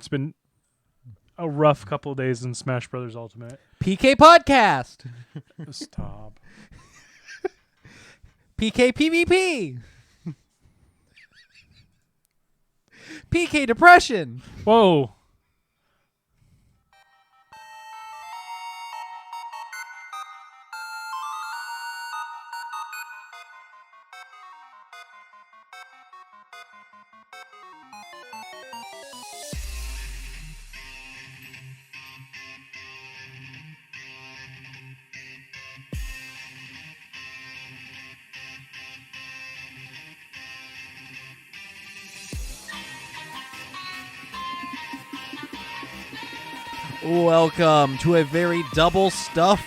It's been a rough couple of days in Smash Brothers Ultimate. PK Podcast. Stop. PK PvP. PK Depression. Whoa. Welcome to a very double stuffed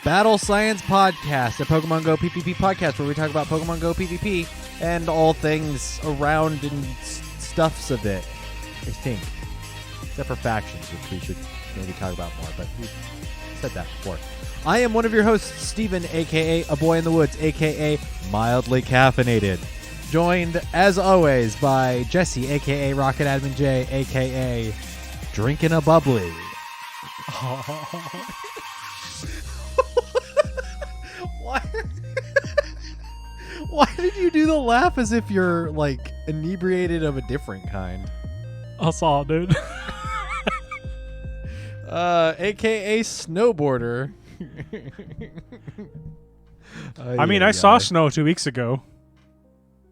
Battle Science podcast, a Pokemon Go PvP podcast where we talk about Pokemon Go PvP and all things around and stuffs of it, I think. Except for factions, which we should maybe talk about more, but we've said that before. I am one of your hosts, Steven, a.k.a. A Boy in the Woods, a.k.a. Mildly Caffeinated. Joined, as always, by Jesse, a.k.a. Rocket Admin J, a.k.a. Drinking a bubbly. Why? Why did you do the laugh as if you're like inebriated of a different kind? I saw it, dude. AKA snowboarder. I saw snow 2 weeks ago.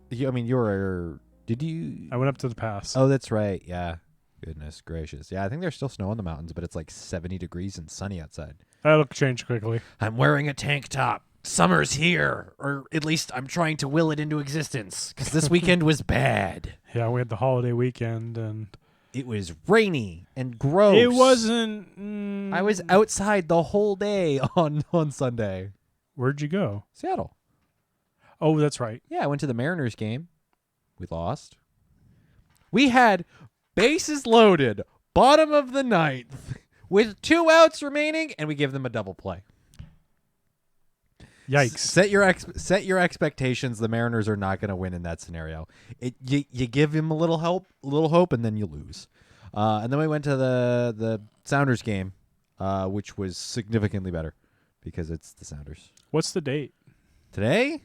You were. Did you? I went up to the pass. Oh, that's right. Yeah. Goodness gracious. Yeah, I think there's still snow in the mountains, but it's like 70 degrees and sunny outside. That'll change quickly. I'm wearing a tank top. Summer's here. Or at least I'm trying to will it into existence. Because this weekend was bad. Yeah, we had the holiday weekend, and it was rainy and gross. it wasn't... I was outside the whole day on Sunday. Where'd you go? Seattle. Oh, that's right. Yeah, I went to the Mariners game. We lost. We had bases loaded, bottom of the ninth, with 2 outs remaining, and we give them a double play. Yikes. Set your expectations. The Mariners are not going to win in that scenario. You give them a little hope, and then you lose. And then we went to the Sounders game, which was significantly better because it's the Sounders. What's the date? Today?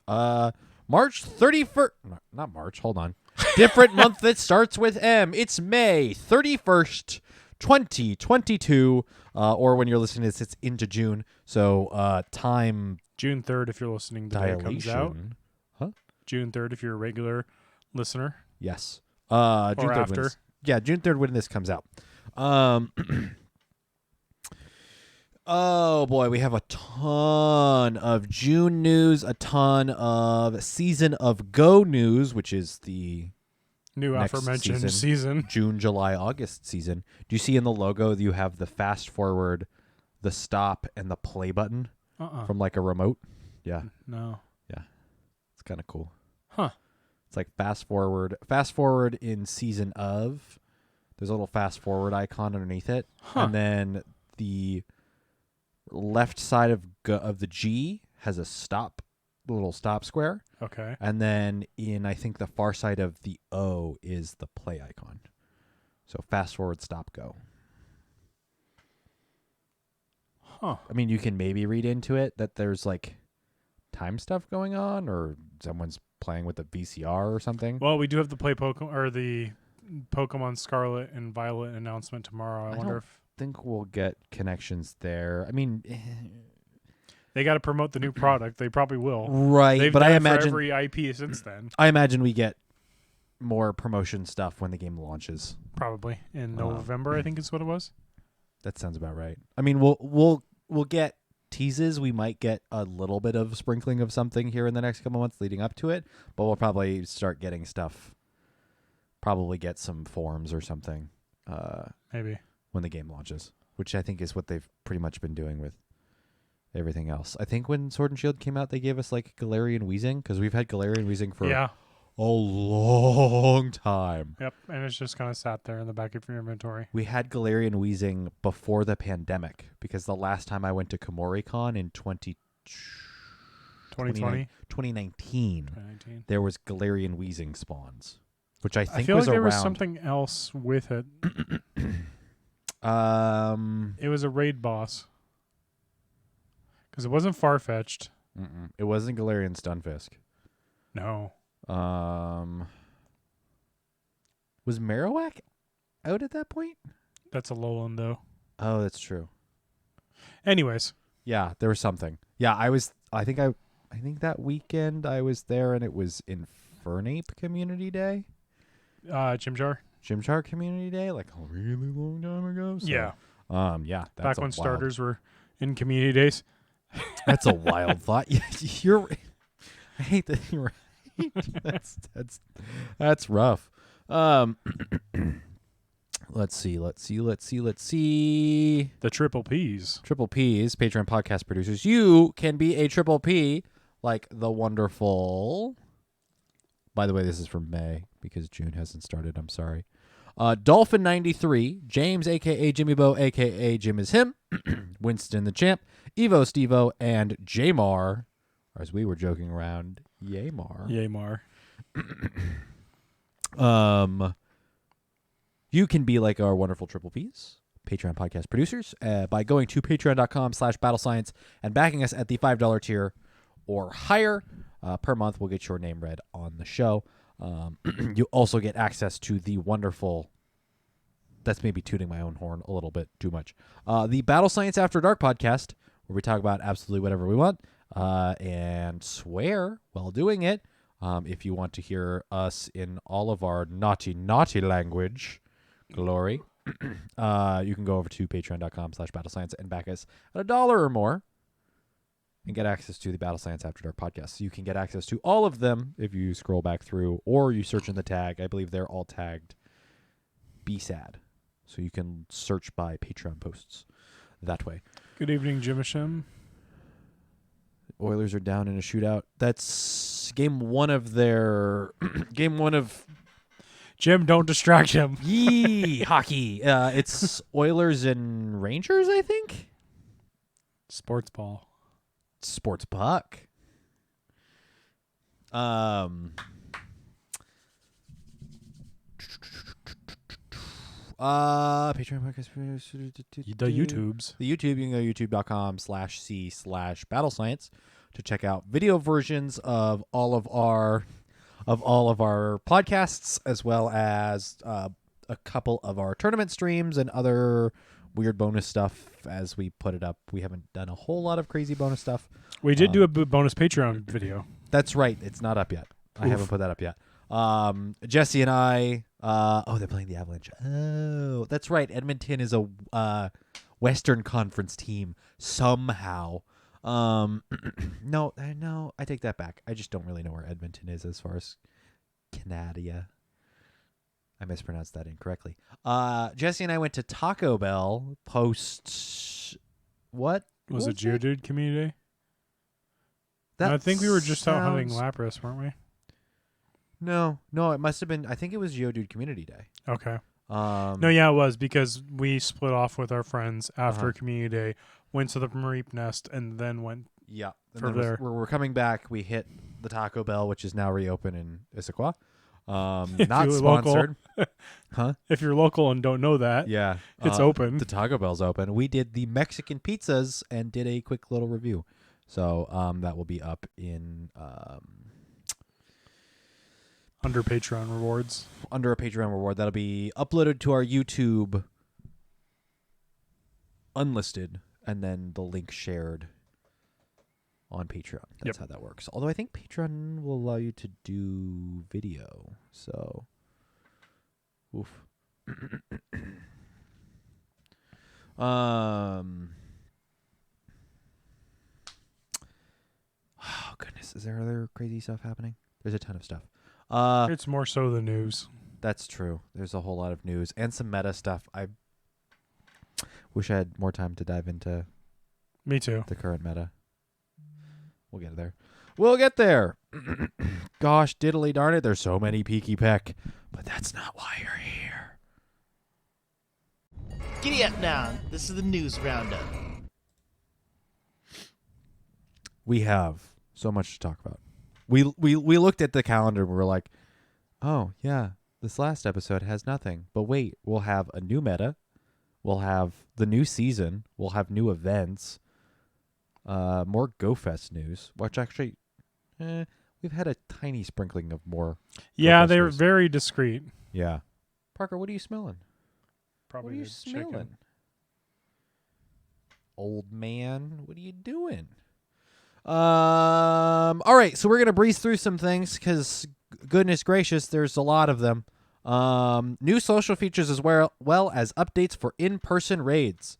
March 31st. Not March. Hold on. Different month that starts with M. It's May 31st, 2022. Or when you're listening to this, it's into June. So time... June 3rd if you're listening the day it comes out. Huh? June 3rd if you're a regular listener. Yes. Or June 3rd after. Yeah, June 3rd when this comes out. Oh, boy, we have a ton of June news, a ton of Season of Go news, which is the new aforementioned season. June, July, August season. Do you see in the logo you have the fast forward, the stop, and the play button from like a remote? Yeah. No. Yeah. It's kind of cool. Huh. It's like fast forward in Season of. There's a little fast forward icon underneath it. Huh. And then the left side of the G has a little stop square. Okay. And then I think the far side of the O is the play icon. So fast forward, stop, go. Huh. I mean, you can maybe read into it that there's like time stuff going on or someone's playing with a VCR or something. Well, we do have the the Pokemon Scarlet and Violet announcement tomorrow. I wonder if think we'll get connections there. I mean, they got to promote the new product. They probably will. Right, They've but done I it for imagine every IP since then. I imagine we get more promotion stuff when the game launches. Probably in November, I think is what it was. That sounds about right. I mean, we'll get teases. We might get a little bit of sprinkling of something here in the next couple months leading up to it, but we'll probably start getting stuff. Probably get some forms or something. Maybe. When the game launches, which I think is what they've pretty much been doing with everything else. I think when Sword and Shield came out, they gave us like Galarian Weezing because we've had Galarian Weezing for a long time. Yep, and it's just kind of sat there in the back of your inventory. We had Galarian Weezing before the pandemic because the last time I went to KomoriCon in 2019, there was Galarian Weezing spawns. which I think feel was like there around. was something else with it. It was a raid boss. Because it wasn't far-fetched. It wasn't Galarian Stunfisk. No. Was Marowak out at that point? That's a Alolan, though. Oh, that's true. Anyways. Yeah, there was something. Yeah, I think that weekend I was there and it was Infernape Community Day. Chimchar? Chimchar Community Day, like a really long time ago. So, yeah. Yeah. That's Back when starters were in community days. That's a wild thought. You're. I hate that you're right. That's rough. Let's see. The Triple Ps. Triple Ps, Patreon podcast producers. You can be a Triple P, like the wonderful. By the way, this is from May because June hasn't started. I'm sorry. Dolphin93, James, a.k.a. Jimmy Bo, a.k.a. Jim is him, Winston the Champ, Evo Stevo, and Jamar, or as we were joking around, Yamar. You can be like our wonderful Triple Ps, Patreon podcast producers, by going to patreon.com/battlescience and backing us at the $5 tier or higher. Per month, we'll get your name read on the show. You also get access to the wonderful, that's maybe tooting my own horn a little bit too much, the Battle Science After Dark podcast, where we talk about absolutely whatever we want and swear while doing it. If you want to hear us in all of our naughty language glory, you can go over to patreon.com/battlescience and back us at $1 or more and get access to the Battle Science After Dark podcast. So you can get access to all of them if you scroll back through or you search in the tag. I believe they're all tagged BSAD. So you can search by Patreon posts that way. Good evening, Jimisham. Oilers are down in a shootout. That's game one of their game one of Jim, don't distract him. Yee hockey. It's Oilers and Rangers, I think. Sports ball. Sports puck. Patreon podcast. The YouTubes. The YouTube, you can go youtube.com/c/battlescience to check out video versions of all of our podcasts, as well as a couple of our tournament streams and other weird bonus stuff as we put it up. We haven't done a whole lot of crazy bonus stuff. We did do a bonus Patreon video. That's right. It's not up yet. I haven't put that up yet. Jesse and I, they're playing the Avalanche. Oh, that's right. Edmonton is a Western Conference team somehow. No, I take that back. I just don't really know where Edmonton is as far as Canada. I mispronounced that incorrectly. Jesse and I went to Taco Bell post. What was it? Geodude Community Day? I think we were just out hunting Lapras, weren't we? No, it must have been. I think it was Geodude Community Day. Okay. No, yeah, it was because we split off with our friends after Community Day, went to the Mareep Nest, and then went. Yeah, from there. We're coming back. We hit the Taco Bell, which is now reopened in Issaquah. Not sponsored. Huh? If you're local and don't know that, yeah, it's open. The Taco Bell's open. We did the Mexican pizzas and did a quick little review. So that will be up in under Patreon rewards. Under a Patreon reward. That'll be uploaded to our YouTube unlisted, and then the link shared on Patreon. That's how that works. Although I think Patreon will allow you to do video. So, oof. Oh goodness, is there other crazy stuff happening? There's a ton of stuff. It's more so the news. That's true. There's a whole lot of news and some meta stuff. I wish I had more time to dive into. Me too. The current meta. We'll get there. We'll get there. Gosh, diddly darn it. There's so many Peaky Peck, but that's not why you're here. Giddy up now. This is the news roundup. We have so much to talk about. We looked at the calendar and we were like, oh, yeah, This last episode has nothing. But wait, we'll have a new meta. We'll have the new season. We'll have new events. More GoFest news. Which actually, we've had a tiny sprinkling of more. Yeah, GoFest they were news. very discreet. Yeah. Parker, what are you smelling? Probably What are you the smelling? chicken. Old man, what are you doing? All right, so we're going to breeze through some things because, goodness gracious, there's a lot of them. New social features as well as updates for in-person raids.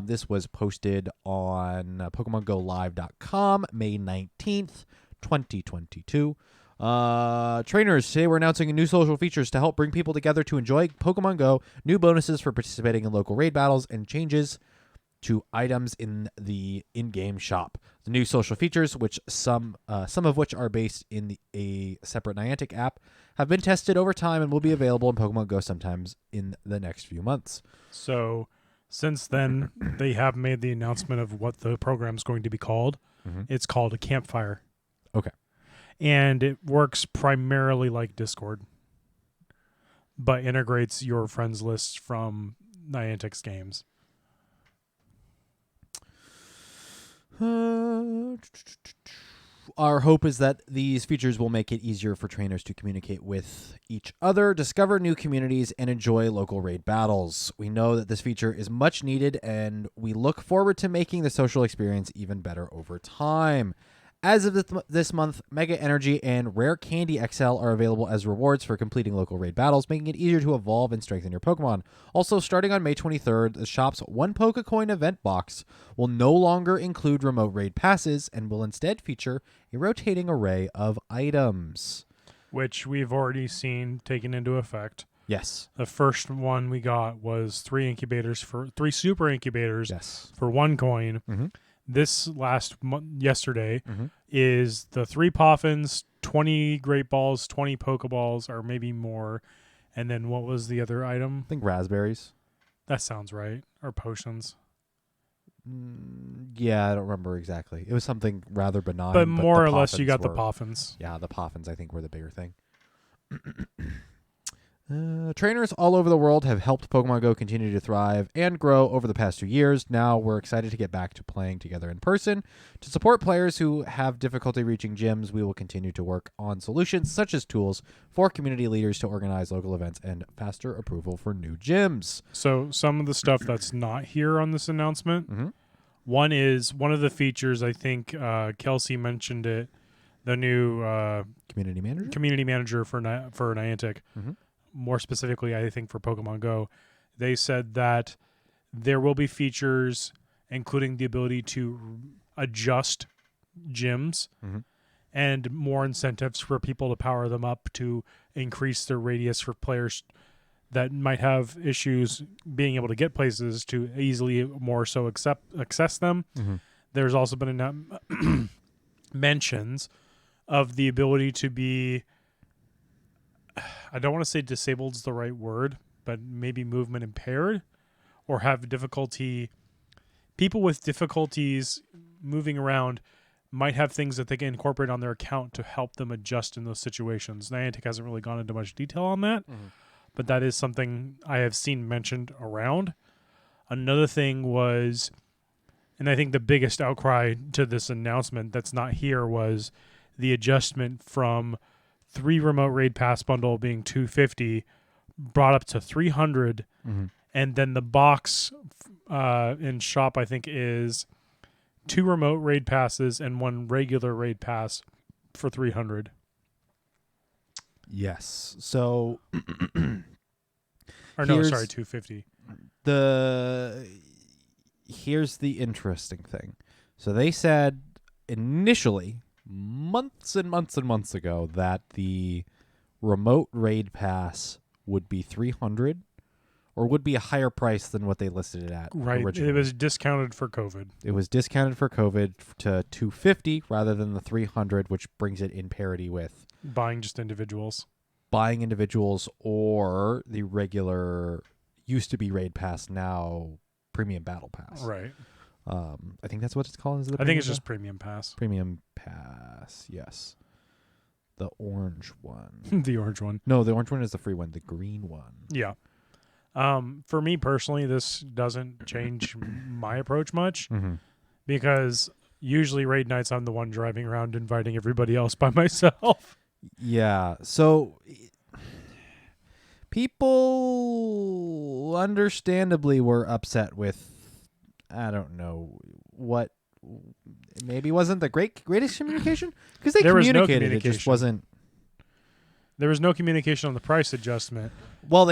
This was posted on PokemonGoLive.com May 19th, 2022. Trainers, today we're announcing new social features to help bring people together to enjoy Pokemon Go, new bonuses for participating in local raid battles, and changes to items in the in-game shop. The new social features, which some of which are based in a separate Niantic app, have been tested over time and will be available in Pokemon Go sometimes in the next few months. So, since then, they have made the announcement of what the program's going to be called. Mm-hmm. It's called a campfire. Okay. And it works primarily like Discord, but integrates your friends list from Niantic's games. Our hope is that these features will make it easier for trainers to communicate with each other, discover new communities, and enjoy local raid battles. We know that this feature is much needed, and we look forward to making the social experience even better over time. As of this month, Mega Energy and Rare Candy XL are available as rewards for completing local raid battles, making it easier to evolve and strengthen your Pokemon. Also, starting on May 23rd, the shop's One Pokecoin event box will no longer include remote raid passes and will instead feature a rotating array of items. Which we've already seen taken into effect. Yes. The first one we got was three super incubators Yes. for 1 coin. Mm-hmm. This yesterday is the 3 Poffins, 20 Great Balls, 20 Pokeballs, or maybe more. And then what was the other item? I think raspberries. That sounds right. Or potions. Yeah, I don't remember exactly. It was something rather benign. But more the or less, you got the were- Poffins. Yeah, the Poffins, I think, were the bigger thing. Trainers all over the world have helped Pokemon Go continue to thrive and grow over the past 2 years. Now we're excited to get back to playing together in person. To support players who have difficulty reaching gyms, we will continue to work on solutions such as tools for community leaders to organize local events and faster approval for new gyms. So some of the stuff that's not here on this announcement, one of the features, I think Kelsey mentioned it, the new Community manager? for Niantic. Mm-hmm. More specifically, I think for Pokemon Go, they said that there will be features including the ability to adjust gyms and more incentives for people to power them up to increase their radius for players that might have issues being able to get places to easily more so access them. There's also been mentions of the ability to be, I don't want to say disabled is the right word, but maybe movement impaired or have difficulty. People with difficulties moving around might have things that they can incorporate on their account to help them adjust in those situations. Niantic hasn't really gone into much detail on that, but that is something I have seen mentioned around. Another thing was, and I think the biggest outcry to this announcement that's not here, was the adjustment from 3 remote raid pass bundle being $250 brought up to $300, and then the box in shop I think is 2 remote raid passes and 1 regular raid pass for $300. Yes. So Or no, sorry, $250. Here's the interesting thing. So they said initially, months and months and months ago, that the remote raid pass would be $300 or would be a higher price than what they listed it at originally. It was discounted for COVID. It was discounted for COVID to $250 rather than the $300, which brings it in parity with Buying just individuals. buying individuals or the regular used to be raid pass, now premium battle pass. Right. I think that's what it's called. Is it I think it's just premium pass. premium pass? Yes. The orange one. The orange one. No, the orange one is the free one. The green one. Yeah. For me personally, this doesn't change my approach much because usually raid nights I'm the one driving around inviting everybody else by myself. Yeah. So people understandably were upset with, I don't know what, maybe wasn't the greatest communication, because they There was no communicated. It just communication. wasn't. There was no communication on the price adjustment. Well,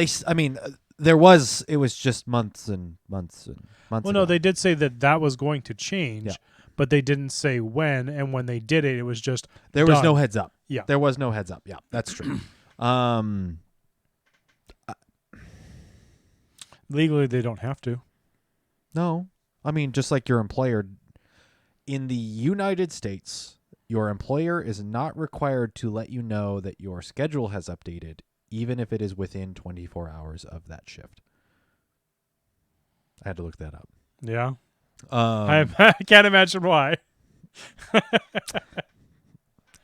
there was. It was just months and months and months. Well, ago. no, they did say that was going to change, Yeah. but they didn't say when. And when they did it, it was just There was done. no heads up. Yeah. There was no heads up. Yeah, that's true. Legally, they don't have to. No. I mean, just like your employer in the United States, your employer is not required to let you know that your schedule has updated, even if it is within 24 hours of that shift. I had to look that up. Yeah. I can't imagine why.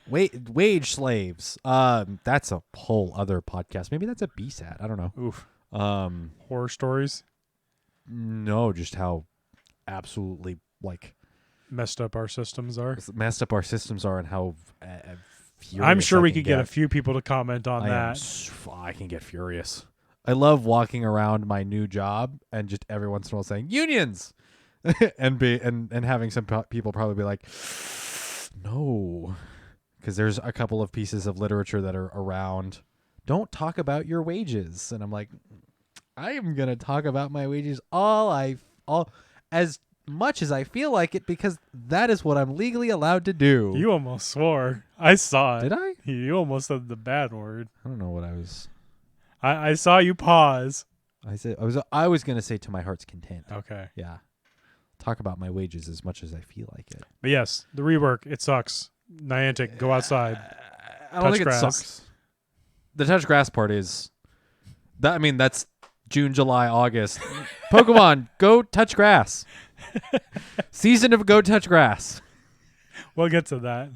Wage slaves. That's a whole other podcast. Maybe that's a BSAT. I don't know. Oof. Horror stories. No, just how absolutely Messed up our systems are. messed up our systems are, and how furious I'm sure I we can could get a few people to comment on that. I can get furious. I love walking around my new job and just every once in a while saying unions, and having some people probably be like, no, because there's a couple of pieces of literature that are around. Don't talk about your wages, and I'm like, I am gonna talk about my wages all as much as I feel like it, because that is what I'm legally allowed to do. You almost swore. I saw it. Did I? You almost said the bad word. I don't know what I was. I saw you pause. I was gonna say to my heart's content. Okay. Yeah. Talk about my wages as much as I feel like it. But yes, the rework, it sucks. Niantic, go outside. I don't Touch think grass. it sucks. The touch grass part is that. I mean, that's June, July, August. Pokemon, go touch grass. Season of go touch grass. We'll get to that.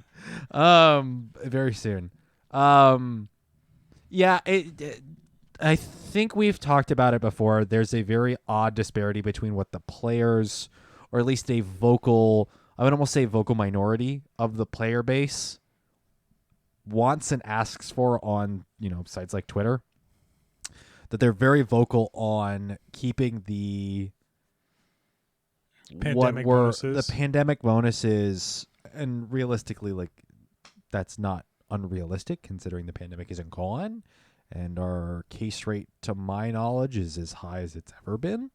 Very soon. Yeah. I think we've talked about it before. There's a very odd disparity between what the players, or at least I would almost say vocal minority of the player base, wants and asks for on, sites like Twitter. That they're very vocal on keeping the bonuses. The pandemic bonuses, and realistically, that's not unrealistic considering the pandemic isn't gone. And our case rate, to my knowledge, is as high as it's ever been.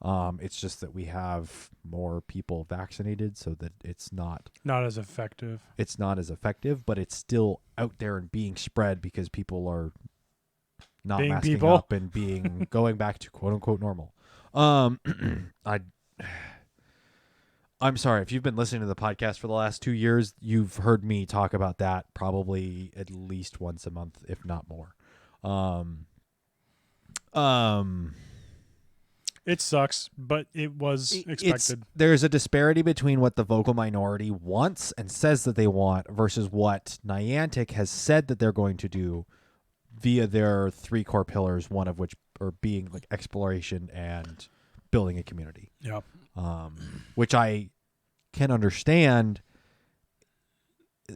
It's just that we have more people vaccinated, so that it's not as effective. It's not as effective, but it's still out there and being spread because people are not being masking people. up and going back to quote unquote normal. I'm sorry if you've been listening to the podcast for the last 2 years. You've heard me talk about that probably at least once a month, if not more. It sucks, but it was expected. There's a disparity between what the vocal minority wants and says that they want versus what Niantic has said that they're going to do via their 3 core pillars, one of which are being exploration and building a community. Yep. Which I can understand.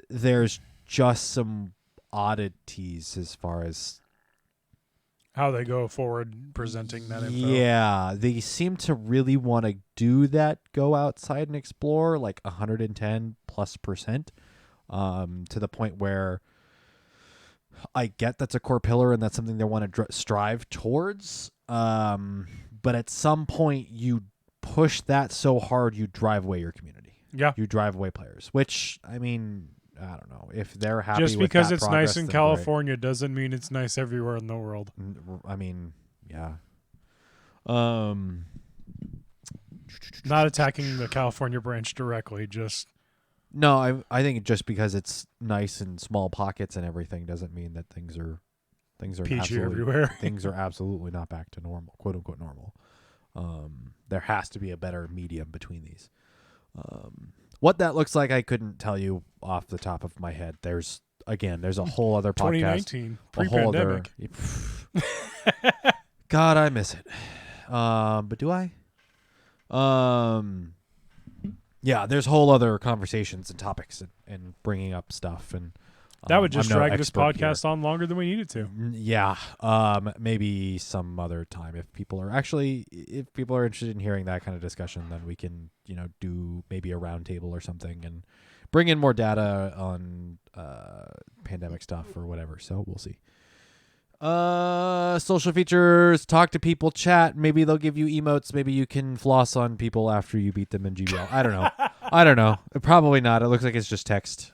There's just some oddities as far as how they go forward presenting that info. Yeah, they seem to really want to do that, go outside and explore 110+%, to the point where I get that's a core pillar and that's something they want to strive towards. But at some point you push that so hard, you drive away your community. Yeah. You drive away players, which, I mean, I don't know. If they're happy just with because that it's progress, nice in then California doesn't mean it's nice everywhere in the world. great. I mean, yeah. Not attacking the California branch directly, just No, I think just because it's nice in small pockets and everything doesn't mean that things are peachy everywhere. Things are absolutely not back to normal, quote unquote normal. There has to be a better medium between these. What that looks like, I couldn't tell you off the top of my head. There's again, there's a whole other podcast. 2019, A whole other. pre-pandemic. God, I miss it. But do I? Yeah, there's whole other conversations and topics and bringing up stuff and. That would just I'm no drag this expert podcast here. on longer than we needed to. Yeah. Maybe some other time if people are interested in hearing that kind of discussion, then we can, do maybe a round table or something and bring in more data on pandemic stuff or whatever. So we'll see. Social features, talk to people, chat. Maybe they'll give you emotes. Maybe you can floss on people after you beat them in GBL. I don't know. I don't know. Probably not. It looks like it's just text.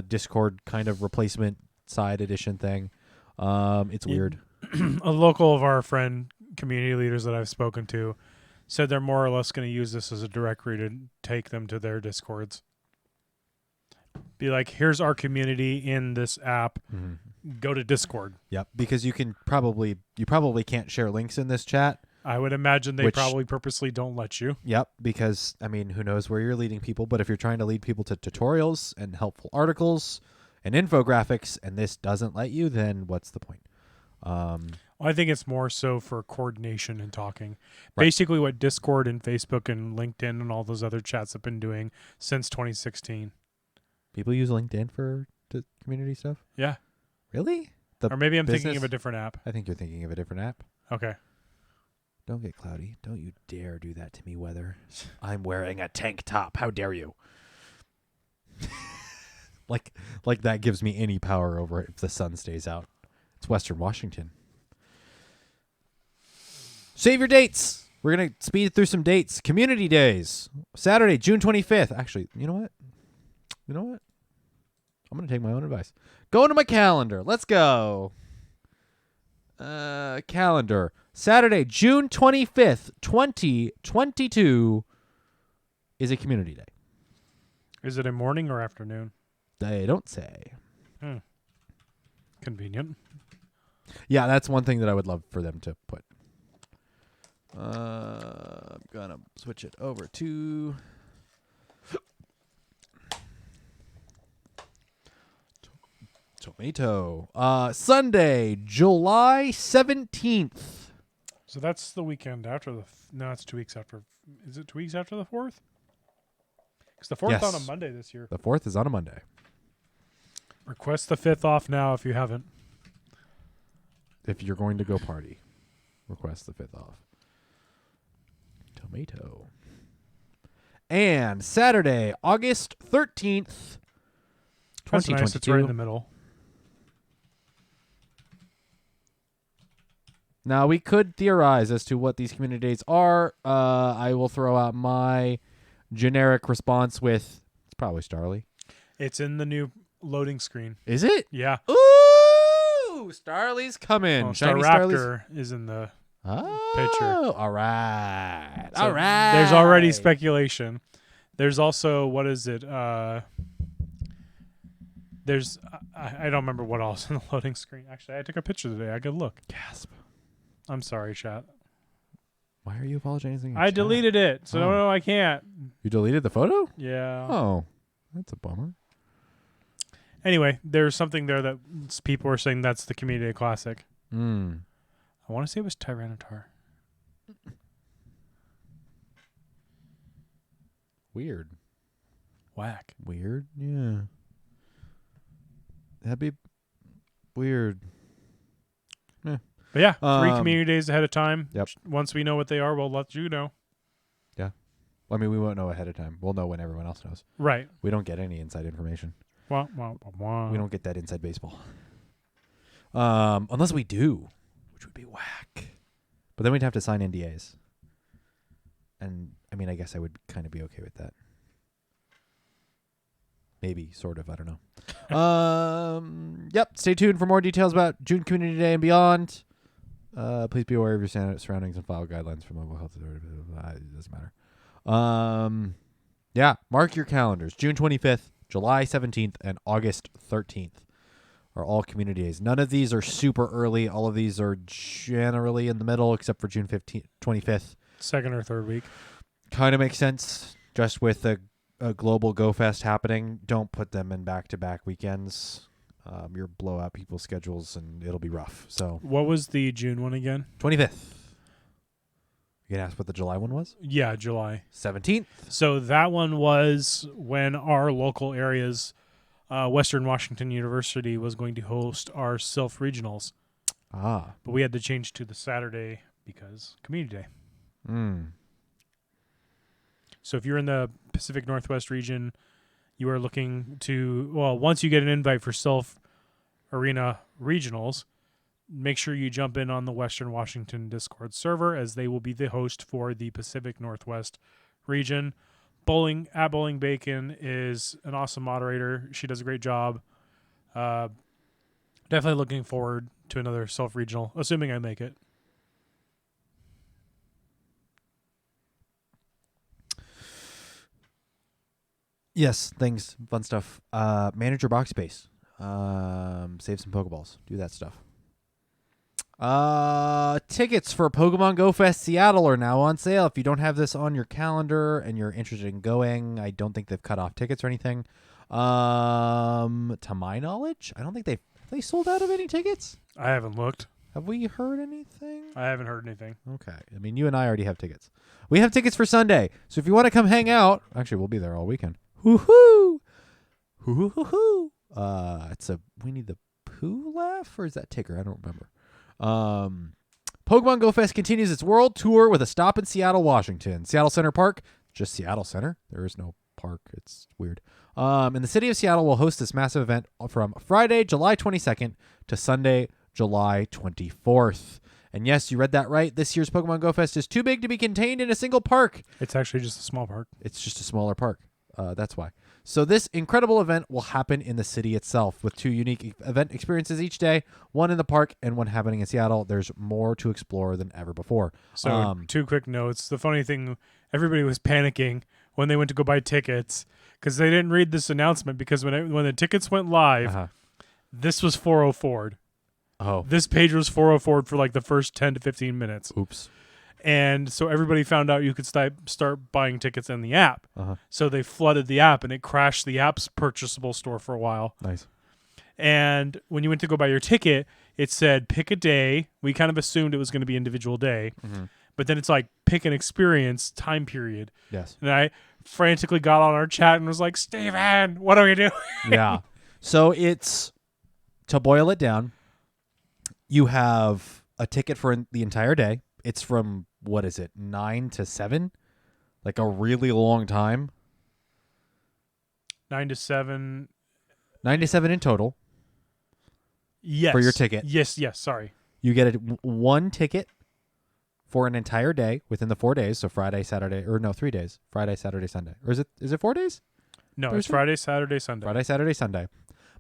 Discord kind of replacement side edition thing. It's weird. A local of our friend community leaders that I've spoken to said they're more or less going to use this as a directory to take them to their Discords. Be like, here's our community in this app. Mm-hmm. Go to Discord. Yep, because you probably can't share links in this chat. I would imagine they probably purposely don't let you. Yep, because, who knows where you're leading people, but if you're trying to lead people to tutorials and helpful articles and infographics and this doesn't let you, then what's the point? I think it's more so for coordination and talking. Right. Basically what Discord and Facebook and LinkedIn and all those other chats have been doing since 2016. People use LinkedIn for community stuff? Yeah. Really? Or maybe I'm thinking of a different app. I think you're thinking of a different app. Okay. Don't get cloudy. Don't you dare do that to me, weather. I'm wearing a tank top. How dare you? like that gives me any power over it if the sun stays out. It's Western Washington. Save your dates. We're going to speed through some dates. Community days. Saturday, June 25th. Actually, you know what? I'm going to take my own advice. Go into my calendar. Let's go. Calendar. Saturday, June 25th, 2022 is a community day. Is it a morning or afternoon? They don't say. Convenient. Yeah, that's one thing that I would love for them to put. I'm going to switch it over to... Tomato. Sunday, July 17th. So that's the weekend after no, it's 2 weeks after. Is it 2 weeks after the 4th? Because the 4th on a Monday this year. The 4th is on a Monday. Request the 5th off now if you haven't. If you're going to go party, request the 5th off. Tomato. And Saturday, August 13th, 2022. That's nice. It's right in the middle. Now, we could theorize as to what these community days are. I will throw out my generic response with, it's probably Starly. It's in the new loading screen. Is it? Yeah. Ooh! Starly's coming. Shiny Staraptor is in the picture. All right. So all right. There's already speculation. There's also, what is it? There's, I don't remember what else in the loading screen. Actually, I took a picture today. I could look. Gasp. I'm sorry, chat. Why are you apologizing? I deleted it, so no, I can't. You deleted the photo? Yeah. Oh, that's a bummer. Anyway, there's something there that people are saying that's the Community Day Classic. I want to say it was Tyranitar. Weird. Whack. Weird? Yeah. That'd be weird. Yeah. But yeah, 3 community days ahead of time. Yep. Once we know what they are, we'll let you know. Yeah. I mean, we won't know ahead of time. We'll know when everyone else knows. Right. We don't get any inside information. Wah, wah, wah, wah. We don't get that inside baseball. Unless we do, which would be whack. But then we'd have to sign NDAs. And, I mean, I guess I would kind of be okay with that. Maybe, sort of, I don't know. Yep, stay tuned for more details about June Community Day and beyond. Please be aware of your surroundings and follow guidelines for mobile health authority. It doesn't matter. Yeah, mark your calendars. June 25th, July 17th, and August 13th are all community days. None of these are super early. All of these are generally in the middle, except for June 25th. Second or third week. Kind of makes sense. Just with a global Go Fest happening, don't put them in back-to-back weekends. You'll blow out people's schedules, and it'll be rough. So What was the June one again? 25th. You can ask what the July one was? Yeah, July. 17th. So that one was when our local areas, Western Washington University was going to host our Silph regionals. Ah. But we had to change to the Saturday because Community Day. So if you're in the Pacific Northwest region, you are looking to, once you get an invite for Silph Arena regionals, make sure you jump in on the Western Washington Discord server, as they will be the host for the Pacific Northwest region. Bowling Bacon is an awesome moderator. She does a great job. Definitely looking forward to another Silph regional, assuming I make it. Yes, things, fun stuff. Manage your box space. Save some Pokeballs. Do that stuff. Tickets for Pokemon Go Fest Seattle are now on sale. If you don't have this on your calendar and you're interested in going, I don't think they've cut off tickets or anything. To my knowledge, I don't think they sold out of any tickets. I haven't looked. Have we heard anything? I haven't heard anything. Okay. I mean, you and I already have tickets. We have tickets for Sunday. So if you want to come hang out, actually, we'll be there all weekend. Woohoo! Hoo-hoo-hoo-hoo. It's a Winnie the Pooh laugh, or is that Tigger? I don't remember. Pokemon Go Fest continues its world tour with a stop in Seattle, Washington. Seattle Center Park, just Seattle Center. There is no park. It's weird. And the city of Seattle will host this massive event from Friday, July 22nd to Sunday, July 24th. And yes, you read that right. This year's Pokemon Go Fest is too big to be contained in a single park. It's actually just a small park. It's just a smaller park. That's why. So this incredible event will happen in the city itself with 2 unique event experiences each day, one in the park and one happening in Seattle. There's more to explore than ever before. So 2 quick notes. The funny thing, everybody was panicking when they went to go buy tickets because they didn't read this announcement, because when the tickets went live, this was 404'd. Oh. This page was 404'd for like the first 10 to 15 minutes. Oops. And so everybody found out you could start buying tickets in the app. So they flooded the app, and it crashed the app's purchasable store for a while. Nice. And when you went to go buy your ticket, it said pick a day. We kind of assumed it was going to be individual day. But then it's like pick an experience time period. Yes. And I frantically got on our chat and was like, Steven, what are we doing? Yeah. So it's, to boil it down, you have a ticket for the entire day. It's from, 9 to 7? Like a really long time. 9 to 7. 9 to 7 in total. Yes. For your ticket. Yes, sorry. You get one ticket for an entire day within the 4 days. So Friday, Saturday, 3 days. Friday, Saturday, Sunday. Or is it 4 days? No, Thursday? It's Friday, Saturday, Sunday. Friday, Saturday, Sunday.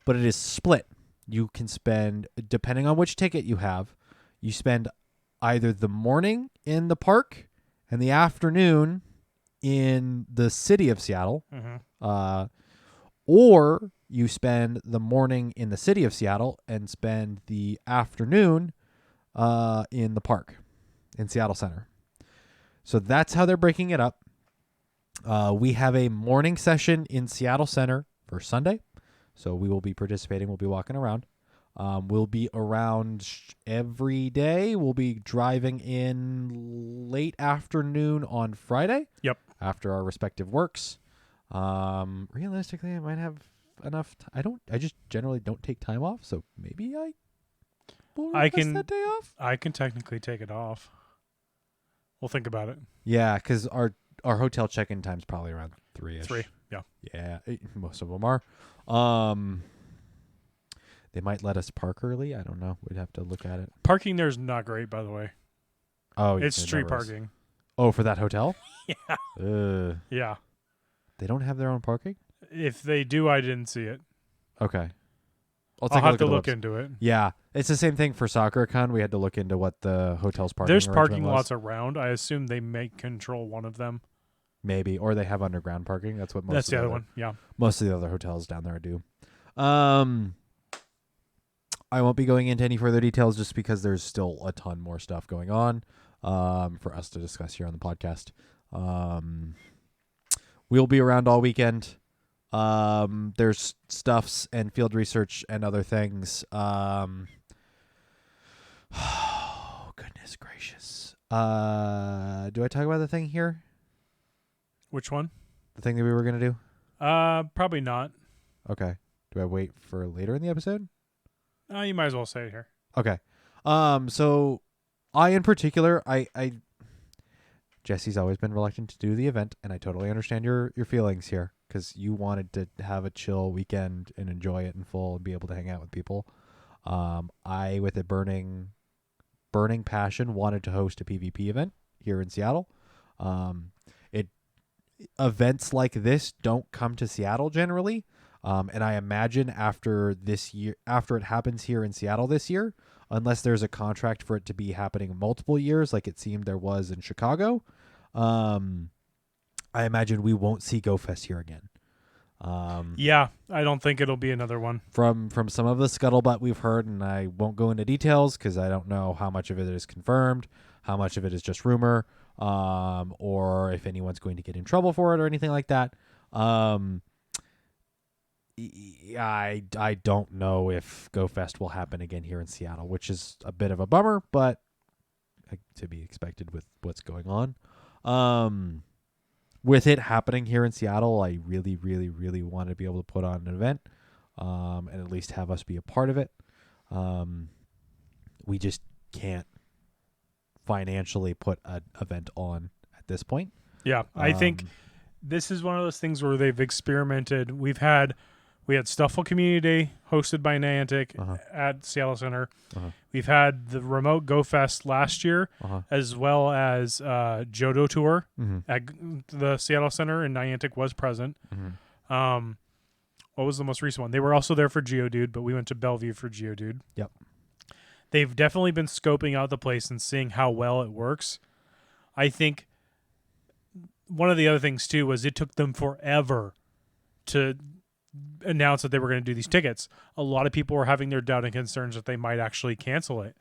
But it is split. You can spend, depending on which ticket you have, you spend either the morning in the park and the afternoon in the city of Seattle, or you spend the morning in the city of Seattle and spend the afternoon in the park in Seattle Center. So that's how they're breaking it up. We have a morning session in Seattle Center for Sunday, so we will be participating. We'll be walking around. We'll be around every day. We'll be driving in late afternoon on Friday. Yep. After our respective works. Realistically, I might have enough. I just generally don't take time off, so maybe I will request that day off. I can technically take it off. We'll think about it. Yeah, because our hotel check-in time's probably around 3-ish. 3, yeah. Yeah, most of them are. They might let us park early. I don't know. We'd have to look at it. Parking there's not great, by the way. Oh, it's street parking. Oh, for that hotel? Yeah. Yeah. They don't have their own parking? If they do, I didn't see it. Okay. I'll have to look into it. Yeah. It's the same thing for SoccerCon. We had to look into what the hotel's parking There's parking was. lots around. I assume they may control one of them. Maybe. Or they have underground parking. That's what most That's of the other one. Yeah. Most of the other hotels down there do. I won't be going into any further details just because there's still a ton more stuff going on for us to discuss here on the podcast. We'll be around all weekend. There's stuffs and field research and other things. Oh, goodness gracious. Do I talk about the thing here? Which one? The thing that we were going to do? Probably not. Okay. Do I wait for later in the episode? You might as well say it here. Okay. So I in particular, I Jesse's always been reluctant to do the event, and I totally understand your feelings here because you wanted to have a chill weekend and enjoy it in full and be able to hang out with people. I, with a burning passion, wanted to host a PvP event here in Seattle. Events like this don't come to Seattle generally. And I imagine after it happens here in Seattle this year, unless there's a contract for it to be happening multiple years, like it seemed there was in Chicago, I imagine we won't see GoFest here again. Yeah, I don't think it'll be another one. From some of the scuttlebutt we've heard, and I won't go into details because I don't know how much of it is confirmed, how much of it is just rumor, or if anyone's going to get in trouble for it or anything like that. I don't know if GoFest will happen again here in Seattle, which is a bit of a bummer, but to be expected with what's going on. With it happening here in Seattle, I really, really, really want to be able to put on an event, and at least have us be a part of it. We just can't financially put an event on at this point. Yeah, I think this is one of those things where they've experimented. We had Stuffle Community Day hosted by Niantic at Seattle Center. We've had the remote GoFest last year, as well as Johto Tour at the Seattle Center, and Niantic was present. What was the most recent one? They were also there for Geodude, but we went to Bellevue for Geodude. Yep. They've definitely been scoping out the place and seeing how well it works. I think one of the other things, too, was it took them forever to announce that they were going to do these tickets. A lot of people were having their doubt and concerns that they might actually cancel it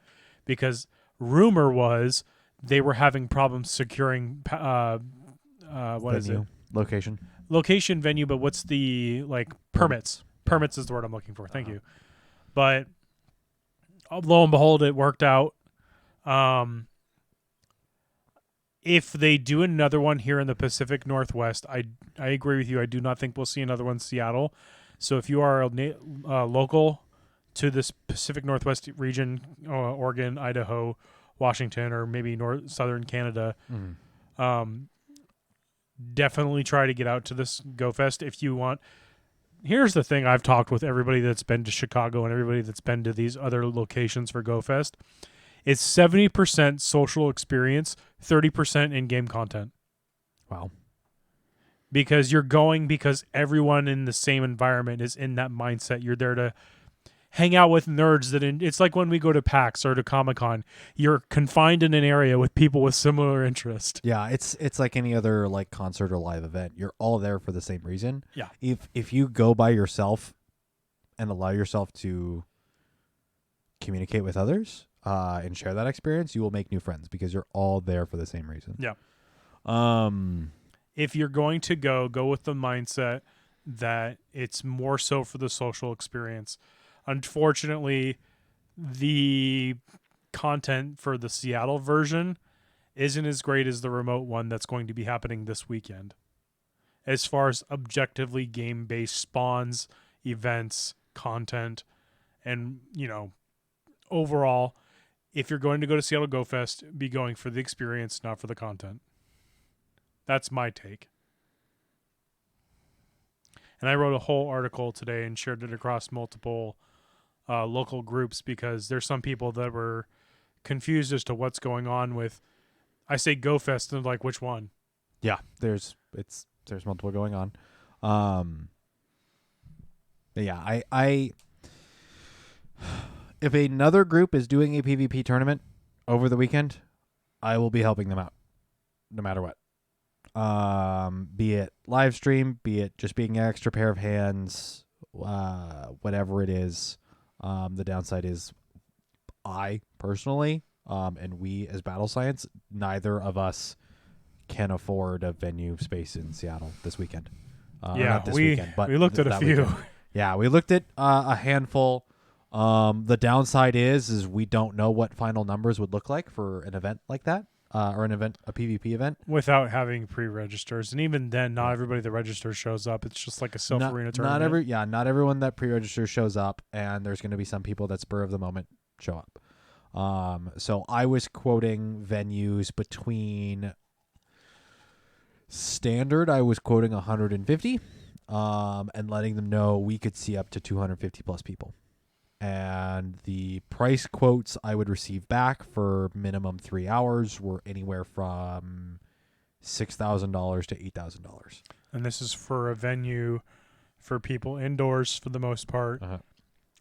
because rumor was they were having problems securing location venue, but what's the permits? Permits is the word I'm looking for. Thank you. But lo and behold, it worked out. If they do another one here in the Pacific Northwest, I agree with you. I do not think we'll see another one in Seattle. So if you are local to this Pacific Northwest region, Oregon, Idaho, Washington, or maybe southern Canada, definitely try to get out to this GoFest if you want. Here's the thing. I've talked with everybody that's been to Chicago and everybody that's been to these other locations for GoFest. It's 70% social experience, 30% in-game content. Wow. Because you're going because everyone in the same environment is in that mindset. You're there to hang out with nerds. It's like when we go to PAX or to Comic-Con. You're confined in an area with people with similar interest. Yeah, it's like any other concert or live event. You're all there for the same reason. Yeah. If you go by yourself and allow yourself to communicate with others, and share that experience, you will make new friends because you're all there for the same reason. Yeah. If you're going to go with the mindset that it's more so for the social experience. Unfortunately, the content for the Seattle version isn't as great as the remote one that's going to be happening this weekend. As far as objectively game-based spawns, events, content, and, overall, if you're going to go to Seattle GoFest, be going for the experience, not for the content. That's my take. And I wrote a whole article today and shared it across multiple local groups because there's some people that were confused as to what's going on with, I say GoFest, and which one? Yeah, there's multiple going on. Yeah, I if another group is doing a PvP tournament over the weekend, I will be helping them out, no matter what. Be it live stream, be it just being an extra pair of hands, whatever it is. The downside is I personally, and we as Battle Science, neither of us can afford a venue space in Seattle this weekend. Not this weekend, but we looked at a that few. weekend. Yeah, we looked at a handful. The downside is we don't know what final numbers would look like for an event like that, or a PvP event. Without having pre-registers. And even then, not everybody that registers shows up. It's just like a self-arena tournament. Not everyone that pre-registers shows up, and there's going to be some people that spur of the moment show up. So I was quoting venues between standard. I was quoting 150, and letting them know we could see up to 250 plus people. And the price quotes I would receive back for minimum 3 hours were anywhere from $6,000 to $8,000. And this is for a venue for people indoors for the most part,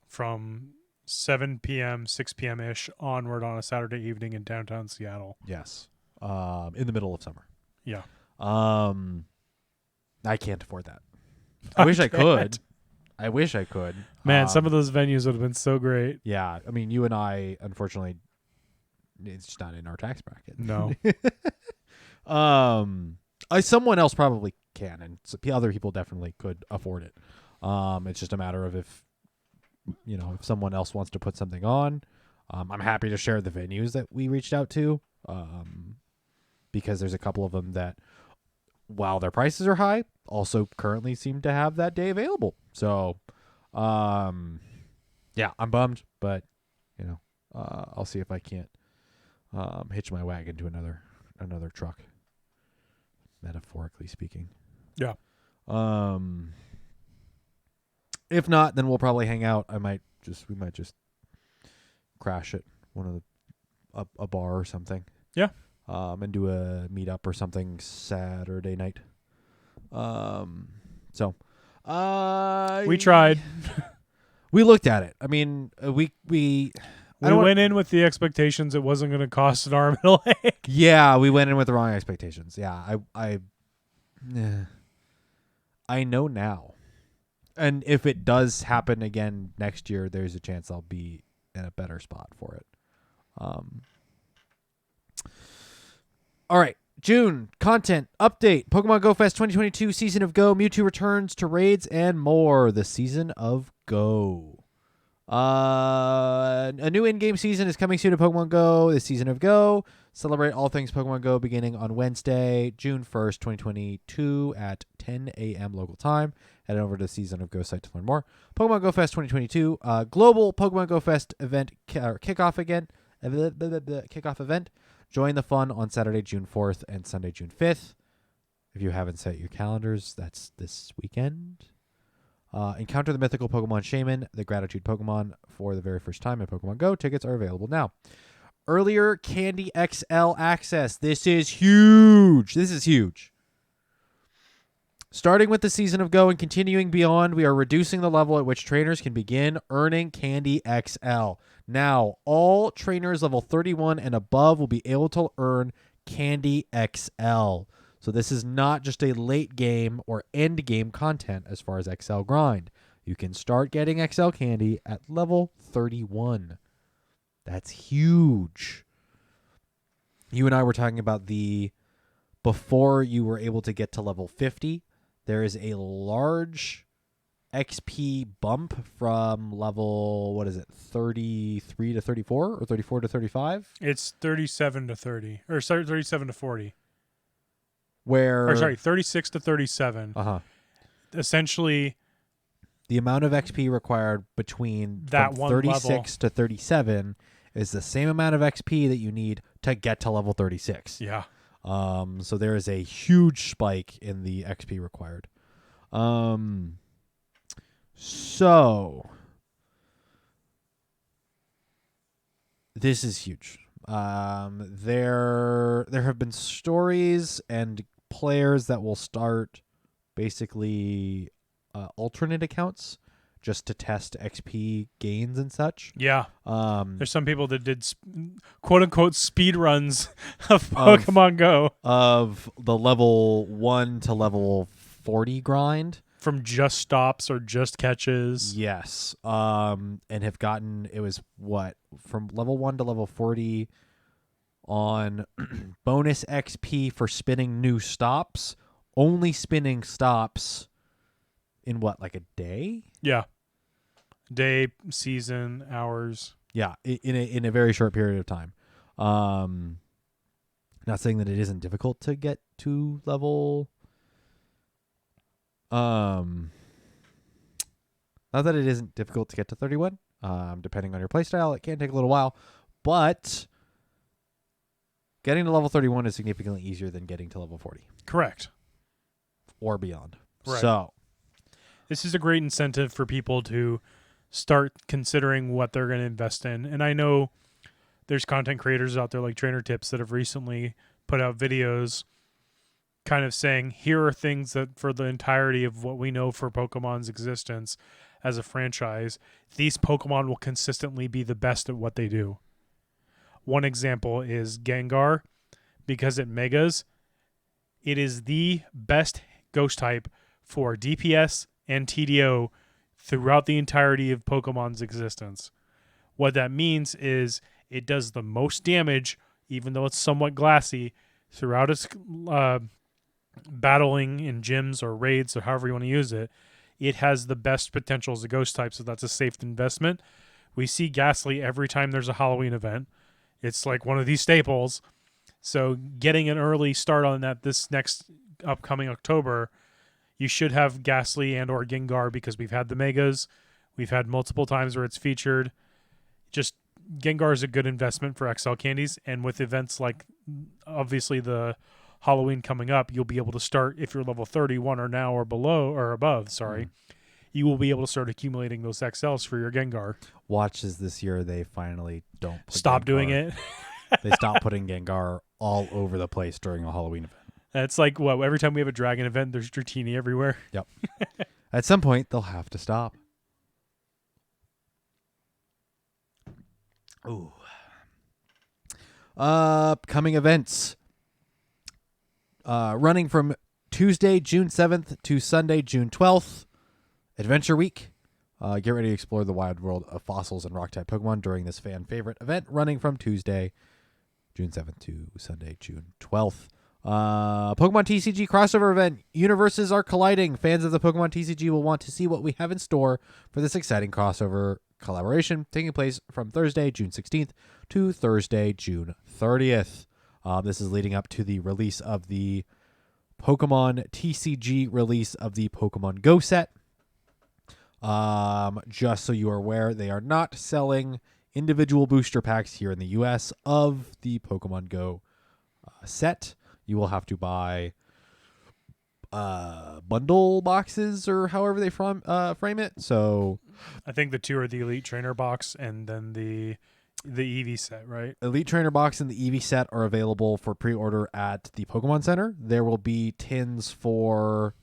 from 7 p.m., 6 p.m.-ish onward on a Saturday evening in downtown Seattle. Yes. In the middle of summer. Yeah. I can't afford that. I wish I could. I wish I could. Man, some of those venues would have been so great. Yeah. I mean, you and I, unfortunately, it's just not in our tax bracket. No. Someone else probably can, and other people definitely could afford it. It's just a matter of if someone else wants to put something on. I'm happy to share the venues that we reached out to, because there's a couple of them that, while their prices are high, also currently seem to have that day available. So, yeah, I'm bummed, but I'll see if I can't hitch my wagon to another truck, metaphorically speaking. Yeah. If not, then we'll probably hang out. We might just crash at one of a bar or something. Yeah. And do a meetup or something Saturday night. We tried. We looked at it. I mean, we went in with the expectations it wasn't going to cost an arm and a leg. Yeah, we went in with the wrong expectations. Yeah, I know now. And if it does happen again next year, there's a chance I'll be in a better spot for it. All right. June, content, update, Pokemon Go Fest 2022, Season of Go, Mewtwo returns to raids, and more. The Season of Go. A new in-game season is coming soon to Pokemon Go, the Season of Go. Celebrate all things Pokemon Go beginning on Wednesday, June 1st, 2022 at 10 a.m. local time. Head over to the Season of Go site to learn more. Pokemon Go Fest 2022, global Pokemon Go Fest event kickoff event. Join the fun on Saturday, June 4th and Sunday, June 5th. If you haven't set your calendars, that's this weekend. Encounter the mythical Pokemon Shaman, the Gratitude Pokemon, for the very first time in Pokemon Go. Tickets are available now. Earlier Candy XL access. This is huge. Starting with the Season of Go and continuing beyond, we are reducing the level at which trainers can begin earning Candy XL. Now, all trainers level 31 and above will be able to earn Candy XL. So this is not just a late game or end game content as far as XL grind. You can start getting XL candy at level 31. That's huge. You and I were talking about before you were able to get to level 50, there is a large XP bump from level, 33 to 34 or 34 to 35? It's 37 to 30. Or sorry, 37 to 40. 36 to 37. Essentially, the amount of XP required between that from 36 to 37 is the same amount of XP that you need to get to level 36. Yeah. So there is a huge spike in the XP required. So this is huge. There have been stories and players that will start basically alternate accounts just to test XP gains and such. Yeah. There's some people that did quote unquote speed runs of Pokemon Go of the level 1 to level 40 grind. From just stops or just catches. Yes. And have gotten, it was from level 1 to level 40 on bonus XP for spinning new stops, only spinning stops in what, like a day? Yeah. Day, season, hours. Yeah, in a very short period of time. Not saying that it isn't difficult to get to level. Not that it isn't difficult to get to 31. Depending on your playstyle, it can take a little while, but getting to level 31 is significantly easier than getting to level 40 Correct. or beyond. Right. So This is a great incentive for people to start considering what they're going to invest in. And I know there's content creators out there like Trainer Tips that have recently put out videos kind of saying, here are things that for the entirety of what we know for Pokemon's existence as a franchise, these Pokemon will consistently be the best at what they do. One example is Gengar, because it Megas, it is the best ghost type for DPS and TDO throughout the entirety of Pokemon's existence. What that means is it does the most damage, even though it's somewhat glassy, throughout its battling in gyms or raids or however you want to use it. It has the best potential as a ghost type, so that's a safe investment. We see Ghastly every time there's a Halloween event. It's like one of these staples. So getting an early start on that this next upcoming October, you should have Ghastly and or Gengar because we've had the Megas. We've had multiple times where it's featured. Just Gengar is a good investment for XL candies, and with events like obviously the Halloween coming up, you'll be able to start, if you're level 31 or now or below or above, you will be able to start accumulating those XLs for your Gengar. watch as this year they finally don't put Stop Gengar. doing it. They stop putting Gengar all over the place during a Halloween event. It's like, what, every time we have a dragon event, there's Dratini everywhere. Yep. At some point, they'll have to stop. Ooh. Upcoming events. Running from Tuesday, June 7th to Sunday, June 12th. Adventure Week. Get ready to explore the wide world of fossils and rock-type Pokemon during this fan-favorite event, running from Tuesday, June 7th to Sunday, June 12th. Pokemon TCG crossover event. Universes are colliding. Fans of the Pokemon TCG will want to see what we have in store for this exciting crossover collaboration taking place from Thursday, June 16th to Thursday, June 30th. This is leading up to the release of the Pokemon TCG release of the Pokemon Go set. Just so you are aware, they are not selling individual booster packs here in the US of the Pokemon Go set. You will have to buy bundle boxes or however they frame it. So I think the two are the Elite Trainer box and then the EV set, right? Elite Trainer box and the EV set are available for pre-order at the Pokemon Center. There will be tins for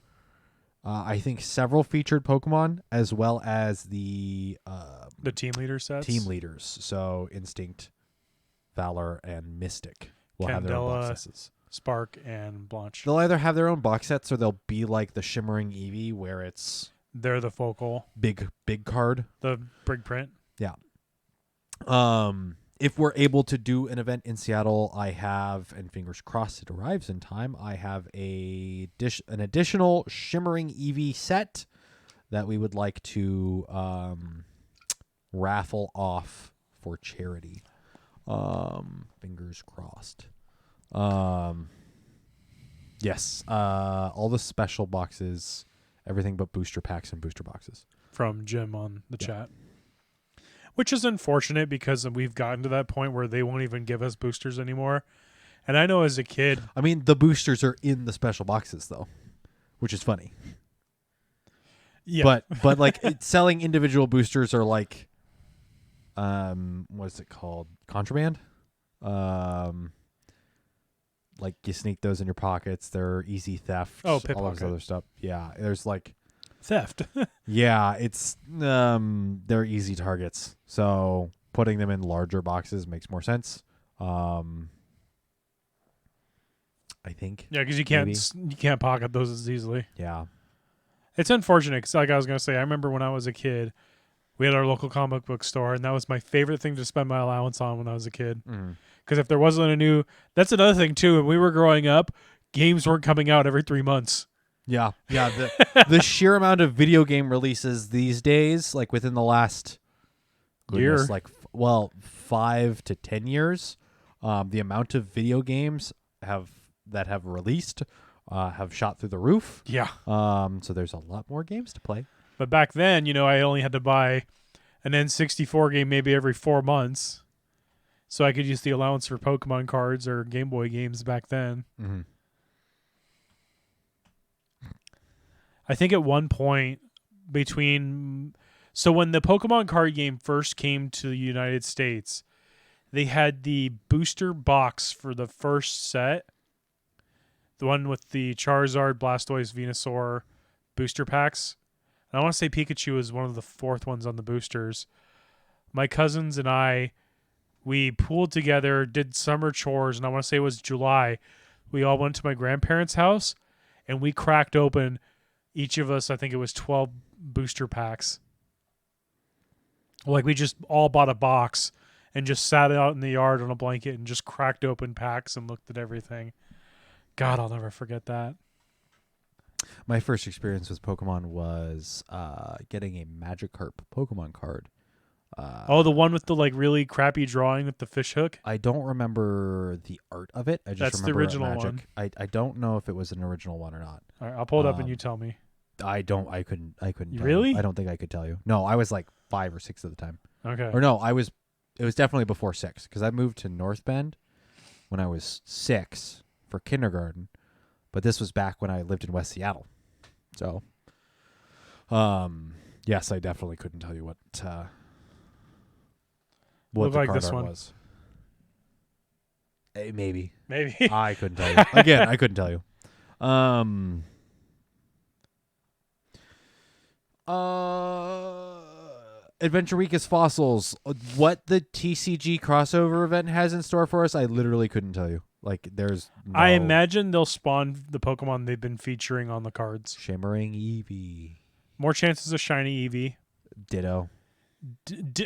I think several featured Pokemon, as well as the team leader sets. Team leaders. So Instinct, Valor, and Mystic will have their own Candela, box sets. Spark, and Blanche. They'll either have their own box sets or they'll be like the Shimmering Eevee, where it's They're the focal. big card. The big print. Yeah. If we're able to do an event in Seattle, I have, and fingers crossed it arrives in time, I have an additional Shimmering Eevee set that we would like to raffle off for charity. Fingers crossed. Yes. All the special boxes, everything but booster packs and booster boxes. From Jim on the chat. Which is unfortunate because we've gotten to that point where they won't even give us boosters anymore. And I know as a kid... I mean, the boosters are in the special boxes, though, which is funny. Yeah. But like, selling individual boosters are like... what is it called? Contraband? Like, you sneak those in your pockets. They're easy theft. Oh, all pickpocket. this other stuff. Yeah, there's like... Theft. Yeah, it's they're easy targets. So putting them in larger boxes makes more sense. I think. Yeah, because you can't pocket those as easily. Yeah. It's unfortunate because, like I was going to say, I remember when I was a kid, we had our local comic book store, and that was my favorite thing to spend my allowance on when I was a kid. Because if there wasn't a new... That's another thing, too. When we were growing up, games weren't coming out every 3 months. Yeah. The sheer amount of video game releases these days, like within the last Year. like 5 to 10 years, the amount of video games that have released have shot through the roof. Yeah. So there's a lot more games to play. But back then, I only had to buy an N64 game maybe every 4 months, so I could use the allowance for Pokemon cards or Game Boy games back then. Mm-hmm. I think at one point so when the Pokemon card game first came to the United States, they had the booster box for the first set, the one with the Charizard, Blastoise, Venusaur booster packs. And I want to say Pikachu was one of the fourth ones on the boosters. My cousins and we pooled together, did summer chores, and I want to say it was July. We all went to my grandparents' house, and we cracked open, each of us, I think it was 12 booster packs. Like, we just all bought a box and just sat out in the yard on a blanket and just cracked open packs and looked at everything. God, I'll never forget that. My first experience with Pokemon was getting a Magikarp Pokemon card. The one with the really crappy drawing with the fish hook? I don't remember the art of it. I just That's the remember original Magic. one. I don't know if it was an original one or not. All right, I'll pull it up and you tell me. I couldn't tell Really? you. I don't think I could tell you. No, I was like 5 or 6 at the time. Okay. Or no, it was definitely before 6 because I moved to North Bend when I was 6 for kindergarten, but this was back when I lived in West Seattle. So, yes, I definitely couldn't tell you what Look the like card this art one. was. Maybe. I couldn't tell you. Again, I couldn't tell you. Adventure Week is fossils. What the TCG crossover event has in store for us, I literally couldn't tell you. Like, there's no... I imagine they'll spawn the Pokemon they've been featuring on the cards. Shimmering Eevee. More chances of shiny Eevee. Ditto.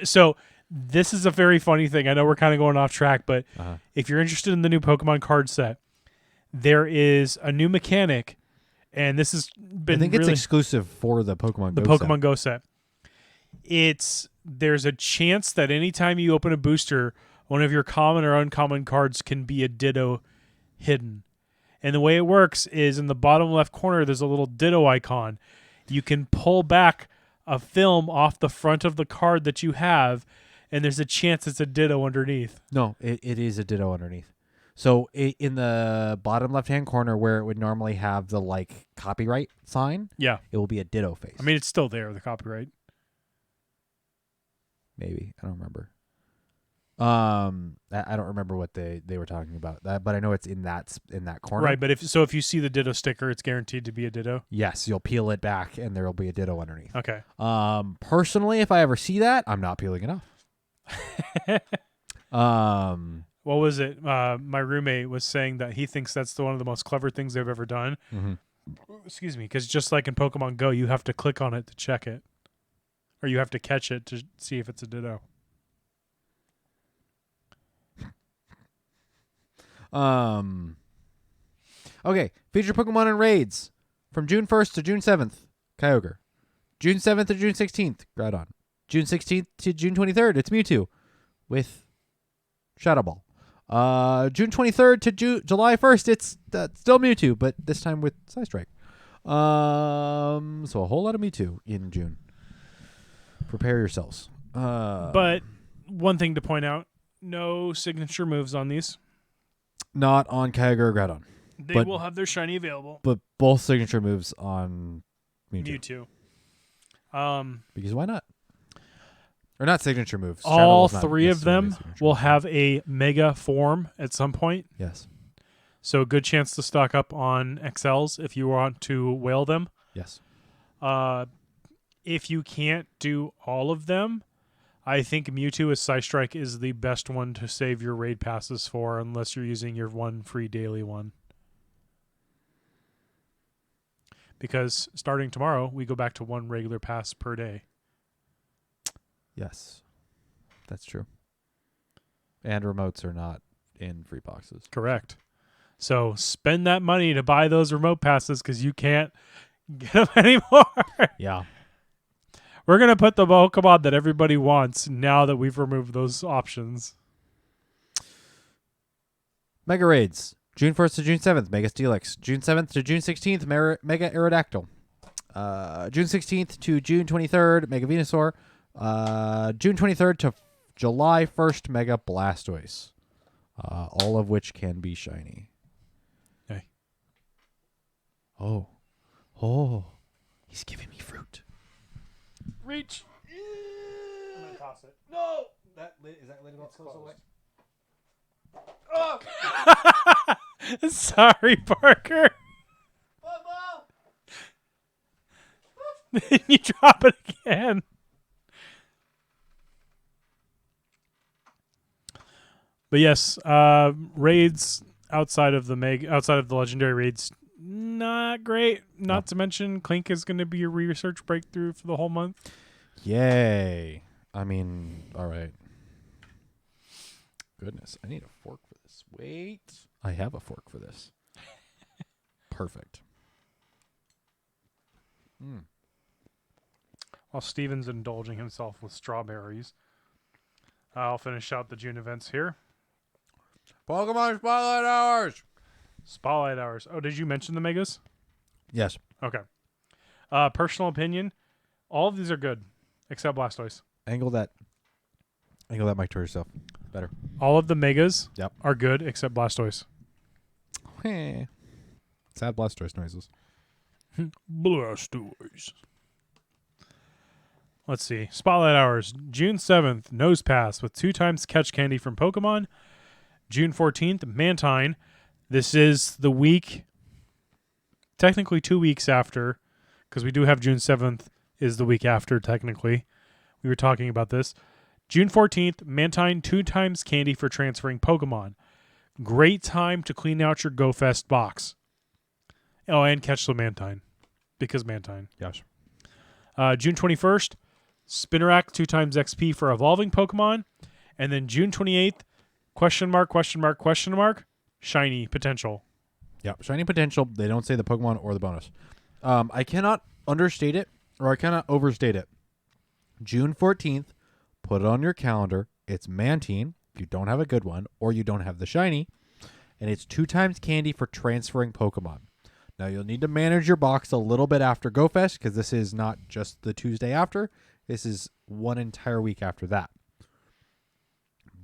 So this is a very funny thing. I know we're kind of going off track, but if you're interested in the new Pokemon card set, there is a new mechanic, and this has been I think it's exclusive for the Pokemon Go Pokemon Go set. There's a chance that anytime you open a booster, one of your common or uncommon cards can be a Ditto hidden. And the way it works is in the bottom left corner, there's a little Ditto icon. You can pull back a film off the front of the card that you have, and there's a chance it's a Ditto underneath. No, it is a Ditto underneath. So in the bottom left-hand corner where it would normally have the copyright sign, Yeah. it will be a Ditto face. I mean, it's still there, the copyright. Maybe. I don't remember. I don't remember what they were talking about, but I know it's in that corner. Right, but if you see the Ditto sticker, it's guaranteed to be a Ditto. Yes, you'll peel it back and there will be a Ditto underneath. Okay. Personally, if I ever see that, I'm not peeling it off. What was it? My roommate was saying that he thinks that's one of the most clever things they've ever done. Mm-hmm. Excuse me, because just like in Pokemon Go, you have to click on it to check it, or you have to catch it to see if it's a Ditto. Okay, feature Pokemon and raids from June 1st to June 7th. Kyogre. June 7th to June 16th. Groudon. June 16th to June 23rd. It's Mewtwo with Shadow Ball. June 23rd to July 1st. It's still Mewtwo, but this time with Psystrike. So a whole lot of Mewtwo in June. Prepare yourselves. But one thing to point out: no signature moves on these. Not on Kyogre or Groudon. They will have their shiny available. But both signature moves on Mewtwo. Because why not? Or not signature moves. All three of them will have a mega form at some point. Yes. So a good chance to stock up on XLs if you want to whale them. Yes. If you can't do all of them, I think Mewtwo with Psystrike is the best one to save your raid passes for, unless you're using your one free daily one. Because starting tomorrow, we go back to one regular pass per day. Yes. That's true. And remotes are not in free boxes. Correct. So spend that money to buy those remote passes because you can't get them anymore. Yeah. We're going to put the Pokemon that everybody wants now that we've removed those options. Mega Raids. June 1st to June 7th, Mega Steelix. June 7th to June 16th, Mega Aerodactyl. June 16th to June 23rd, Mega Venusaur. June 23rd to July 1st, Mega Blastoise. All of which can be shiny. Hey. Oh. Oh. He's giving me fruit. Reach. I'm going to toss it. No! Is that lid about to close away? Sorry, Parker. You drop it again. But yes, raids outside of the legendary raids, not great. Not to mention, Clink is going to be a research breakthrough for the whole month. Yay. I mean, all right. Goodness, I need a fork for this. Wait. I have a fork for this. Perfect. While Steven's indulging himself with strawberries, I'll finish out the June events here. Pokemon Spotlight Hours. Spotlight hours. Oh, did you mention the megas? Yes. Okay. Personal opinion, all of these are good, except Blastoise. Angle that mic to yourself. Better. All of the megas Yep. are good, except Blastoise. Sad Blastoise noises. Blastoise. Let's see. Spotlight hours. June 7th, Nose Pass with 2 times catch candy from Pokemon. June 14th, Mantine. This is the week, technically 2 weeks after, because we do have June 7th is the week after, technically. We were talking about this. June 14th, Mantine 2 times candy for transferring Pokemon. Great time to clean out your GoFest box. Oh, and catch the Mantine, because Mantine. Yes. June 21st, Spinarak 2 times XP for evolving Pokemon. And then June 28th, question mark, shiny potential. Yeah, shiny potential. They don't say the Pokemon or the bonus. I cannot understate it, or I cannot overstate it. June 14th, put it on your calendar. It's Mantine, if you don't have a good one, or you don't have the shiny. And it's 2 times candy for transferring Pokemon. Now, you'll need to manage your box a little bit after GoFest, because this is not just the Tuesday after. This is one entire week after that.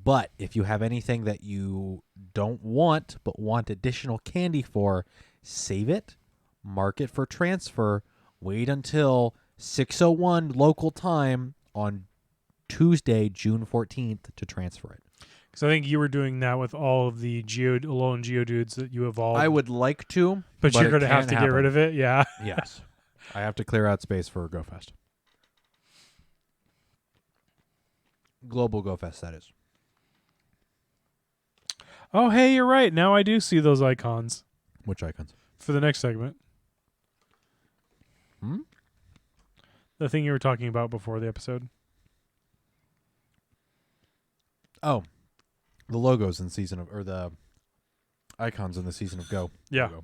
But if you have anything that you don't want, but want additional candy for, save it, mark it for transfer, wait until 6:01 local time on Tuesday, June 14th to transfer it. Because I think you were doing that with all of the lone Geodudes that you evolved. I would like to, but you're it going to have can't to happen. get rid of it. Yeah. Yes. I have to clear out space for GoFest. Global GoFest, that is. Oh, hey, you're right. Now I do see those icons Which icons? for the next segment. The thing you were talking about before the episode. Oh, the logos in Season of, or the icons in the Season of Go. Yeah. Logo.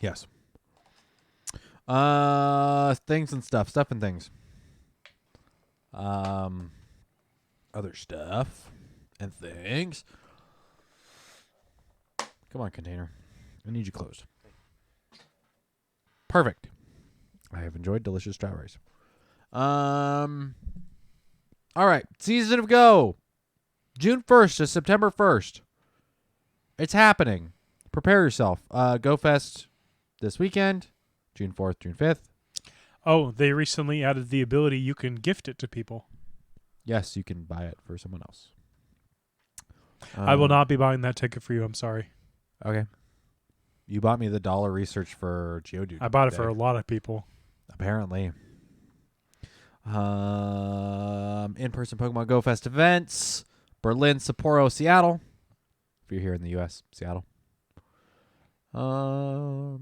Yes. Things and stuff and things. Other stuff and things. Come on, container. I need you closed. Perfect. I have enjoyed delicious strawberries. All right. Season of Go. June 1st to September 1st. It's happening. Prepare yourself. GoFest this weekend. June 4th, June 5th. Oh, they recently added the ability you can gift it to people. Yes, you can buy it for someone else. I will not be buying that ticket for you. I'm sorry. Okay. You bought me the dollar research for Geodude. I bought it for today. a lot of people. Apparently. In-person Pokemon Go Fest events. Berlin, Sapporo, Seattle. If you're here in the U.S., Seattle. We'll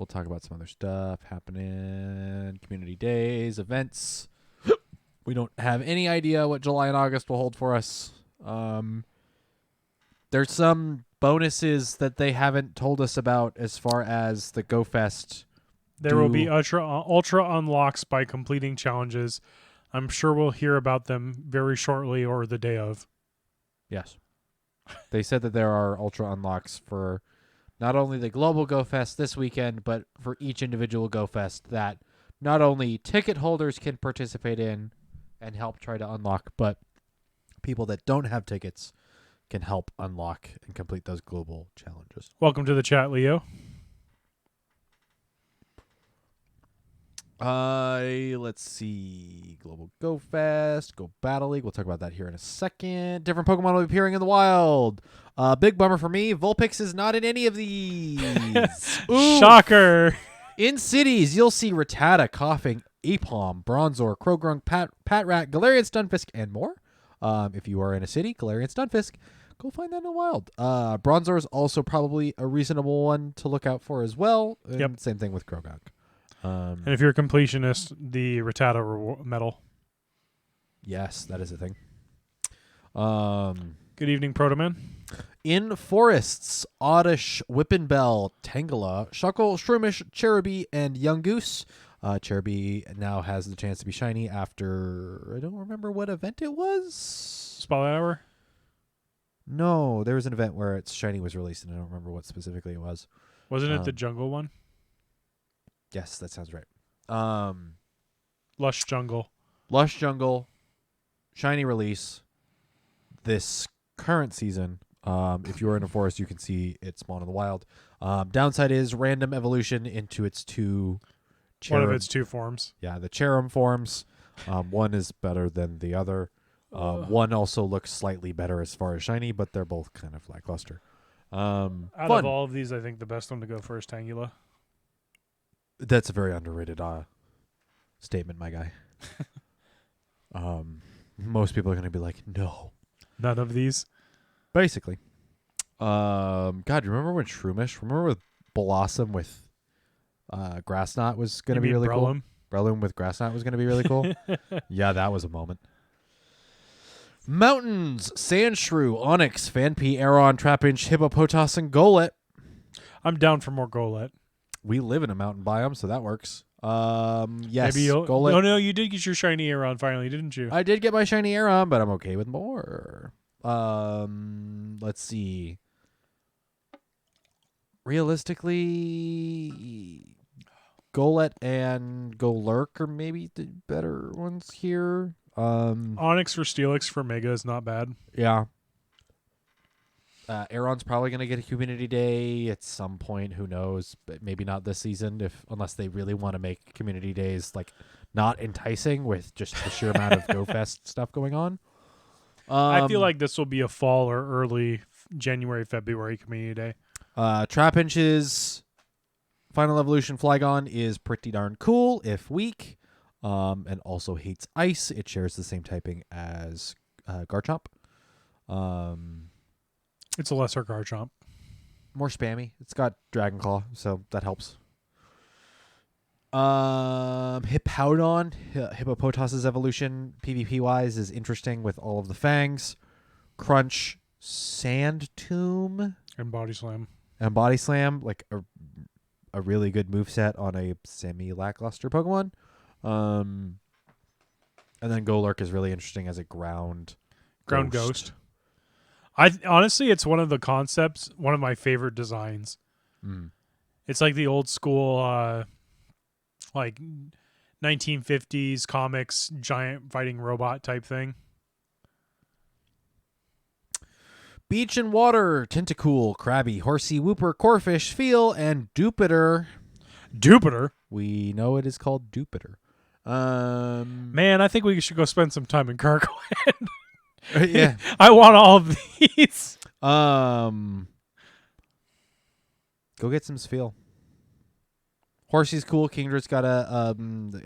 talk about some other stuff happening. Community days, events. We don't have any idea what July and August will hold for us. There's some bonuses that they haven't told us about as far as the Go Fest. There will be ultra unlocks by completing challenges. I'm sure we'll hear about them very shortly or the day of. Yes. They said that there are ultra unlocks for not only the global Go Fest this weekend, but for each individual Go Fest that not only ticket holders can participate in and help try to unlock, but people that don't have tickets can help unlock and complete those global challenges. Welcome to the chat, Leo. Let's see. Global Go Fest, Go Battle League. We'll talk about that here in a second. Different Pokemon will be appearing in the wild. Big bummer for me. Vulpix is not in any of these. Ooh. Shocker. In cities, you'll see Rattata, Coughing, Aipom, Bronzor, Krogrunk, Patrat, Galarian Stunfisk, and more. If you are in a city, Galarian Stunfisk, go find that in the wild. Bronzor is also probably a reasonable one to look out for as well. And same thing with Krogrunk. And if you're a completionist, the Rattata medal. Yes, that is a thing. Good evening, Protoman. In forests, Oddish, Whippenbell, Tangela, Shuckle, Shroomish, Cherubi, and Young Goose. Cherubi now has the chance to be shiny after, I don't remember what event it was. Spotlight Hour? No, there was an event where its shiny was released, and I don't remember what specifically it was. Wasn't it the jungle one? Yes, that sounds right. Lush Jungle. Lush Jungle, shiny release this current season. If you're in a forest, you can see it spawn in the wild. Downside is random evolution into its two One of its two forms. Yeah, the Cherum forms. One is better than the other. One also looks slightly better as far as shiny, but they're both kind of lackluster. Out of all of these, I think the best one to go for is Tangela. That's a very underrated statement, my guy. Most people are going to be like, no. None of these? Basically. God, remember when Shroomish? Remember with Blossom with Grass Knot was going to be really cool? Breloom with Grass Knot was going to be really cool? Yeah, that was a moment. Mountains, Sandshrew, Onyx, Phanpy, Aeron, Trapinch, Hippopotas, and Golett. I'm down for more Golett. We live in a mountain biome, so that works. Yes, Maybe Golett. Oh, no, you did get your shiny Aeron finally, didn't you? I did get my shiny Aeron, but I'm okay with more. Let's see. Realistically, Golett and Golurk are maybe the better ones here. Onyx for Steelix for Mega is not bad. Yeah. Aeron's probably going to get a Community Day at some point. Who knows? But maybe not this season, unless they really want to make Community Days like not enticing with just the sheer amount of Go Fest stuff going on. I feel like this will be a fall or early January, February Community Day. Trapinch's Final Evolution Flygon is pretty darn cool, if weak, and also hates ice. It shares the same typing as Garchomp. It's a lesser Garchomp. More spammy. It's got Dragon Claw, so that helps. Hippowdon, Hippopotas' evolution, PvP-wise, is interesting with all of the fangs. Crunch, Sand Tomb, And Body Slam. and Body Slam, like a really good moveset on a semi-lackluster Pokemon. And then Golurk is really interesting as a ground Ghost. Honestly, it's one of the concepts, one of my favorite designs. It's like the old school, like 1950s comics, giant fighting robot type thing. Beach and Water, Tentacool, Krabby, Horsey, Whooper, Corfish, Feel, and Dupiter. Dupiter? We know it is called Dupiter. Man, I think we should go spend some time in Kirkland. Yeah. I want all of these. Go get some Spheal. Horsey's cool. Kingdra's got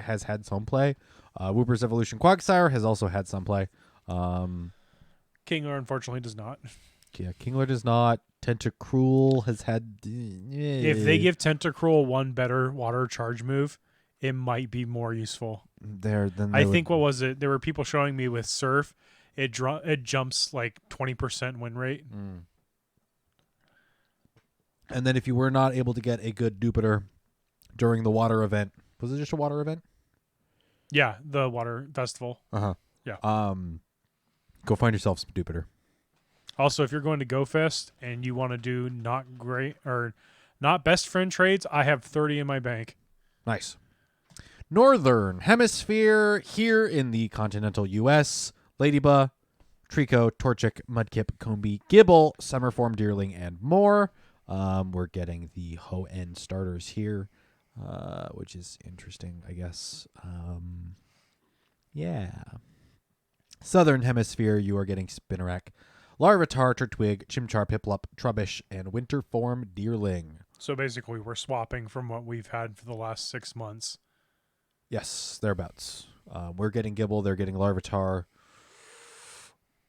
has had some play. Whooper's Evolution Quagsire has also had some play. Kingler unfortunately does not. Yeah, Kingler does not. Tentacruel has had. If they give Tentacruel one better water charge move, it might be more useful. I think what was it? There were people showing me with Surf. It jumps like 20% win rate. And then if you were not able to get a good Jupiter during the water event, was it just a water event? Yeah, the water festival. Uh-huh. Yeah. Go find yourself some Jupiter. Also, if you're going to GoFest and you want to do not great or not best friend trades, I have 30 in my bank. Nice. Northern Hemisphere here in the continental U.S. Ladybug, Trico, Torchic, Mudkip, Combee, Gibble, Summerform, Deerling, and more. We're getting the Ho-En starters here, which is interesting, I guess. Yeah. Southern Hemisphere, you are getting Spinarak, Larvitar, Turtwig, Chimchar, Piplup, Trubbish, and Winterform, Deerling. So basically, we're swapping from what we've had for the last 6 months. Yes, thereabouts. We're getting Gibble, they're getting Larvitar.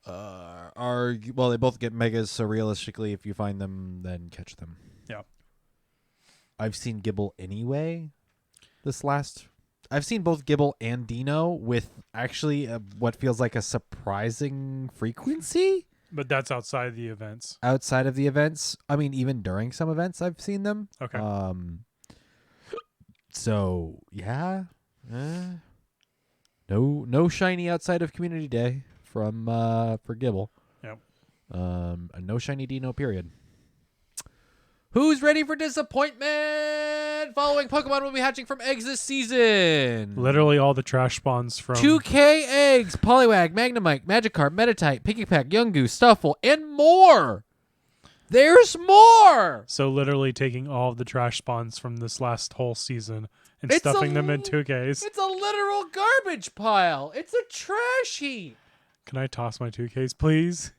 They both get megas, so realistically, if you find them, then catch them. Yeah. I've seen Gibble anyway. I've seen both Gibble and Dino with actually what feels like a surprising frequency. But that's outside the events. Outside of the events, I mean, even during some events, I've seen them. Okay. So yeah, no shiny outside of Community Day for Gibble. Yep. A no shiny Dino period. Who's ready for disappointment? Following Pokemon will be hatching from eggs this season. Literally all the trash spawns from 2K eggs, Poliwag, Magnemite, Magikarp, Meditite, Pikipek, Yungoos, Stuffle, and more. There's more. So literally taking all of the trash spawns from this last whole season and It's stuffing a them in 2Ks. It's a literal garbage pile. It's a trash heap. Can I toss my 2Ks, please?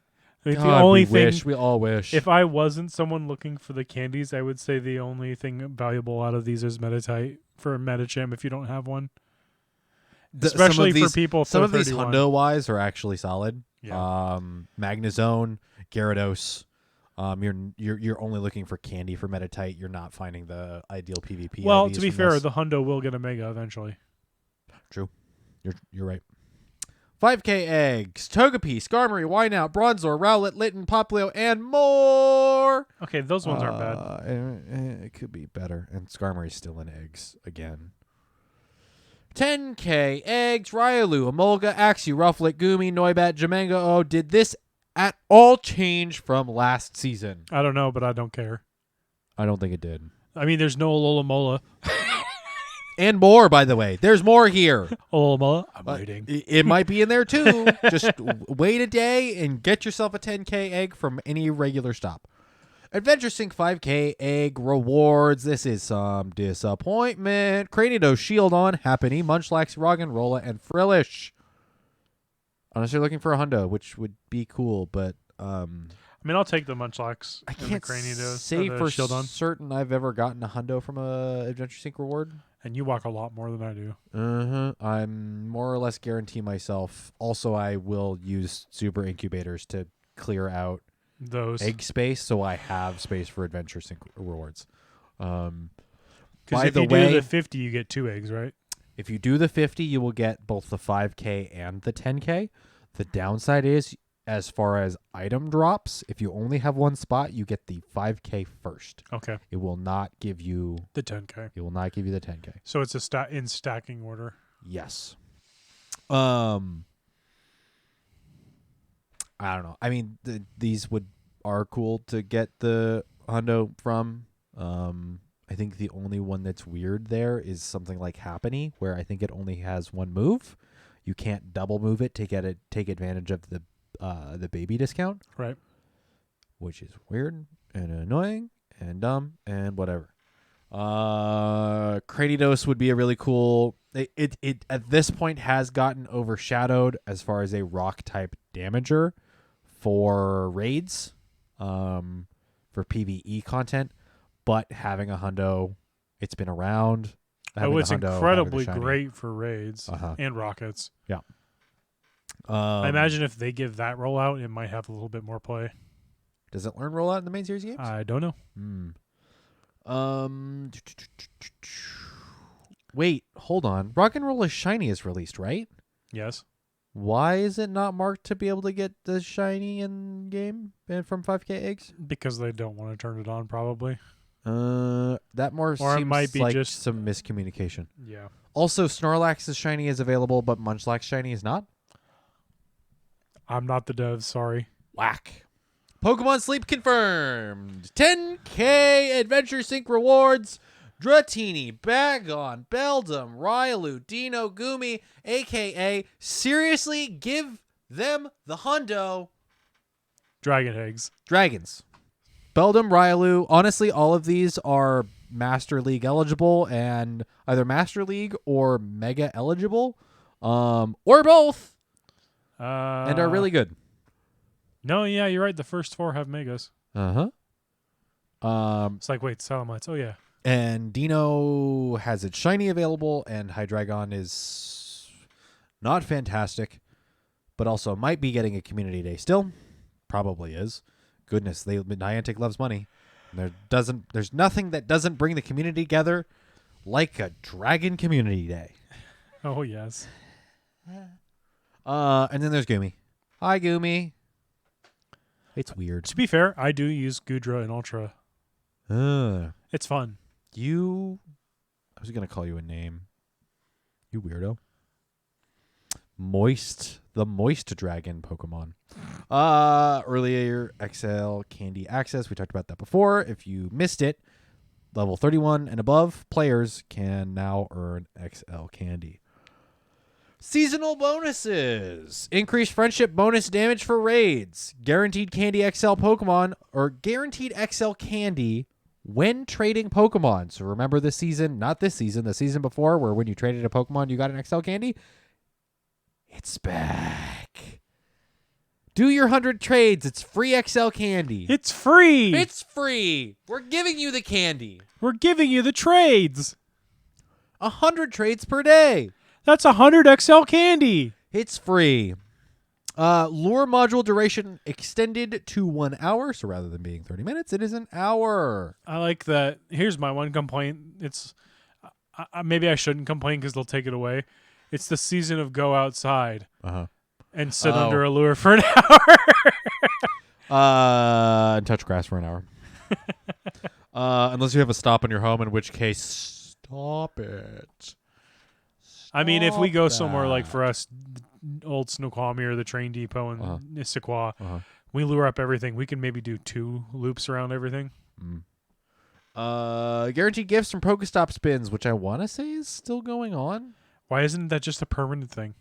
I mean, God, the only we all wish. If I wasn't someone looking for the candies, I would say the only thing valuable out of these is Meditite for a Metacham if you don't have one. Especially for people. Some of 31. these Hundo wise are actually solid. Yeah. Magnezone, Gyarados. You're only looking for candy for Meditite. You're not finding the ideal PvP. Well, IVs to be from fair, this. the Hundo will get a Mega eventually. True. You're right. 5K eggs, Togepi, Skarmory, Wynout, Bronzor, Rowlet, Litten, Popplio, and more. Okay, those ones aren't bad. It could be better. And Skarmory's still in eggs again. 10K eggs, Riolu, Emolga, Axew, Rufflet, Goomy, Noibat, Jamanga. Oh, did this at all change from last season? I don't know, but I don't care. I don't think it did. I mean, there's no Alola And more, by the way. There's more here. Alola, I'm waiting. It might be in there too. Just wait a day and get yourself a 10K egg from any regular stop. Adventure Sync 5K egg rewards. This is some disappointment. Cranidos, Shieldon, Happiny, Munchlax, Roggenrola, and Frillish. Unless you're looking for a Hundo, which would be cool, but I mean, I'll take the Munchlax. I and can't the Cranidos, say or the for Shieldon. certain I've ever gotten a Hundo from a Adventure Sync reward. And you walk a lot more than I do. I'm more or less guarantee myself. Also, I will use super incubators to clear out Those. egg space, so I have space for Adventure Sync rewards. Because By if the you way, do the 50, you get 2 eggs, right? if you do the 50, you will get both the 5K and the 10K. The downside is, as far as item drops, if you only have one spot, you get the 5K first. Okay. It will not give you The 10K. It will not give you the 10K. So it's a in stacking order. Yes. I don't know. I mean, these are cool to get the Hundo from. I think the only one that's weird there is something like Happiny, where I think it only has one move. You can't double move it to take advantage of the baby discount. Right. Which is weird and annoying and dumb and whatever. Cranidos would be a really cool. It at this point has gotten overshadowed as far as a rock type damager for raids, for PvE content. But having a Hundo, it's been around. Oh, it's Hundo, incredibly having a shiny. great for raids Uh-huh. and rockets. Yeah. I imagine if they give that rollout, it might have a little bit more play. Does it learn rollout in the main series games? I don't know. Wait, hold on. Rock and Roll is shiny is released, right? Yes. Why is it not marked to be able to get the shiny in game and from 5K eggs? Because they don't want to turn it on, probably. That more Or it seems might be like just- some miscommunication. Yeah. Also, Snorlax's shiny is available, but Munchlax's shiny is not. I'm not the dev, sorry. Whack. Pokemon Sleep confirmed. 10K Adventure Sync rewards. Dratini, Bagon, Beldum, Railu, Dino, Gumi, a.k.a. Seriously, give them the hundo. Dragon eggs. Dragons. Beldum, Railu. Honestly, all of these are Master League eligible and either Master League or Mega eligible. Or both. And are really good. No, yeah, you're right. The first 4 have megas. Uh-huh. It's like, wait, Salamites. Oh, yeah. And Dino has its shiny available, and Hydreigon is not fantastic, but also might be getting a community day still. Probably is. Goodness, Niantic loves money. There's nothing that doesn't bring the community together like a Dragon Community Day. Oh, yes. And then there's Gumi. Hi, Gumi. It's weird. To be fair, I do use Gudra and Ultra. It's fun. I was going to call you a name. You weirdo. The Moist Dragon Pokemon. Earlier, XL Candy Access. We talked about that before. If you missed it, level 31 and above players can now earn XL Candy. Seasonal bonuses. Increased friendship bonus damage for raids. Guaranteed Candy XL Pokemon or guaranteed XL Candy when trading Pokemon. So remember the season, not this season, the season before where when you traded a Pokemon you got an XL Candy? It's back. Do your 100 trades. It's free XL Candy. It's free. It's free. We're giving you the candy. We're giving you the trades. 100 trades per day. That's 100 XL candy. It's free. Lure module duration extended to 1 hour. So rather than being 30 minutes, it is an hour. I like that. Here's my one complaint. It's maybe I shouldn't complain because they'll take it away. It's the season of go outside and sit under a lure for an hour. And touch grass for an hour. Unless you have a stop in your home, in which case, stop it. I mean, if we go Stop somewhere like that. for us, Old Snoqualmie or the train depot in Issaquah, we lure up everything. We can maybe do 2 loops around everything. Guaranteed gifts from Pokestop spins, which I want to say is still going on. Why isn't that just a permanent thing?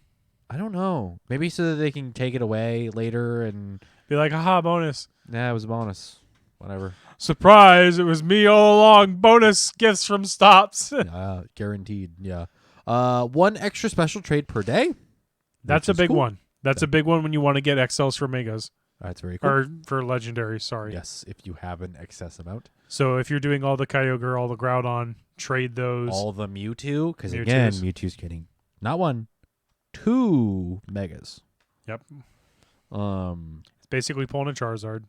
I don't know. Maybe so that they can take it away later and... Be like, haha, bonus. Nah, it was a bonus. Whatever. Surprise, it was me all along. Bonus gifts from stops. Guaranteed, yeah. 1 extra special trade per day. That's a which is big cool. one. That's a big one when you want to get XLs for Megas. That's very cool. Or for Legendary, sorry. Yes, if you have an excess amount. So if you're doing all the Kyogre, all the Groudon, trade those. All the Mewtwo, because again, Mewtwo's getting not 1, 2 megas. Yep. It's basically pulling a Charizard.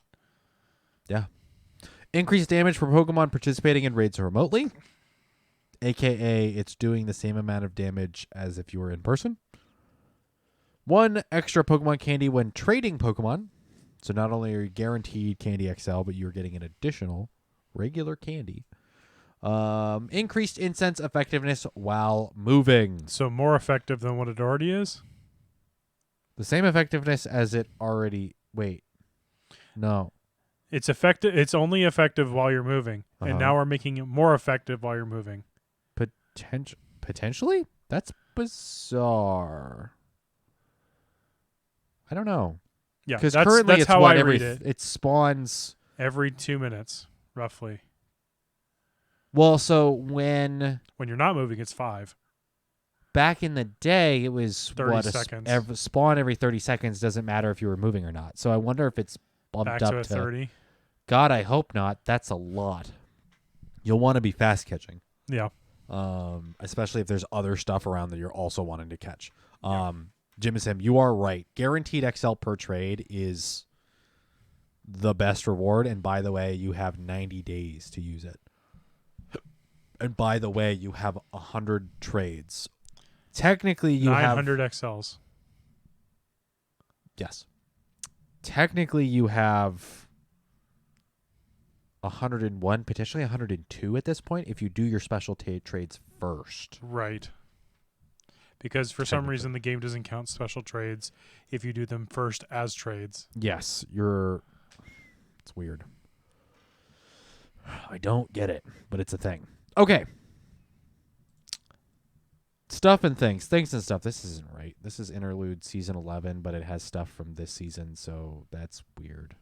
Yeah. Increased damage for Pokemon participating in raids remotely. AKA, it's doing the same amount of damage as if you were in person. 1 extra Pokemon candy when trading Pokemon. So not only are you guaranteed Candy XL, but you're getting an additional regular candy. Increased incense effectiveness while moving. So more effective than what it already is? The same effectiveness as it already... Wait. No. It's effective. It's only effective while you're moving. And now we're making it more effective while you're moving. Potentially? That's bizarre. I don't know. Yeah, Because that's currently it's how what I every read it. it spawns. Every 2 minutes, roughly. Well, so when When you're not moving, it's 5. back in the day it was 30 seconds. Spawn every 30 seconds, doesn't matter if you were moving or not. So I wonder if it's bumped Back up to a 30. God, I hope not. That's a lot. You'll want to be fast catching. Yeah. Especially if there's other stuff around that you're also wanting to catch. Jim and Sam, you are right. Guaranteed XL per trade is the best reward. And by the way, you have 90 days to use it. And by the way, you have 100 trades. Technically, you 900 XLs. Yes. Technically, you have 101, potentially 102 at this point if you do your special trades first. Right. Because for some Technically. reason the game doesn't count special trades if you do them first as trades. Yes, it's weird. I don't get it, but it's a thing. Okay. Stuff and things. Things and stuff. This isn't right. This is Interlude Season 11, but it has stuff from this season, so that's weird.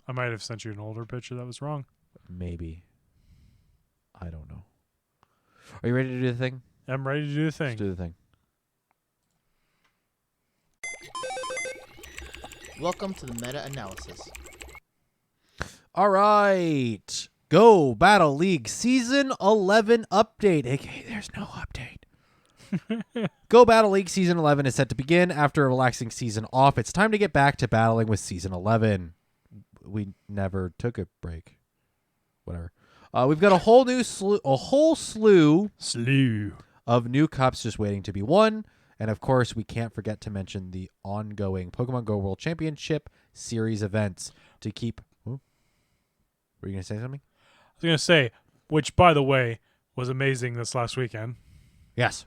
I might have sent you an older picture that was wrong. Maybe. I don't know. Are you ready to do the thing? I'm ready to do the thing. Let's do the thing. Welcome to the meta-analysis. All right. Go Battle League Season 11 update. AKA, there's no update. Go Battle League Season 11 is set to begin after a relaxing season off. It's time to get back to battling with Season 11. We never took a break. Whatever. We've got a whole slew of new cups just waiting to be won. And of course, we can't forget to mention the ongoing Pokemon Go World Championship Series events to keep. Were you going to say something? I was going to say, which, by the way, was amazing this last weekend. Yes.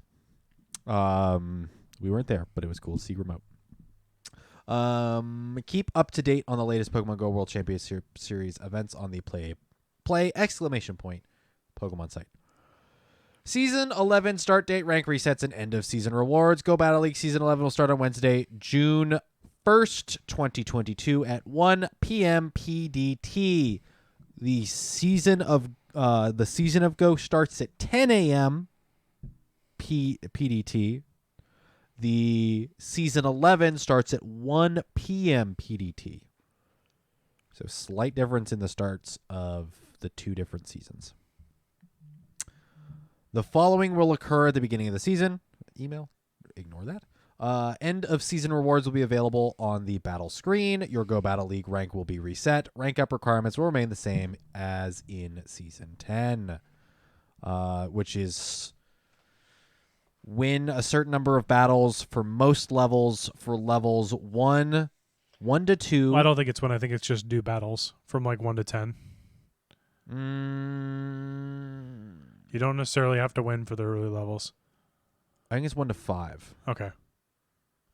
We weren't there, but it was cool to see remote. Keep up to date on the latest Pokemon Go World Championship Series events on the Play Pokemon site. Season 11 start date, rank resets, and end of season rewards. Go Battle League Season 11 will start on Wednesday, June 1st, 2022 at 1 p.m. PDT. The season of Go starts at 10 a.m. PDT. The season 11 starts at 1 p.m. PDT. So slight difference in the starts of the two different seasons. The following will occur at the beginning of the season. Email. Ignore that. End of season rewards will be available on the battle screen. Your Go Battle League rank will be reset. Rank up requirements will remain the same as in Season 10, which is win a certain number of battles for most levels for levels 1 to 2. I don't think it's 1. I think it's just do battles from like 1 to 10. You don't necessarily have to win for the early levels. I think it's 1 to 5. Okay.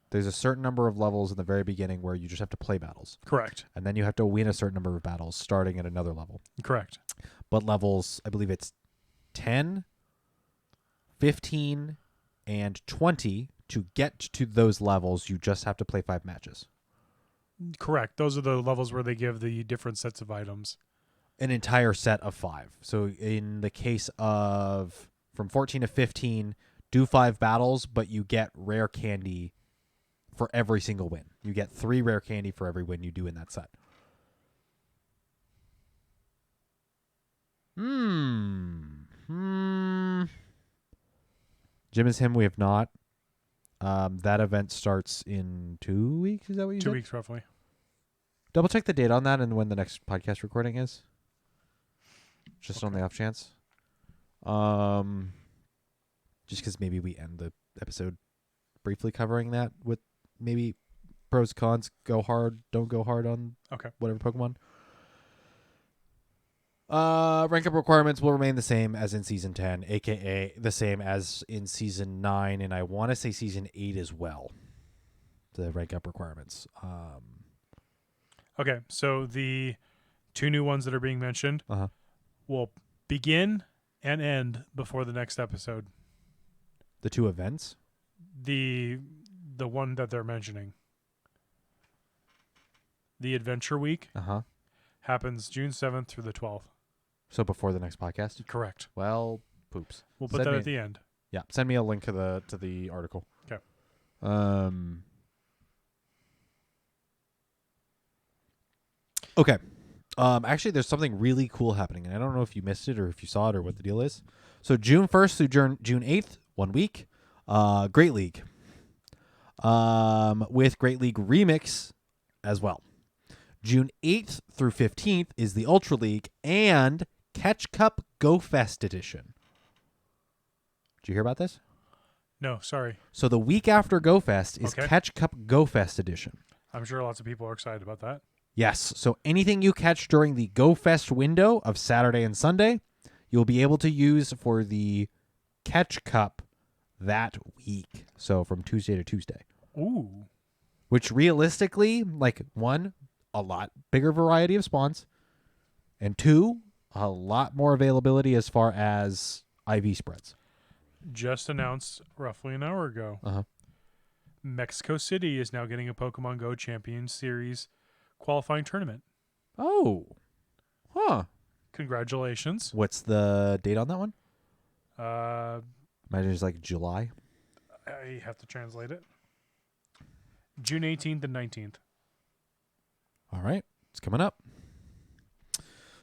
There's a certain number of levels in the very beginning where you just have to play battles. Correct. And then you have to win a certain number of battles starting at another level. Correct. But levels, I believe it's 10, 15, and 20. To get to those levels, you just have to play 5 matches. Correct. Those are the levels where they give the different sets of items. An entire set of 5. So in the case of from 14 to 15, do 5 battles, but you get rare candy for every single win. You get 3 rare candy for every win you do in that set. Jim is him. We have not. That event starts in 2 weeks. Is that what you said? 2 weeks roughly. Double check the date on that and when the next podcast recording is. Just on the off chance. Just because maybe we end the episode briefly covering that with maybe pros, cons, go hard, don't go hard on whatever Pokemon. Rank up requirements will remain the same as in Season 10, a.k.a. the same as in Season 9, and I want to say Season 8 as well. The rank up requirements. Okay, so the 2 new ones that are being mentioned will begin and end before the next episode. The 2 events? The one that they're mentioning. The Adventure Week happens June 7th through the 12th. So before the next podcast? Correct. Well, poops. We'll put that at the end. Yeah, send me a link to the article. Okay. Okay. Actually, there's something really cool happening, and I don't know if you missed it or if you saw it or what the deal is. So June 1st through June 8th, 1 week, Great League. With Great League Remix as well. June 8th through 15th is the Ultra League and Catch Cup Go Fest edition. Did you hear about this? No, sorry. So the week after Go Fest is Catch Cup Go Fest edition. I'm sure lots of people are excited about that. Yes. So anything you catch during the Go Fest window of Saturday and Sunday, you'll be able to use for the Catch Cup that week. So from Tuesday to Tuesday. Ooh. Which realistically, like, one, a lot bigger variety of spawns, and two, a lot more availability as far as IV spreads. Just announced roughly an hour ago. Uh-huh. Mexico City is now getting a Pokemon Go Champions Series qualifying tournament. Oh. Huh. Congratulations. What's the date on that one? I Imagine it's like July. have to translate it. June 18th and 19th. All right. It's coming up.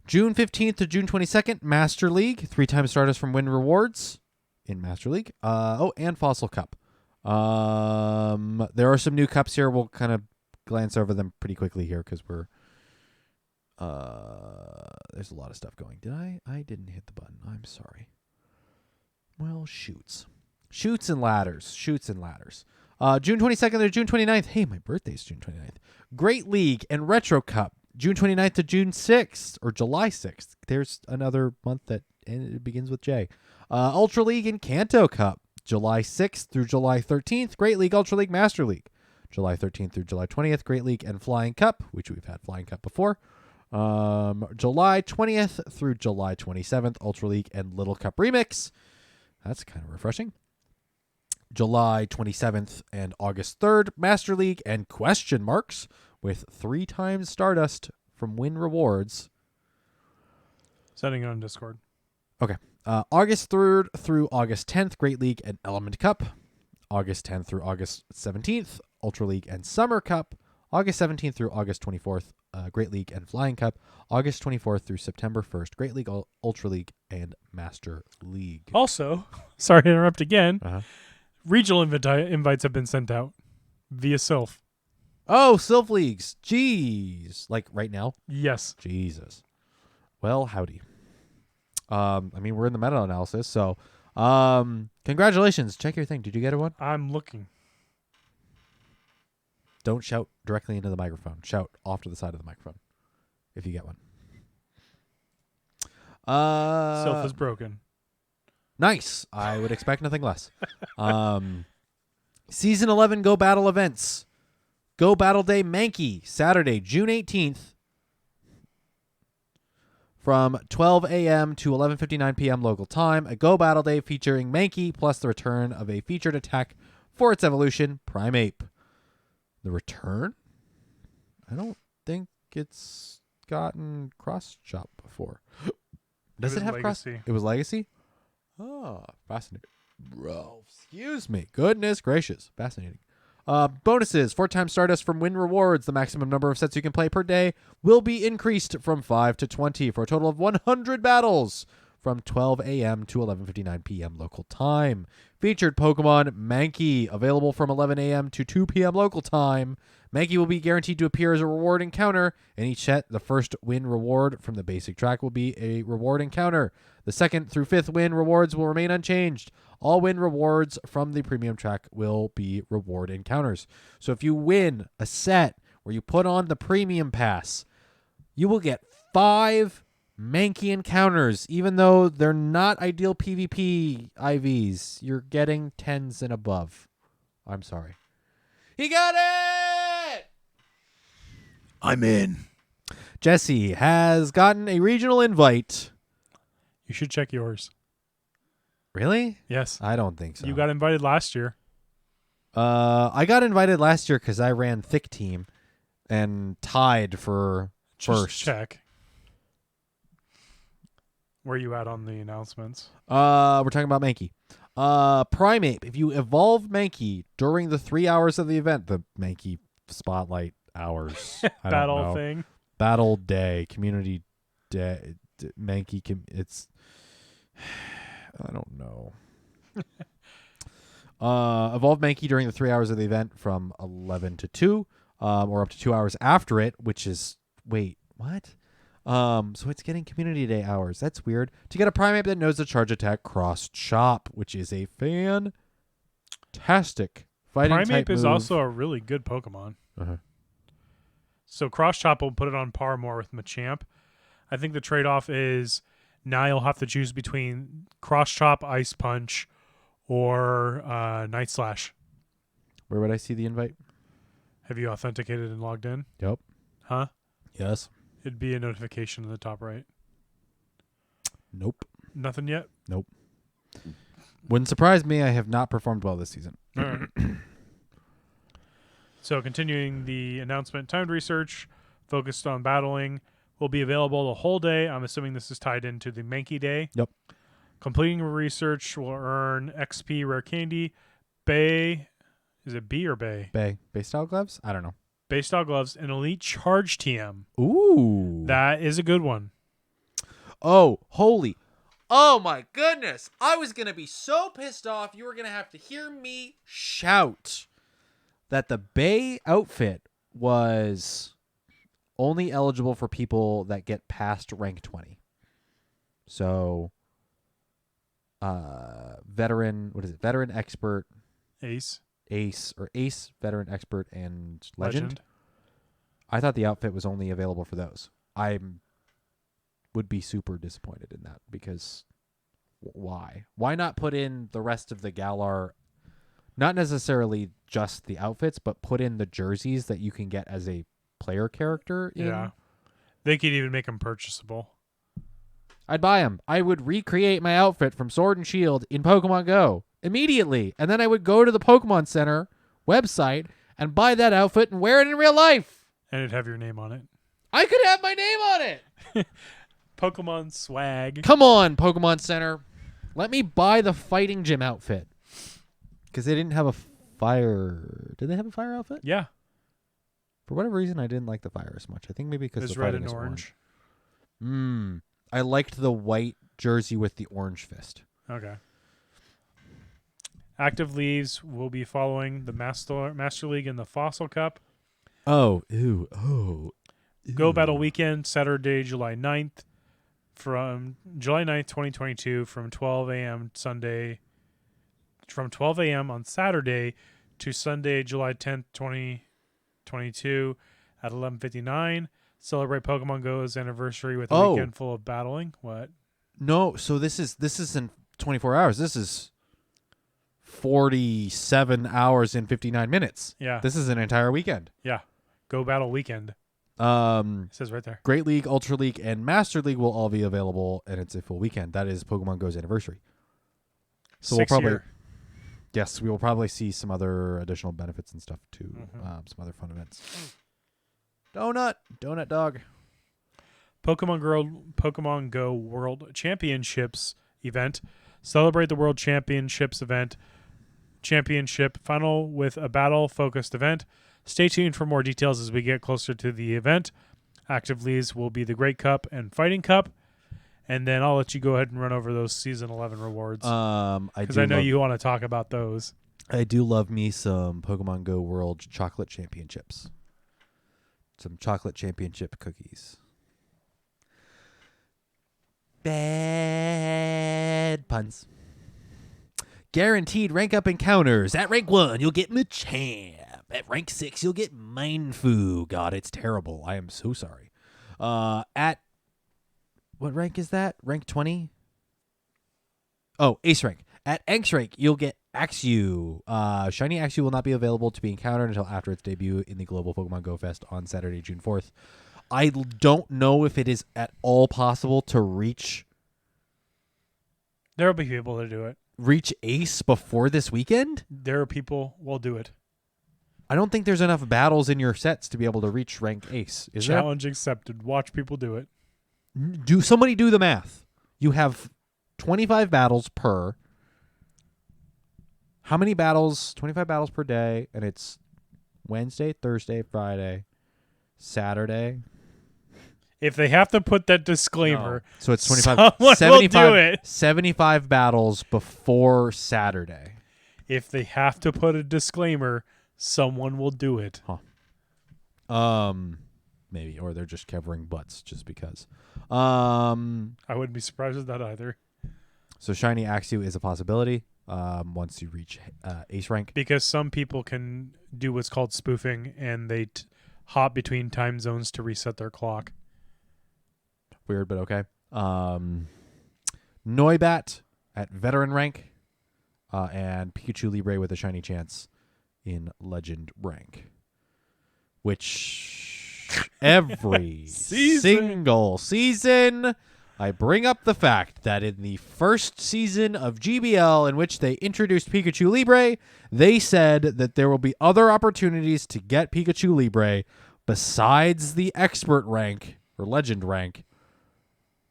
June 15th to June 22nd, Master League. 3-time Stardust from Win Rewards in Master League. And Fossil Cup. There are some new cups here. We'll kind of glance over them pretty quickly here because we're there's a lot of stuff going. Did I didn't hit the button. I'm sorry. Well, shoots and ladders. June 22nd to June 29th. Hey, my birthday's June 29th. Great League and Retro Cup. June 29th to June 6th or July 6th. There's another month that it begins with J. Ultra League and Kanto Cup. July 6th through July 13th. Great League, Ultra League, Master League. July 13th through July 20th. Great League and Flying Cup, which we've had Flying Cup before. July 20th through July 27th. Ultra League and Little Cup Remix. That's kind of refreshing. July 27th and August 3rd. Master League and question marks with 3-time Stardust from Win Rewards. Setting it on Discord. Okay. August 3rd through August 10th, Great League and Element Cup. August 10th through August 17th, Ultra League and Summer Cup. August 17th through August 24th, Great League and Flying Cup. August 24th through September 1st, Great League, Ultra League, and Master League. Also, sorry to interrupt again, Uh-huh. regional invites have been sent out via Silph. Oh, Silph Leagues. Jeez. Like right now? Yes. Jesus. Well, howdy. We're in the meta-analysis, so congratulations. Check your thing. Did you get one? I'm looking. Don't shout directly into the microphone. Shout off to the side of the microphone if you get one. Silph is broken. Nice. I would expect nothing less. Season 11 Go Battle events. Go Battle Day Mankey, Saturday, June 18th. From 12 a.m. to 11:59 p.m. local time, a Go Battle Day featuring Mankey plus the return of a featured attack for its evolution, Primeape. The return? I don't think it's gotten cross chop before. Does it have cross? Legacy. It was Legacy? Oh, fascinating. Bro, excuse me. Goodness gracious. Fascinating. Bonuses. 4-time Stardust from Win Rewards. The maximum number of sets you can play per day will be increased from 5 to 20 for a total of 100 battles from 12 a.m. to 11:59 p.m. local time. Featured Pokemon Mankey, available from 11 a.m. to 2 p.m. local time. Mankey will be guaranteed to appear as a reward encounter. In each set, the first win reward from the basic track will be a reward encounter. The second through fifth win rewards will remain unchanged. All win rewards from the premium track will be reward encounters. So if you win a set where you put on the premium pass, you will get 5 Mankey encounters, even though they're not ideal PvP IVs. You're getting 10s and above. I'm sorry. He got it! I'm in. Jesse has gotten a regional invite. You should check yours. Really? Yes. I don't think so. You got invited last year. I got invited last year because I ran Thick Team and tied for Just first. check. Where you at on the announcements? We're talking about Mankey. Primeape. If you evolve Mankey during the 3 hours of the event, the Mankey spotlight hours, I don't Battle know. thing. Battle day, community day, Mankey. It's I don't know. Evolve Mankey during the 3 hours of the event from 11 to 2, or up to 2 hours after it, which is wait, what? So it's getting community day hours. That's weird. To get a Primeape that knows the charge attack cross chop, which is a fantastic fighting type Primeape is move. also a really good Pokemon. Uh-huh. So Cross Chop will put it on par more with Machamp. I think the trade-off is now you'll have to choose between Cross Chop, Ice Punch, or Night Slash. Where would I see the invite? Have you authenticated and logged in? Yep. Huh? Yes. It'd be a notification in the top right. Nope. Nothing yet? Nope. Wouldn't surprise me. I have not performed well this season. All right. So continuing the announcement, timed research focused on battling will be available the whole day. I'm assuming this is tied into the Mankey Day. Yep. Completing research will earn XP Rare Candy, Bay. Is it B or Bay? Bay style gloves? I don't know. Bay style gloves and Elite Charge TM. Ooh. That is a good one. Oh, holy. Oh my goodness. I was going to be so pissed off. You were going to have to hear me shout that the Bay outfit was only eligible for people that get past rank 20. So, veteran, what is it? Veteran, expert, Ace. ace, veteran, expert, and legend. I thought the outfit was only available for those. I would be super disappointed in that because why? Why not put in the rest of the Galar? Not necessarily just the outfits, but put in the jerseys that you can get as a player character. Yeah. They could even make them purchasable. I'd buy them. I would recreate my outfit from Sword and Shield in Pokemon Go immediately. And then I would go to the Pokemon Center website and buy that outfit and wear it in real life. And it'd have your name on it. I could have my name on it. Pokemon swag. Come on, Pokemon Center. Let me buy the Fighting Gym outfit. Because they didn't have a fire. Did they have a fire outfit? Yeah. For whatever reason, I didn't like the fire as much. I think maybe because It's the red fighting and is orange. I liked the white jersey with the orange fist. Okay. Active leagues will be following the Master League and the Fossil Cup. Oh, ew, oh. Ew. Go Battle Weekend, Saturday, July 9th. From July 9th, 2022, from 12 a.m. on Saturday to Sunday, July 10th, 2022 at 11:59. Celebrate Pokemon Go's anniversary with a weekend full of battling. What? No, so this isn't 24 hours. This is 47 hours and 59 minutes. Yeah. This is an entire weekend. Yeah. Go Battle Weekend. It says right there. Great League, Ultra League, and Master League will all be available, and it's a full weekend. That is Pokemon Go's anniversary. So we will probably see some other additional benefits and stuff too. Some other fun events. Donut dog. Pokemon Go World Championships event. Celebrate the World Championships event. Championship final with a battle-focused event. Stay tuned for more details as we get closer to the event. Active leagues will be the Great Cup and Fighting Cup. And then I'll let you go ahead and run over those Season 11 rewards. Because I know you want to talk about those. I do love me some Pokemon Go World Chocolate Championships. Some chocolate championship cookies. Bad puns. Guaranteed rank up encounters. At rank 1, you'll get Machamp. At rank 6, you'll get Mindfu. God, it's terrible. I am so sorry. At what rank is that? Rank 20? Oh, Ace rank. At X rank, you'll get Axew. Shiny Axew will not be available to be encountered until after its debut in the Global Pokemon Go Fest on Saturday, June 4th. I don't know if it is at all possible to reach There will be people that do it. Ace before this weekend. There are people will do it. I don't think there's enough battles in your sets to be able to reach rank Ace. Is there? Challenge accepted. Watch people do it. Somebody do the math. You have 25 battles per. How many battles? 25 battles per day, and it's Wednesday, Thursday, Friday, Saturday. If they have to put that disclaimer, so it's 25. Someone 75, will do it. 75 battles before Saturday. If they have to put a disclaimer, someone will do it. Maybe, or they're just covering butts just because. I wouldn't be surprised with that either. So Shiny Axew is a possibility once you reach Ace rank. Because some people can do what's called spoofing, and they hop between time zones to reset their clock. Weird, but okay. Noibat at veteran rank, and Pikachu Libre with a shiny chance in legend rank. Which every single season, I bring up the fact that in the first season of GBL in which they introduced Pikachu Libre, they said that there will be other opportunities to get Pikachu Libre besides the expert rank or legend rank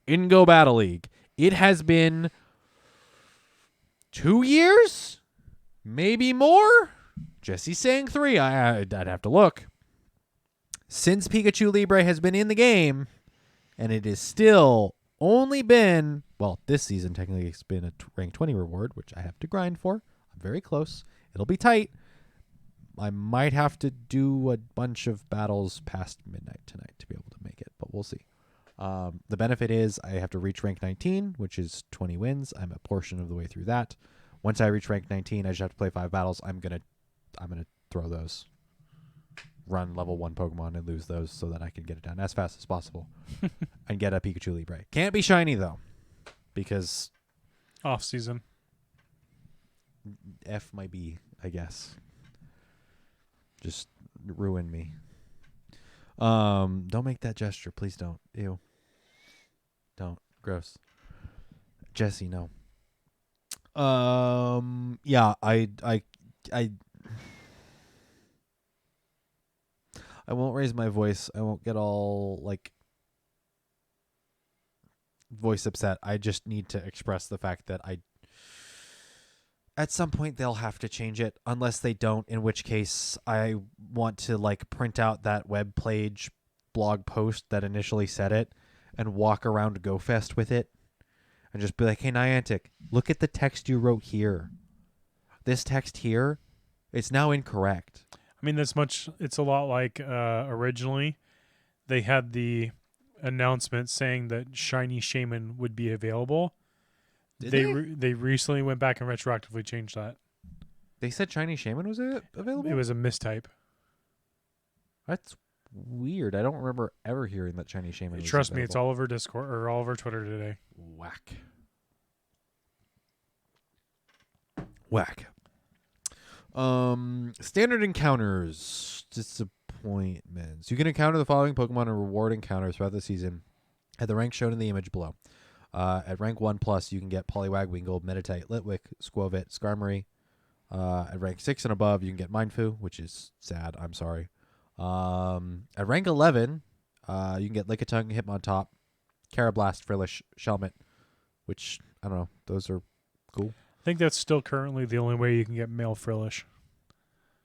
in Go Battle League. It has been 2 years, maybe more. Jesse's saying 3. I'd have to look. Since Pikachu Libre has been in the game, and it is still only been, well, this season technically it's been a rank 20 reward, which I have to grind for. I'm very close. It'll be tight. I might have to do a bunch of battles past midnight tonight to be able to make it, but we'll see. The benefit is I have to reach rank 19, which is 20 wins. I'm a portion of the way through that. Once I reach rank 19, I just have to play 5 battles. I'm gonna throw those, run level 1 Pokemon and lose those so that I can get it done as fast as possible and get a Pikachu Libre. Can't be shiny though, because Off season. F might be, I guess. Just ruin me. Don't make that gesture, please don't. Ew. Don't. Gross. Jesse, no. Yeah, I won't raise my voice. I won't get all like voice upset. I just need to express the fact that at some point they'll have to change it, unless they don't, in which case I want to like print out that web page blog post that initially said it and walk around GoFest with it and just be like, hey, Niantic, look at the text you wrote here. This text here, it's now incorrect. I mean, it's a lot like originally they had the announcement saying that Shiny Shaman would be available. They recently went back and retroactively changed that. They said Shiny Shaman was available? It was a mistype. That's weird. I don't remember ever hearing that Shiny Shaman was Trust available. me, it's all over Discord or all over Twitter today. Whack. Whack. Standard encounters. Disappointments. You can encounter the following Pokemon and reward encounters throughout the season at the rank shown in the image below. At rank 1+, you can get Poliwag, Wingull, Meditite, Litwick, Squovit, Skarmory. At rank 6 and above, you can get Mindfu, which is sad. I'm sorry. At rank 11, you can get Lickitung, Hitmontop, Carablast, Frillish, Shelmet, which, I don't know, those are cool. I think that's still currently the only way you can get male Frillish.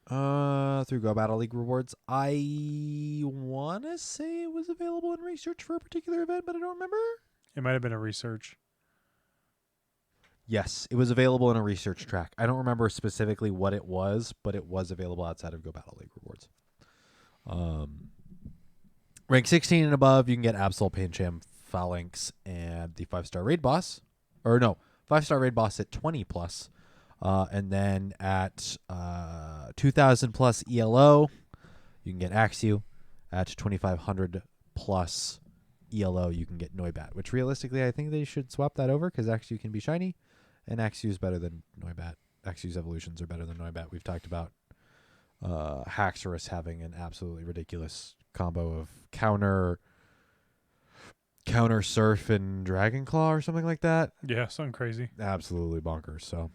Through Go Battle League rewards. I want to say it was available in research for a particular event, but I don't remember. It might have been a research. Yes, it was available in a research track. I don't remember specifically what it was, but it was available outside of Go Battle League rewards. Rank 16 and above, you can get Absol, Pancham, Phalanx, and the 5-star raid boss. Or no, 5-star raid boss at 20+. And then at 2,000 plus ELO, you can get Axew. At 2,500 plus ELO, you can get Noibat, which realistically I think they should swap that over because Axew can be shiny, and Axew is better than Noibat. Axew's evolutions are better than Noibat. We've talked about Haxorus having an absolutely ridiculous combo of counter Surf and Dragon Claw or something like that. Yeah, something crazy. Absolutely bonkers. So,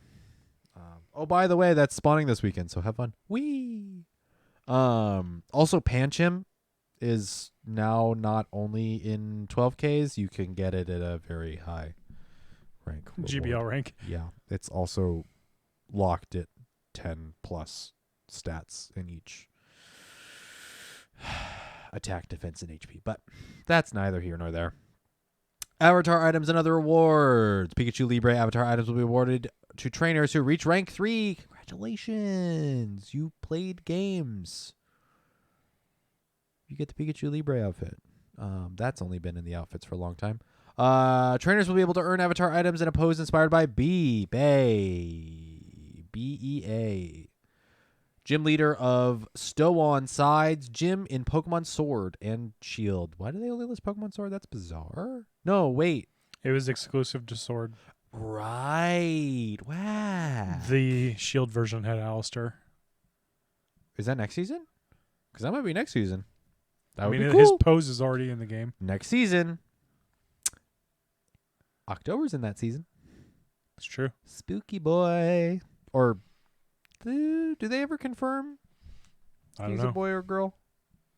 oh, by the way, that's spawning this weekend, so have fun. Whee! Also, Pancham is now not only in 12Ks, you can get it at a very high rank. GBL rank. Yeah, it's also locked at 10 plus stats in each attack, defense, and HP. But that's neither here nor there. Avatar items and other rewards. Pikachu Libre avatar items will be awarded to trainers who reach rank 3. Congratulations. You played games. You get the Pikachu Libre outfit. That's only been in the outfits for a long time. Trainers will be able to earn avatar items in a pose inspired by BEA. Gym leader of Stow-on Sides. Gym in Pokemon Sword and Shield. Why do they only list Pokemon Sword? That's bizarre. No, wait. It was exclusive to Sword. Right. Wow. The Shield version had Alistair. Is that next season? Because that might be next season. That would be his cool. pose is already in the game. Next season. October's in that season. It's true. Spooky boy. Or do they ever confirm I don't he's know. a boy or girl?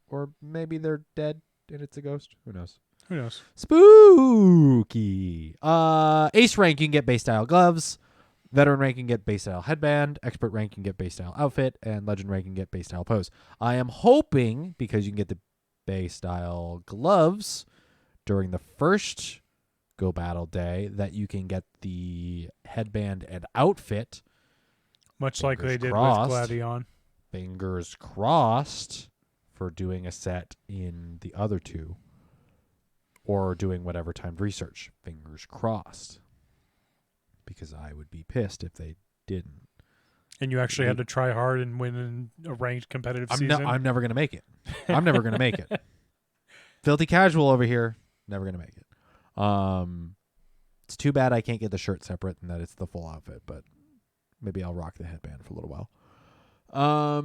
Or maybe they're dead and it's a ghost. Who knows? Who knows? Spooky. Ace rank, you can get base style gloves. Veteran rank, you can get base style headband. Expert rank, you can get base style outfit. And legend rank, you can get base style pose. I am hoping, because you can get the base style gloves during the first Go Battle Day, that you can get the headband and outfit. Much like they did crossed. with Gladion. Fingers crossed for doing a set in the other two. Or doing whatever timed research. Fingers crossed. Because I would be pissed if they didn't. And you actually had to try hard and win in a ranked competitive season. I'm never going to make it. I'm never going to make it. Filthy casual over here. Never going to make it. It's too bad I can't get the shirt separate and that it's the full outfit, but maybe I'll rock the headband for a little while. At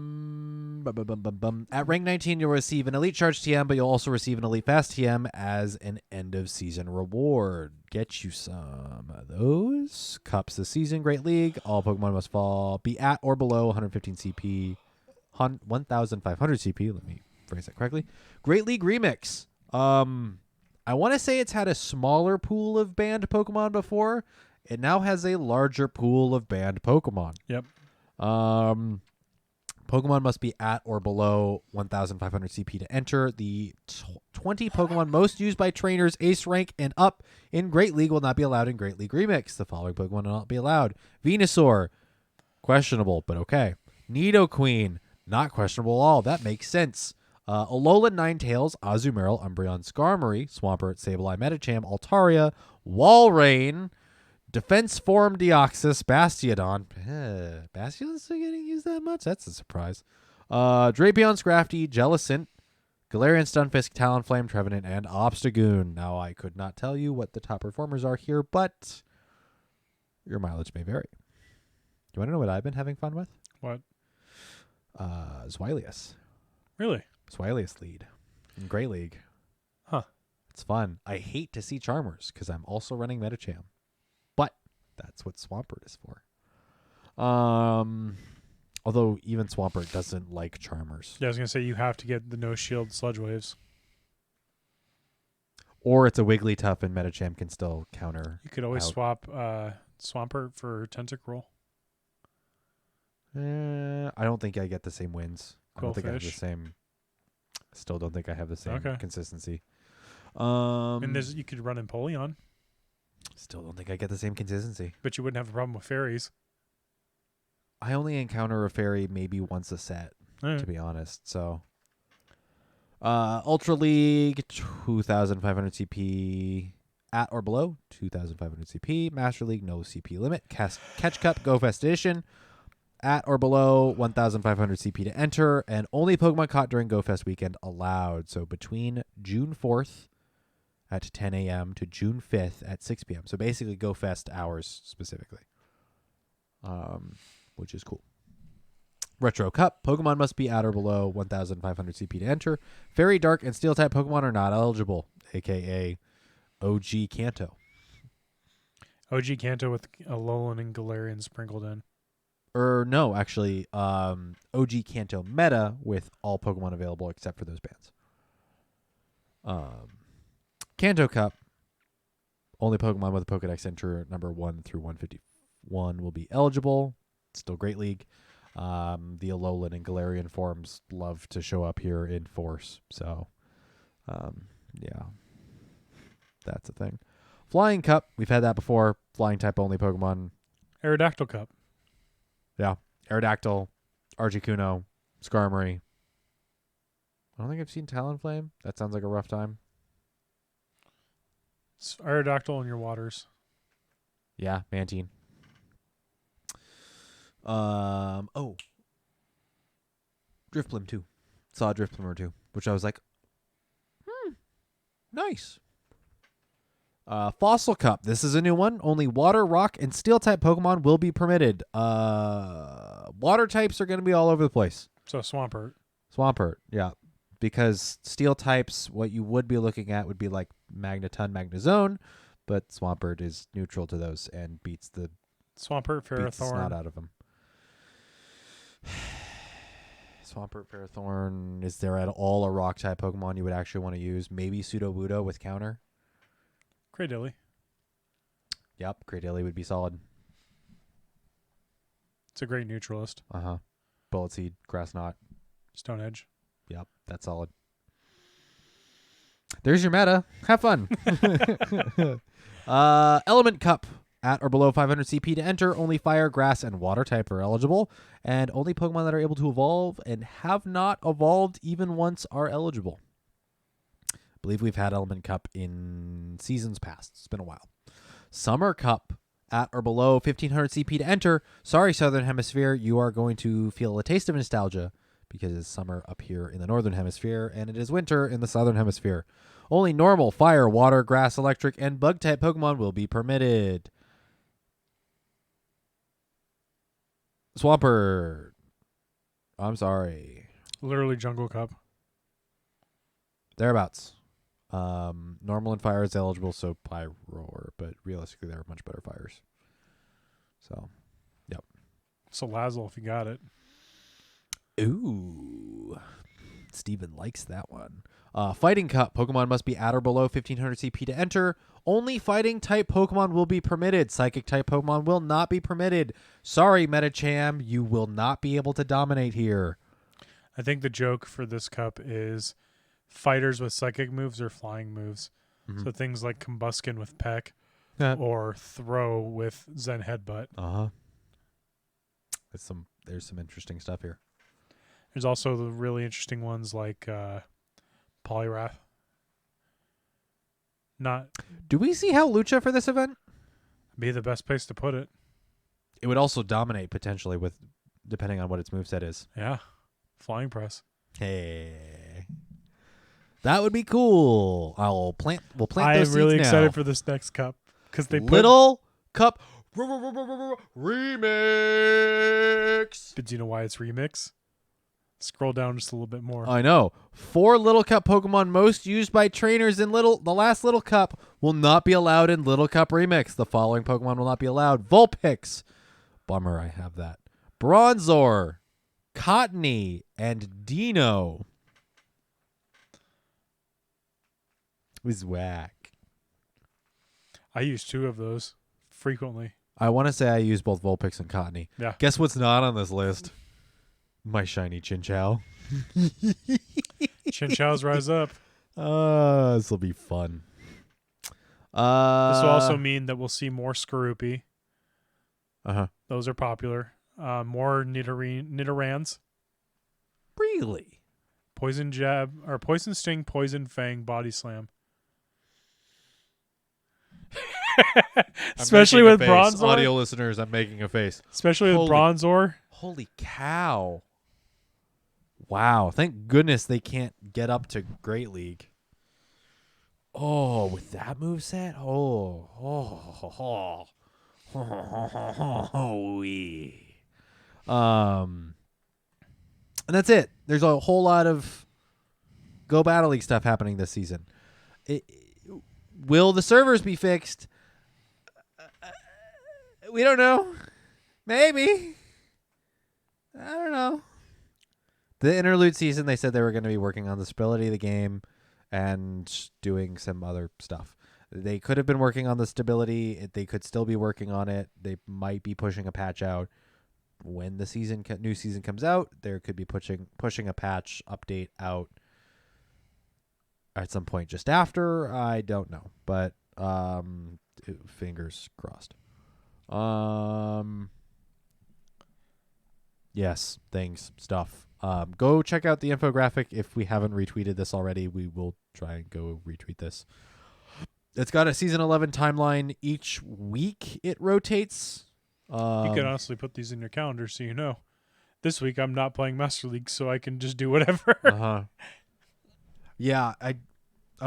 rank 19, you'll receive an Elite Charge TM, but you'll also receive an Elite Fast TM as an end-of-season reward. Get you some of those. Cups this season, Great League. All Pokemon must be at or below 115 CP, 1,500 CP. Let me phrase that correctly. Great League Remix. I want to say it's had a smaller pool of banned Pokemon before. It now has a larger pool of banned Pokemon. Yep. Pokemon must be at or below 1,500 CP to enter. The 20 Pokemon most used by trainers, Ace rank and up in Great League will not be allowed in Great League Remix. The following Pokemon will not be allowed. Venusaur, questionable, but okay. Nidoqueen, not questionable at all. That makes sense. Alolan Ninetales, Azumarill, Umbreon, Skarmory, Swampert, Sableye, Medicham, Altaria, Walrein, Defense Form Deoxys, Bastiodon. Bastiodon's still getting used that much? That's a surprise. Drapion, Scrafty, Jellicent, Galarian, Stunfisk, Talonflame, Trevenant, and Obstagoon. Now, I could not tell you what the top performers are here, but your mileage may vary. You want to know what I've been having fun with? What? Zweilius. Really? Zweilius lead in Great League. Huh. It's fun. I hate to see Charmers because I'm also running Medicham. But that's what Swampert is for. Although even Swampert doesn't like Charmers. Yeah, I was going to say you have to get the no shield sludge waves. Or it's a Wigglytuff and Medicham can still counter. You could always out. swap Swampert for Tentacruel. I don't think I get the same wins. I don't think I have the Quillfish. same. Still don't think I have the same Okay. consistency. And you could run Empoleon, Still don't think I get the same consistency. but you wouldn't have a problem with fairies. I only encounter a fairy maybe once a set, All right. to be honest. So, Ultra League, 2,500 CP at or below, 2,500 CP. Master League, no CP limit. Catch Cup, Go Fest Edition, at or below 1,500 CP to enter, and only Pokemon caught during Go Fest weekend allowed. So between June 4th at 10 a.m. to June 5th at 6 p.m. So basically Go Fest hours specifically, which is cool. Retro Cup, Pokemon must be at or below 1,500 CP to enter. Fairy, Dark, and Steel-type Pokemon are not eligible, a.k.a. OG Kanto. OG Kanto with Alolan and Galarian sprinkled in. Or no, actually, OG Kanto meta with all Pokemon available except for those bands. Kanto Cup, only Pokemon with a Pokedex enter number 1 through 151 will be eligible. Still Great League. The Alolan and Galarian forms love to show up here in force. So, yeah, that's a thing. Flying Cup, we've had that before. Flying type only Pokemon. Aerodactyl Cup. Yeah. Aerodactyl, Articuno, Skarmory. I don't think I've seen Talonflame. That sounds like a rough time. It's Aerodactyl in your waters. Yeah, Mantine. Driftblim too. Saw a Driftblim or two, which I was like, nice. Fossil Cup. This is a new one. Only water, rock, and steel type Pokemon will be permitted. Water types are going to be all over the place. So Swampert. Swampert, yeah. Because steel types, what you would be looking at would be like Magneton, Magnezone, but Swampert is neutral to those and beats the Swampert, snot Ferrothorn. out of them. Swampert, Ferrothorn. Is there at all a rock type Pokemon you would actually want to use? Maybe Sudowoodo with counter. Cradilly. Yep, Cradilly would be solid. It's a great neutralist. Bullet Seed, Grass Knot. Stone Edge. Yep, that's solid. There's your meta. Have fun. Element Cup. At or below 500 CP to enter. Only fire, grass, and water type are eligible. And only Pokemon that are able to evolve and have not evolved even once are eligible. I believe we've had Element Cup in seasons past. It's been a while. Summer Cup. At or below 1500 CP to enter. Sorry, Southern Hemisphere. You are going to feel a taste of nostalgia because it's summer up here in the Northern Hemisphere and it is winter in the Southern Hemisphere. Only normal, fire, water, grass, electric, and bug type Pokemon will be permitted. Swampert. I'm sorry. Literally Jungle Cup. Thereabouts. Normal and fire is eligible, so Pyroar, but realistically there are much better fires. So, yep. So Lazzle, if you got it. Ooh. Steven likes that one. Fighting Cup. Pokemon must be at or below 1500 CP to enter. Only fighting type Pokemon will be permitted. Psychic type Pokemon will not be permitted. Sorry, Metacham, you will not be able to dominate here. I think the joke for this cup is fighters with psychic moves or flying moves. Mm-hmm. So things like Combuskin with Peck Yeah. or Throw with Zen Headbutt. There's some interesting stuff here. There's also the really interesting ones like Poliwrath. Not Do we see how Lucha for this event? be the best place to put it. It would also dominate potentially with depending on what its moveset is. Yeah. Flying Press. Hey. That would be cool. We'll plant those seeds I'm really now. excited for this next cup because they put Little Cup Remix. But do you know why it's remix? Scroll down just a little bit more. I know. 4 Little Cup Pokemon most used by trainers in the last Little Cup will not be allowed in Little Cup Remix. The following Pokemon will not be allowed. Vulpix. Bummer, I have that. Bronzor, Cottony, and Dino. It was whack. I use 2 of those frequently. I want to say I use both Vulpix and Cottony. Yeah. Guess what's not on this list? My shiny Chinchou. Chinchou's rise up. This will be fun. This will also mean that we'll see more Skorupi. Those are popular. More Nidorans. Really? Poison Jab or Poison Sting, Poison Fang, Body Slam. Especially with Bronzor. Audio listeners, I'm making a face. Especially with Bronzor. Holy cow. Wow. Thank goodness they can't get up to Great League. Oh, with that moveset? And that's it. There's a whole lot of Go Battle League stuff happening this season. Will the servers be fixed? We don't know. Maybe. I don't know. The interlude season, they said they were going to be working on the stability of the game and doing some other stuff. They could have been working on the stability. They could still be working on it. They might be pushing a patch out when the new season comes out. There could be pushing a patch update out at some point just after. I don't know, but fingers crossed. Yes, things, stuff. Go check out the infographic. If we haven't retweeted this already, we will try and go retweet this. It's got a season 11 timeline. Each week it rotates. You could honestly put these in your calendar so you know. This week I'm not playing Master League, so I can just do whatever. Uh-huh. Yeah, I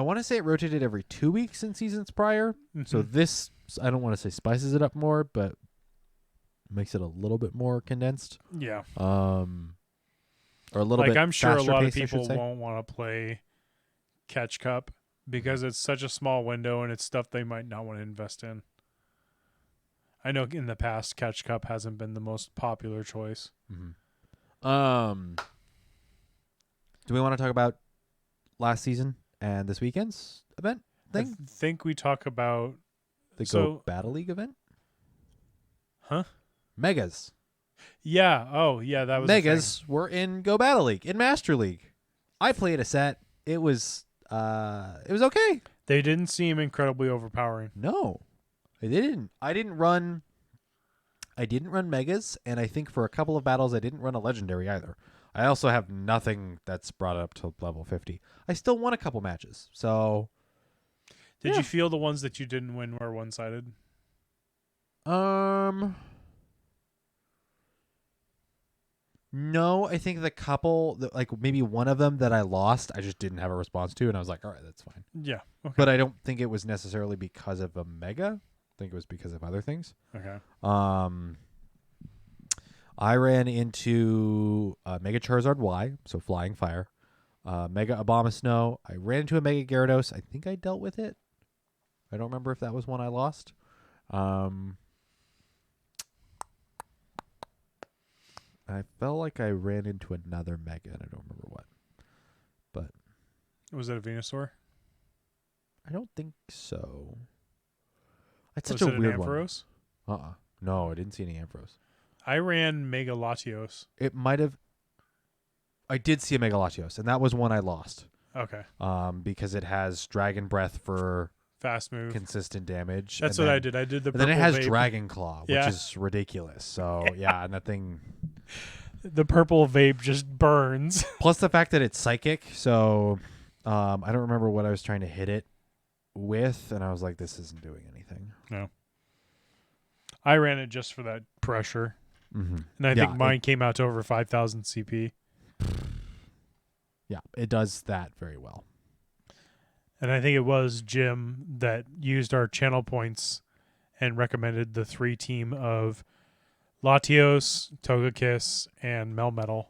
want to say it rotated every 2 weeks in seasons prior. So this, I don't want to say spices it up more, but makes it a little bit more condensed. Yeah. Or a little bit I'm sure a faster lot of paced, I should people say. won't want to play Catch Cup because it's such a small window and it's stuff they might not want to invest in. I know in the past Catch Cup hasn't been the most popular choice. Do we want to talk about last season and this weekend's event thing? I think we talk about The Go Battle League event? Huh? Megas. Yeah. Oh, yeah. That was a Megas were in Go Battle League, in Master League. I played a set. It was okay. They didn't seem incredibly overpowering. No, they didn't. I didn't run Megas, and I think for a couple of battles I didn't run a Legendary either. I also have nothing that's brought up to level 50. I still won a couple matches. So, Did you feel the ones that you didn't win were one-sided? No, I think the couple, like maybe one of them that I lost, I just didn't have a response to, and I was like, all right, that's fine. Yeah. Okay. But I don't think it was necessarily because of a Mega. I think it was because of other things. Okay. I ran into Mega Charizard Y, so Flying Fire, Mega Abomasnow. I ran into a Mega Gyarados. I think I dealt with it. I don't remember if that was one I lost. I felt like I ran into another Mega, and I don't remember what. But Was it a Venusaur? I don't think so. That's Was such it a an weird one. Ampharos? No, I didn't see any Ampharos. I ran Mega Latios. It might have. I did see a Mega Latios, and that was one I lost. Okay. Because it has Dragon Breath for Fast move. consistent damage. That's and what then, I did. I did the and then purple it has vape. Dragon Claw, which Yeah. is ridiculous. So yeah, nothing. The purple vape just burns. Plus the fact that it's psychic. So I don't remember what I was trying to hit it with, and I was like, this isn't doing anything. No. I ran it just for that pressure. Mm-hmm. And I think mine came out to over 5,000 CP. Yeah, it does that very well. And I think it was Jim that used our channel points and recommended the 3 team of Latios, Togekiss, and Melmetal.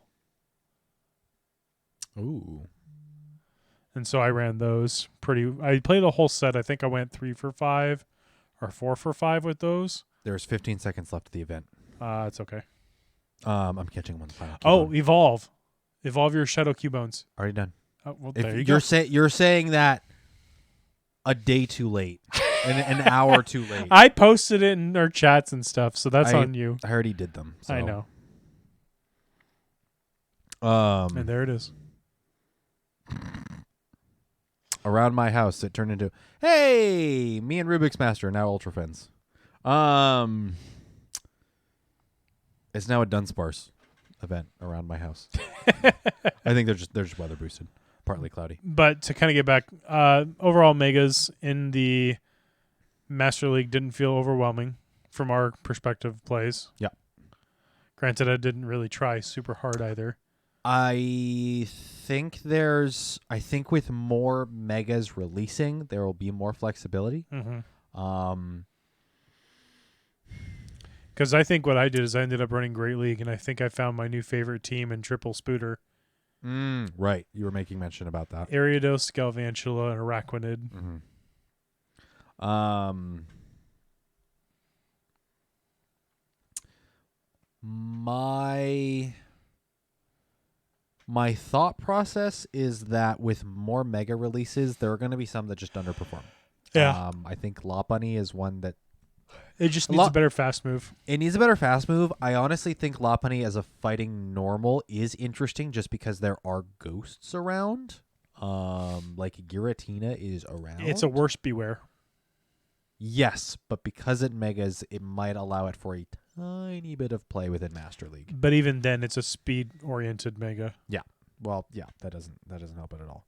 Ooh. And so I ran those I played a whole set. I think I went 3 for 5 or 4 for 5 with those. There's 15 seconds left of the event. It's okay. I'm catching one final. Oh, Evolve. Evolve your Shadow Cubones. Already done. Oh, well, If there you go. you're saying that a day too late, an hour too late. I posted it in our chats and stuff, so that's on you. I already did them. So. I know. And there it is. Around my house, it turned into, hey, me and Rubik's Master are now Ultra Friends. It's now a Dunsparce event around my house. I think they're just weather boosted, partly cloudy. But to kind of get back, overall megas in the Master League didn't feel overwhelming from our perspective plays. Yeah. Granted, I didn't really try super hard either. I think with more megas releasing, there will be more flexibility. Mm-hmm. Because I think what I did is I ended up running Great League, and I think I found my new favorite team in Triple Spooter. Right. You were making mention about that. Ariados, Galvantula, and Araquanid. Mm-hmm. My thought process is that with more mega releases, there are going to be some that just underperform. Yeah. I think Lopunny is one that it just needs a better fast move. It needs a better fast move. I honestly think Lopunny as a fighting normal is interesting just because there are ghosts around. Like Giratina is around. It's a worse Beware. Yes, but because it megas, it might allow it for a tiny bit of play within Master League. But even then, it's a speed-oriented mega. Yeah. Well, yeah, that doesn't help it at all.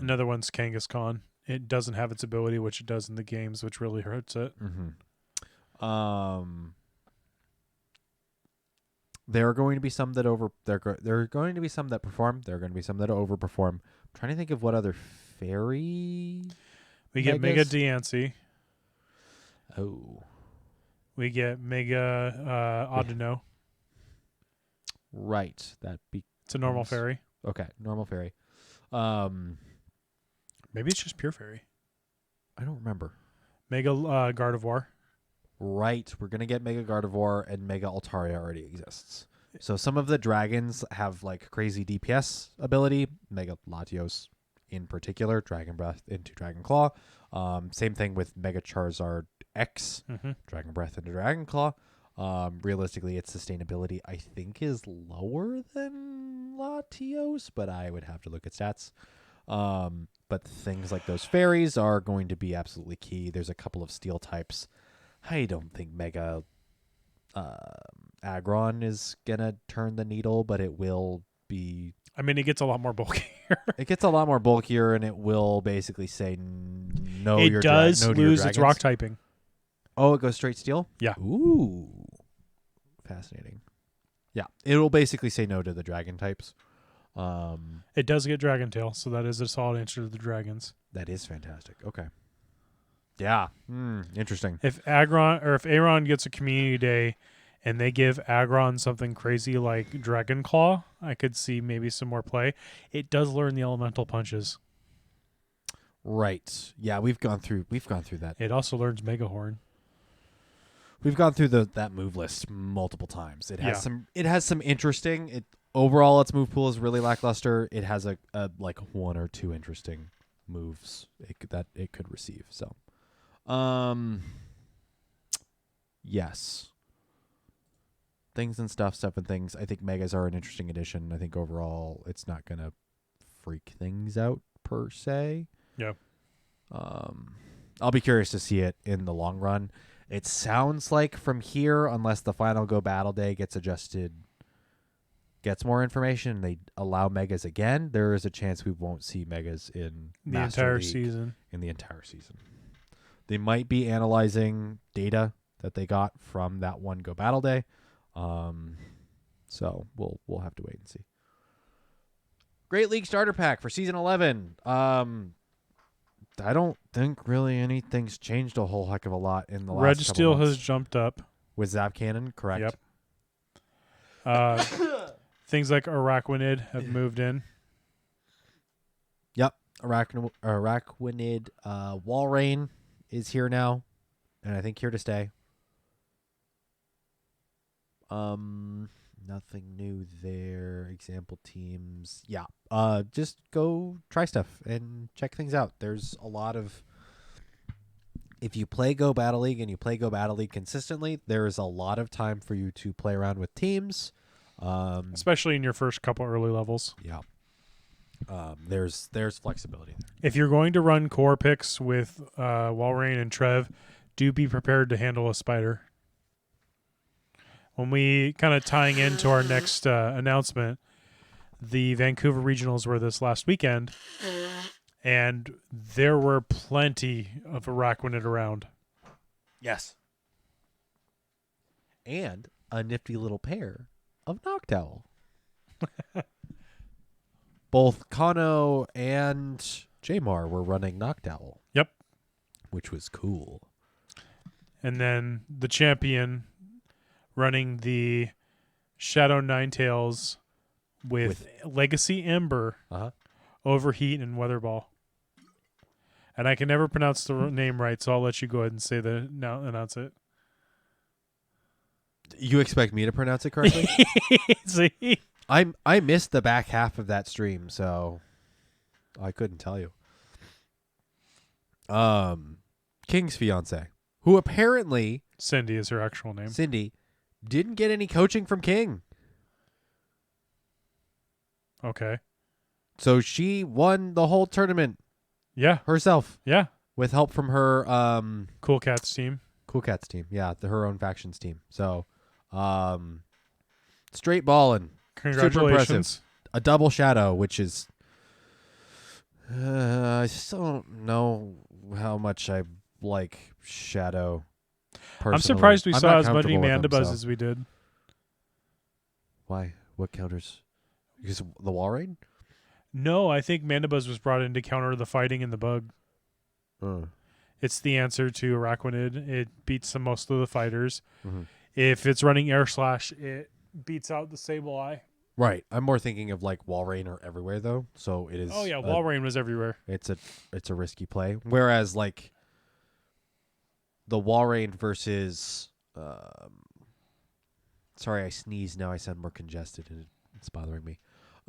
Another one's Kangaskhan. It doesn't have its ability, which it does in the games, which really hurts it. Mm-hmm. There are going to be some that there are going to be some that perform. There are going to be some that overperform. I'm trying to think of what other fairy. We get Mega Megas? Diancie. Oh, We get Mega Audino. right. It's a normal fairy. Okay, normal fairy. Maybe it's just pure fairy. I don't remember. Mega Gardevoir. Right, we're gonna get Mega Gardevoir, and Mega Altaria already exists. So some of the dragons have like crazy DPS ability. Mega Latios, in particular, Dragon Breath into Dragon Claw. Same thing with Mega Charizard X, Dragon Breath into Dragon Claw. Realistically, its sustainability I think is lower than Latios, but I would have to look at stats. But things like those fairies are going to be absolutely key. There's a couple of steel types. I don't think Mega Aggron is gonna turn the needle, but it will be. I mean, it gets a lot more bulkier. It gets a lot more bulkier, and it will basically say no. It does lose its rock typing. Oh, it goes straight steel? Yeah. Ooh, fascinating. Yeah, it will basically say no to the dragon types. It does get Dragon Tail, so that is a solid answer to the dragons. That is fantastic. Okay. Yeah. Interesting. If Aron gets a community day and they give Aggron something crazy like Dragon Claw, I could see maybe some more play. It does learn the elemental punches. Right. Yeah, we've gone through that. It also learns Mega Horn. We've gone through that move list multiple times. It has some interesting. Overall its move pool is really lackluster. It has a like one or two interesting moves that it could receive. So yes. Things and stuff and things. I think Megas are an interesting addition. I think overall it's not gonna freak things out per se. Yeah. I'll be curious to see it in the long run. It sounds like from here, unless the final Go Battle Day gets adjusted, gets more information, they allow Megas again, there is a chance we won't see Megas in the entire season. In the entire season. They might be analyzing data that they got from that one Go Battle Day. So we'll have to wait and see. Great League Starter Pack for Season 11. I don't think really anything's changed a whole heck of a lot in the last couple Registeel months. has jumped up. With Zap Cannon, correct? Yep. Things like Araquanid have moved in. Yep. Araquanid Walrein is here now, and I think here to stay. Nothing new there. Example teams. Yeah. Just go try stuff and check things out. There's a lot of. If you play Go Battle League and you play Go Battle League consistently, there is a lot of time for you to play around with teams. Especially in your first couple early levels. Yeah. There's flexibility there. If you're going to run core picks with Walrein and Trev, do be prepared to handle a spider. When we kind of tying into our next announcement, the Vancouver Regionals were this last weekend, and there were plenty of Araquanid around. Yes. And a nifty little pair of Noctowl. Both Kano and Jamar were running Noctowl. Yep. Which was cool. And then the champion running the Shadow Ninetales with Legacy Ember, Overheat, and Weatherball. And I can never pronounce the name right, so I'll let you go ahead and say announce it. You expect me to pronounce it correctly? See? I missed the back half of that stream, so I couldn't tell you. King's fiance, who apparently Cindy is her actual name. Cindy didn't get any coaching from King. Okay. So she won the whole tournament. Yeah. Herself. Yeah. With help from her Cool Cats team. Cool Cats team. Yeah, her own factions team. So straight ballin'. Congratulations. Super impressive. A double shadow, which is I still don't know how much I like Shadow. Personally. I'm surprised we I'm saw not as many comfortable with him, Mandibuzz so. as we did. Why? What counters? Because the wall raid? No, I think Mandibuzz was brought in to counter the fighting and the bug. It's the answer to Araquanid. It beats most of the fighters. Mm-hmm. If it's running Air Slash, it beats out the Sableye. Right. I'm more thinking of like Wall Rain are everywhere though, so it is. Oh yeah, Wall Rain was everywhere. It's a risky play. Whereas like the Wall Rain versus sorry, I sneezed. Now I sound more congested and it's bothering me.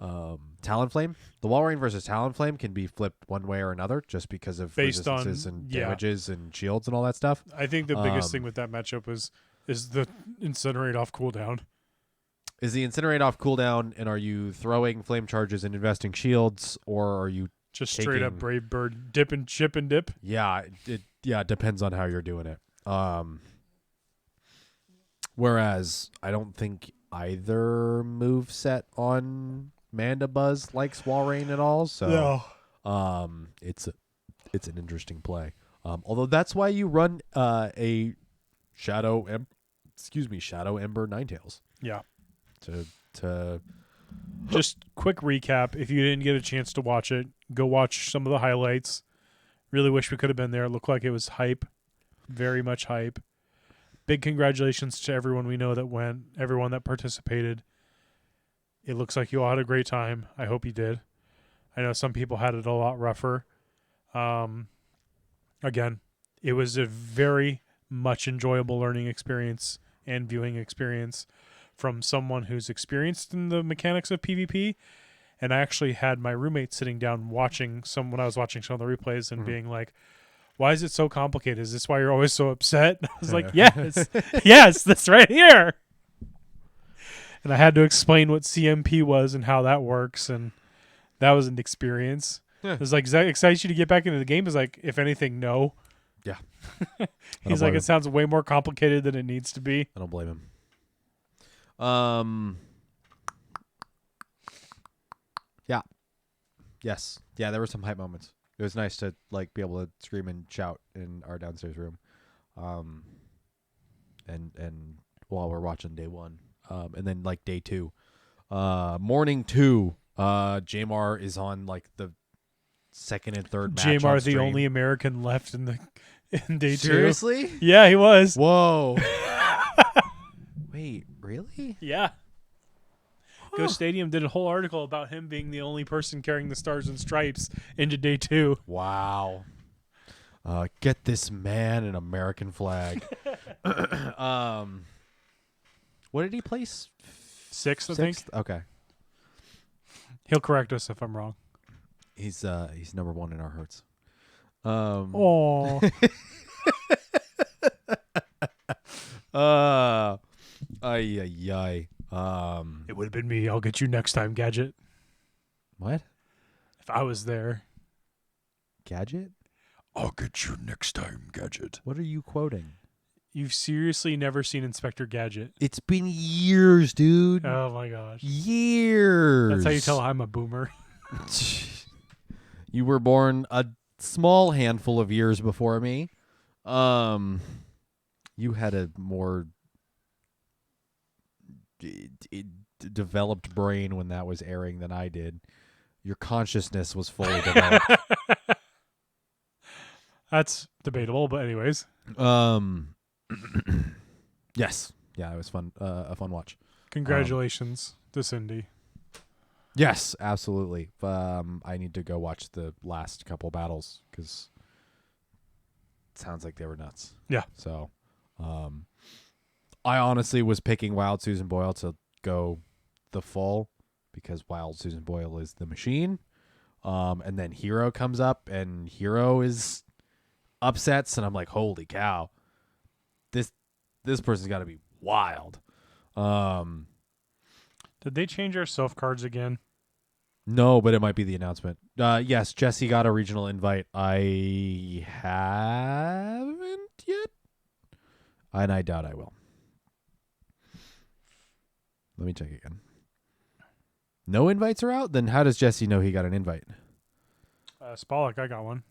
Talonflame. The Wall Rain versus Talonflame can be flipped one way or another just because of Based on resistances and damages and shields and all that stuff. I think the biggest thing with that matchup is the Incinerate off cooldown. Is the Incinerate off cooldown, and are you throwing flame charges and investing shields, or are you just straight up Brave Bird dip and chip and dip? Yeah, it depends on how you're doing it. Whereas I don't think either move set on Mandibuzz likes Wall Rain at all, so it's an interesting play. Although that's why you run a Shadow Ember Ninetales. Yeah. To just quick recap, if you didn't get a chance to watch it, go watch some of the highlights. Really wish we could have been there. It looked like it was hype. Very much hype. Big congratulations to everyone we know that went, everyone that participated. It looks like you all had a great time. I hope you did. I know some people had it a lot rougher. Again, it was a very much enjoyable learning experience and viewing experience from someone who's experienced in the mechanics of PvP. And I actually had my roommate sitting down when I was watching some of the replays and being like, why is it so complicated? Is this why you're always so upset? I was like, yes, yes, that's right here. And I had to explain what CMP was and how that works. And that was an experience. It was like, excites you to get back into the game? Is like, if anything, no. Yeah. He's like, it sounds way more complicated than it needs to be. I don't blame him. Yeah. Yes. Yeah, there were some hype moments. It was nice to like be able to scream and shout in our downstairs room. And while we're watching day 1. And then like day 2. Morning 2, Jamar is on like the second and third match. Jamar, the only American left in day 2. Seriously? Yeah, he was. Whoa. Wait, really? Yeah. Go Stadium did a whole article about him being the only person carrying the Stars and Stripes into day 2. Wow. Get this man an American flag. What did he place? 6th, I think. Okay. He'll correct us if I'm wrong. He's number 1 in our hearts. Oh. Ay. It would have been me. I'll get you next time, Gadget. What? If I was there. Gadget? I'll get you next time, Gadget. What are you quoting? You've seriously never seen Inspector Gadget? It's been years, dude. Oh my gosh. Years. That's how you tell I'm a boomer. You were born a small handful of years before me. You had a more developed brain when that was airing than I did. Your consciousness was fully developed. That's debatable, but anyways. Yes. Yeah, it was fun. A fun watch. Congratulations to Cindy. Yes, absolutely. I need to go watch the last couple battles because it sounds like they were nuts. Yeah. So, I honestly was picking Wild Susan Boyle to go the full because Wild Susan Boyle is the machine. And then Hero comes up and Hero is upsets and I'm like, holy cow. This person's got to be wild. Did they change our self cards again? No, but it might be the announcement. Yes, Jesse got a regional invite. I haven't yet. And I doubt I will. Let me check again. No invites are out? Then how does Jesse know he got an invite? Spollock, I got one.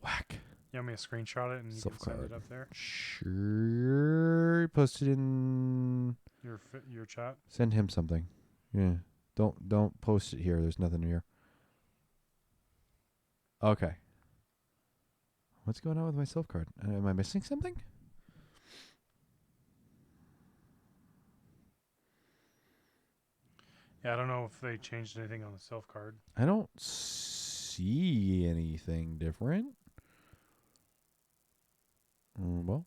Whack. You want me to screenshot it and you can send it up there? Sure. Posted in... You your chat. Send him something. Yeah. Don't post it here. There's nothing here. Okay. What's going on with my Silph card? Am I missing something? Yeah, I don't know if they changed anything on the Silph card. I don't see anything different. Well.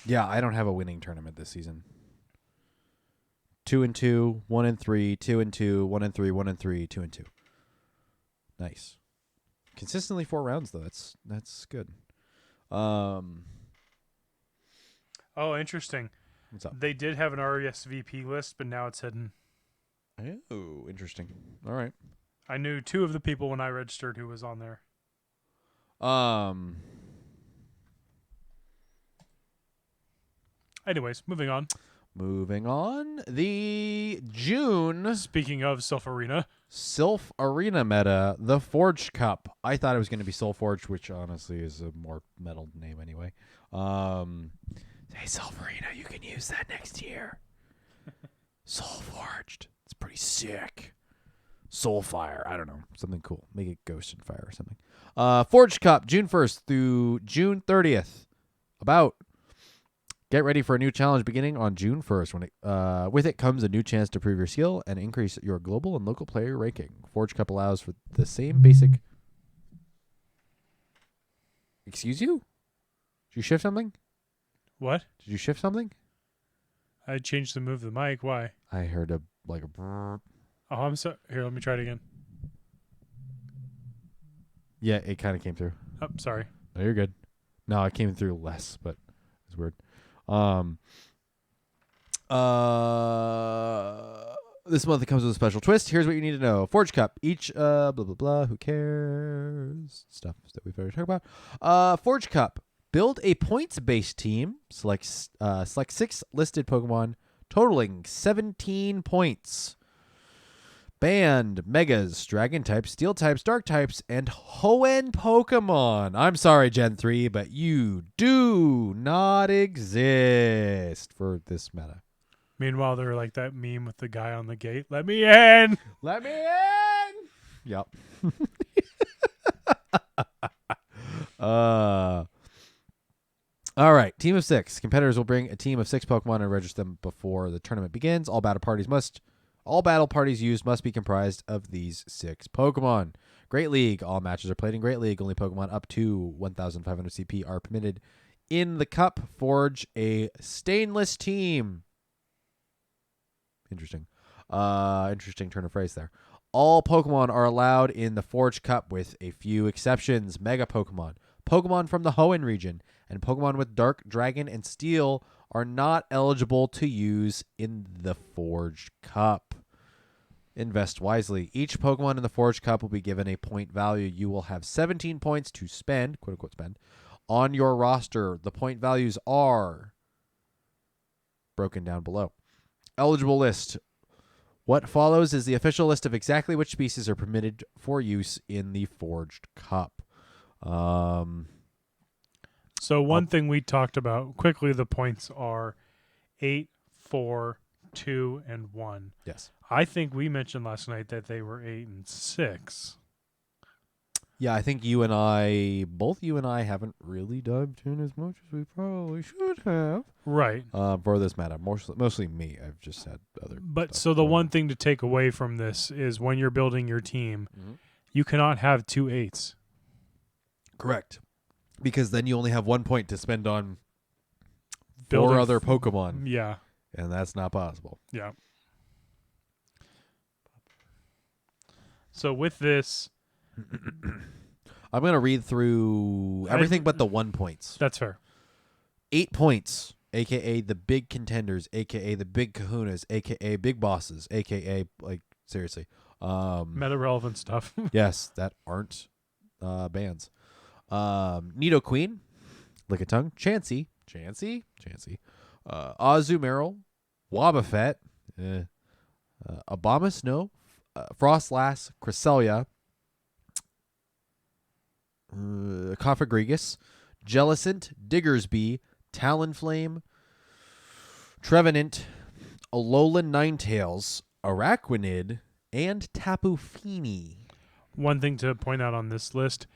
Yeah, I don't have a winning tournament this season. 2-2, 1-3, 2-2, 1-3, 1-3, 2-2. Nice. Consistently 4 rounds though. That's good. Oh, interesting. What's up? They did have an RSVP list, but now it's hidden. Oh, interesting. All right. I knew 2 of the people when I registered who was on there. Anyways, moving on. The June Speaking of Silph Arena, Silph Arena meta, the Forge Cup. I thought it was going to be Soul Forge, which honestly is a more metal name anyway. Hey, Silph Arena, you can use that next year. Soul Forged. It's pretty sick. Soul Fire. I don't know. Something cool. Make it Ghost and Fire or something. Forge Cup, June 1st through June 30th. Get ready for a new challenge beginning on June 1st. With it comes a new chance to prove your skill and increase your global and local player ranking. Forge Cup allows for the same basic... Excuse you? Did you shift something? what? Did you shift something? I changed the move of the mic. Why? I heard a brrr. Oh, I'm sorry. Here, let me try it again. Yeah, it kind of came through. Oh, sorry. No, you're good. No, it came through less, but it's weird. This month it comes with a special twist. Here's what you need to know. Forge Cup. Each blah blah blah. Who cares? Stuff that we've already talked about. Forge Cup. Build a points-based team. Select 6 listed Pokemon, totaling 17 points. Banned Megas, Dragon types, Steel types, Dark types, and Hoenn Pokemon. I'm sorry, Gen 3, but you do not exist for this meta. Meanwhile, they're like that meme with the guy on the gate. Let me in. Let me in. Yep. All right. Team of 6. Competitors will bring a team of 6 Pokemon and register them before the tournament begins. All battle parties used must be comprised of these 6 Pokemon. Great League. All matches are played in Great League. Only Pokemon up to 1,500 CP are permitted in the cup. Forge a stainless team. Interesting. Interesting turn of phrase there. All Pokemon are allowed in the Forge Cup with a few exceptions. Mega Pokemon, Pokemon from the Hoenn region, and Pokemon with Dark, Dragon, and Steel are not eligible to use in the Forge Cup. Invest wisely. Each Pokemon in the Forge Cup will be given a point value. You will have 17 points to spend, quote unquote spend, on your roster. The point values are broken down below. Eligible list. What follows is the official list of exactly which species are permitted for use in the Forged Cup. So one thing we talked about quickly, the points are 8, 4, 2, and 1. Yes. I think we mentioned last night that they were 8 and 6. Yeah, I think both you and I haven't really dived in as much as we probably should have. Right. For this matter. Mostly me. I've just had other But stuff so the going one on. thing to take away from this is when you're building your team, you cannot have 2 8s. Correct. Because then you only have 1 point to spend on Building 4 other Pokemon. Yeah. And that's not possible. Yeah. So with this, I'm going to read through everything but the 1 points. that's fair. 8 points, a.k.a. the big contenders, a.k.a. the big kahunas, a.k.a. big bosses, a.k.a. like, seriously. Meta-relevant stuff. Yes, that aren't bands. Nidoqueen, Lickitung, Chansey, Azumarill, Wobbuffet, Abomasnow, Frostlass, Cresselia, Cofagrigus, Jellicent, Diggersby, Talonflame, Trevenant, Alolan Ninetales, Araquanid, and Tapu Fini. One thing to point out on this list,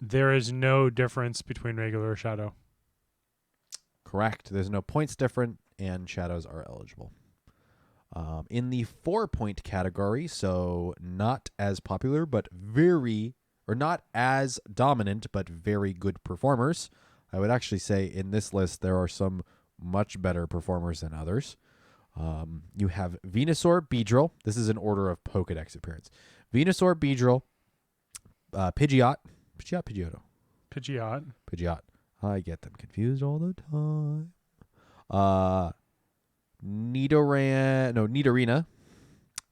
there is no difference between regular or shadow. Correct. There's no points different, and shadows are eligible. In the 4-point category, so not as popular, but not as dominant, but very good performers. I would actually say in this list there are some much better performers than others. You have Venusaur, Beedrill. This is in order of Pokedex appearance. Venusaur, Beedrill, Pidgeot. Pidgeot. I get them confused all the time. Nidorina,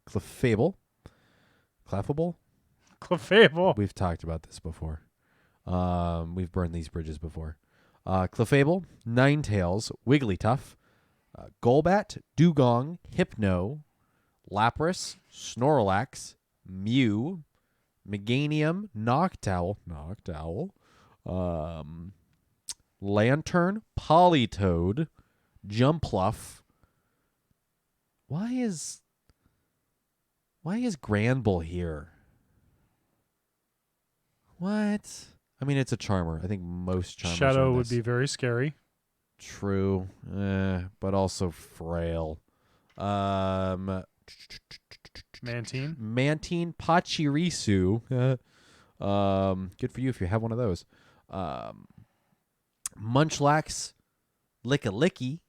Clefable. We've talked about this before. We've burned these bridges before. Clefable, Ninetales, Wigglytuff, Golbat, Dugong, Hypno, Lapras, Snorlax, Mew, Meganium, Noctowl, Lantern, Politoed, Jumpluff. Why is Granbull here? What? I mean, it's a Charmer. I think most Charmers Shadow are would this. be very scary. True, but also frail. Mantine. Pachirisu. Good for you if you have one of those. Munchlax, Lickalicky,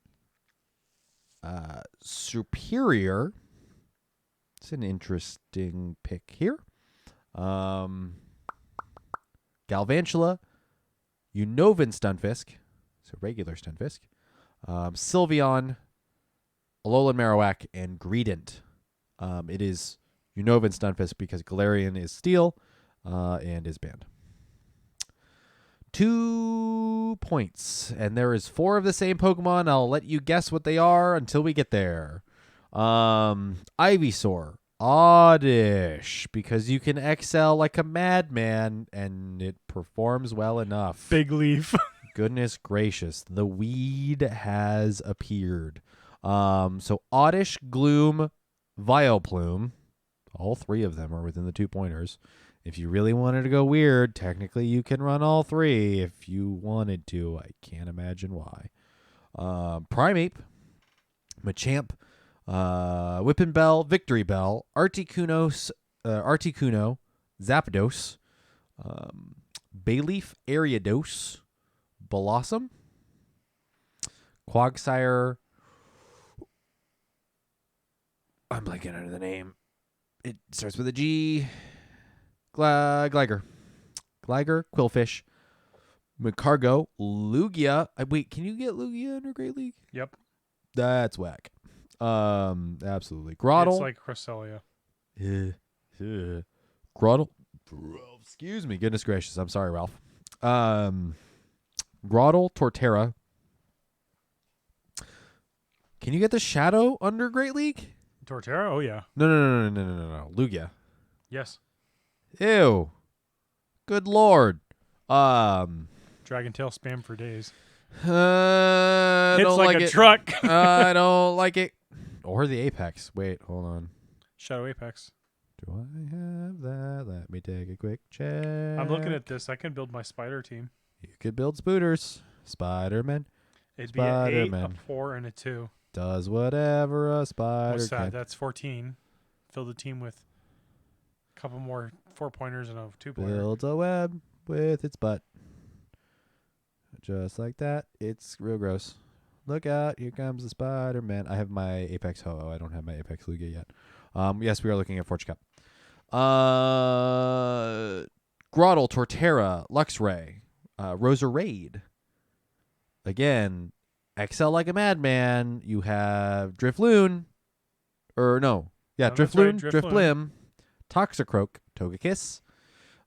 Superior. It's an interesting pick here. Galvantula, Unova Stunfisk, so regular Stunfisk, Sylveon, Alolan Marowak, and Greedent. It is Unova Stunfisk because Galarian is Steel and is banned. 2 points, and there is 4 of the same Pokemon. I'll let you guess what they are until we get there. Ivysaur, Oddish, because you can excel like a madman, and it performs well enough. Big Leaf. Goodness gracious, the weed has appeared. So Oddish, Gloom, Vileplume, all 3 of them are within the 2 pointers. If you really wanted to go weird, technically you can run all 3 if you wanted to. I can't imagine why. Primeape, Machamp, Whippin' Bell, Victory Bell, Articuno, Zapdos, Bayleaf, Ariados, Blossom, Quagsire. I'm blanking out of the name. It starts with a G. Gligar, Quillfish, Macargo, Lugia. Wait, can you get Lugia under Great League? Yep. That's whack. Absolutely. Groddle. It's like Cresselia. Groddle. Excuse me. Goodness gracious. I'm sorry, Ralph. Groddle, Torterra. Can you get the Shadow under Great League? Torterra? Oh, yeah. No. Lugia. Yes. Ew. Good lord. Dragon Tail spam for days. I Hits don't like a it. truck. I don't like it. Or the Apex. Wait, hold on. Shadow Apex. Do I have that? Let me take a quick check. I'm looking at this. I can build my spider team. You could build Spooters. Spider-Man. It'd be an 8, a Spider-Man. 4, and a 2. Does whatever a spider What's that? can. That's 14. Fill the team with a couple more 4-pointers and a 2-pointer. Builds a web with its butt. Just like that. It's real gross. Look out. Here comes the Spider-Man. I have my Apex Ho-Oh. I don't have my Apex Lugia yet. Yes, we are looking at Fortune Cup. Groddle, Torterra, Luxray, Roserade. Again, excel like a madman. You have Drifloon. Drifloon, that's right, Drifblim, Toxicroak, Togekiss,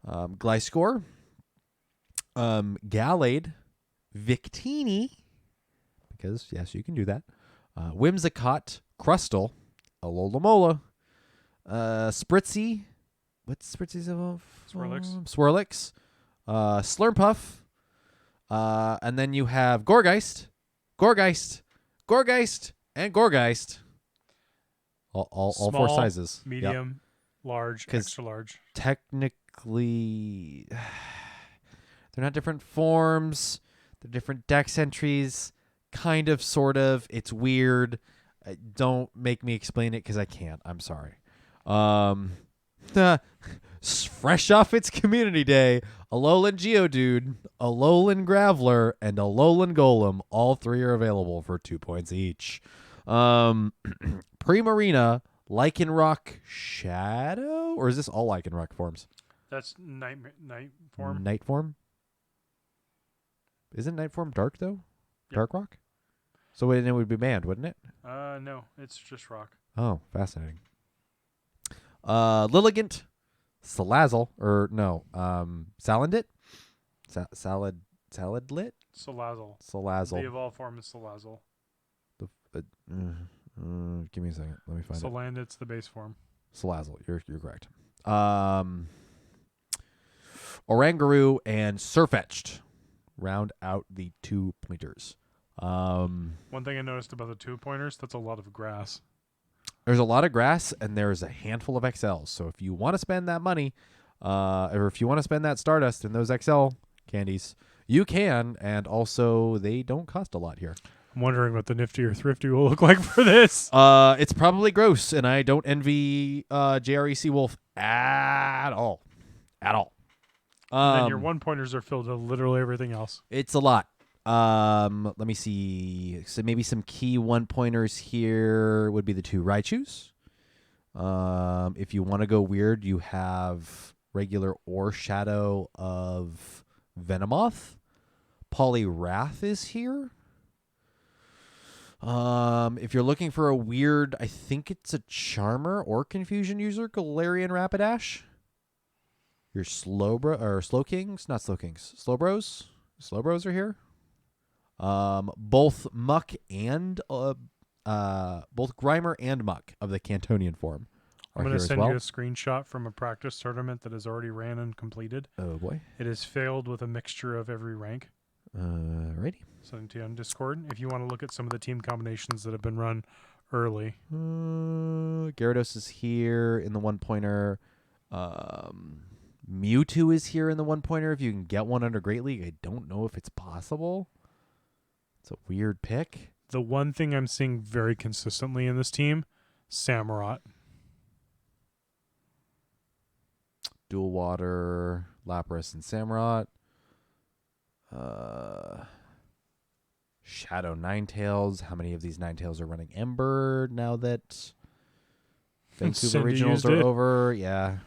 Gliscor, Gallade, Victini, because, yes, you can do that, Whimsicott, Crustle, Alola, Spritzy, what's Spritzy's evolve? Swirlix. Swirlix, Slurmpuff, And then you have Gorgeist, Gorgeist, Gorgeist, and Gorgeist. All Small, 4 sizes. Yep. medium, large, 'Cause extra large. Technically, they're not different forms. They're different dex entries. Kind of, sort of. It's weird. Don't make me explain it because I can't. I'm sorry. Fresh off its community day, Alolan Geodude, Alolan Graveler, and Alolan Golem. All 3 are available for 2 points each. Primarina, Lycanroc Shadow? Or is this all Lycanroc forms? That's night form. Night form? Isn't Night form dark, though? Yep. Dark Rock? So it would be banned, wouldn't it? No, it's just rock. Oh, fascinating. Lilligant, Salazzle, or no, Salandit? Saladlit? Salazzle. Salazzle. The evolved form is Salazzle. Give me a second. Let me find it. Salandit's the base form. Salazzle. You're correct. Oranguru and Sirfetch'd round out the 2 pointers. One thing I noticed about the 2 pointers, that's a lot of grass. There's a lot of grass, and there's a handful of XLs. So if you want to spend that money, or if you want to spend that Stardust in those XL candies, you can. And also, they don't cost a lot here. I'm wondering what the Nifty or Thrifty will look like for this. It's probably gross, and I don't envy JREC Wolf at all. At all. And then your 1 pointers are filled with literally everything else. It's a lot. Let me see. So maybe some key 1 pointers here would be the 2 Raichus. If you want to go weird, you have regular or shadow of Venomoth. Poliwrath is here. If you're looking for a weird, I think it's a Charmer or Confusion user, Galarian Rapidash. Your Slowkings, not Slowkings, Slowbros. Slowbros are here. Both Muck and both Grimer and Muck of the Cantonian form are I'm here going to as send well. you a screenshot from a practice tournament that has already ran and completed. Oh boy. It is failed with a mixture of every rank. Righty. Sending to you on Discord if you want to look at some of the team combinations that have been run early. Gyarados is here in the 1 pointer. Mewtwo is here in the 1 pointer. If you can get one under Great League, I don't know if it's possible. It's a weird pick. The one thing I'm seeing very consistently in this team, Samurott. Dual Water, Lapras, and Samurott. Shadow Ninetales. How many of these Ninetales are running Ember now that Vancouver Cindy regionals used are it. over? Yeah.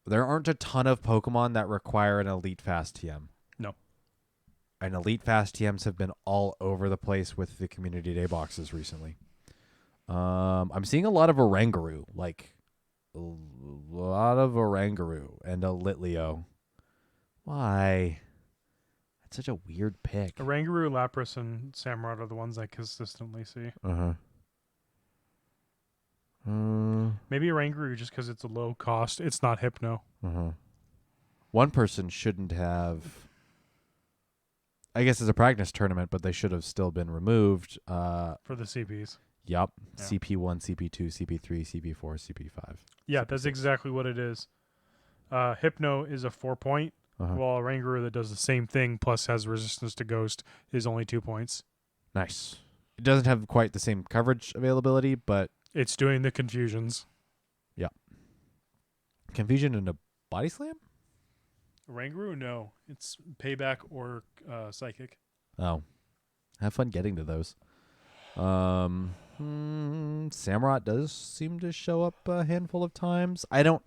There aren't a ton of Pokemon that require an Elite Fast TM. No. And Elite Fast TMs have been all over the place with the Community Day boxes recently. I'm seeing a lot of Oranguru, like a lot of Oranguru and a Litleo. Why? That's such a weird pick. Oranguru, Lapras, and Samurott are the ones I consistently see. Maybe Oranguru just because it's a low cost. It's not Hypno. One person shouldn't have. I guess it's a practice tournament, but they should have still been removed. For the CPs. Yep. Yeah. CP1, CP2, CP3, CP4, CP5. Yeah, that's exactly what it is. Hypno is a 4 point, while Oranguru that does the same thing plus has resistance to Ghost is only 2 points. Nice. It doesn't have quite the same coverage availability, but It's doing the confusions. Confusion and a Body Slam? Oranguru, no. It's Payback or Psychic. Oh. Have fun getting to those. Samurott does seem to show up a handful of times. I don't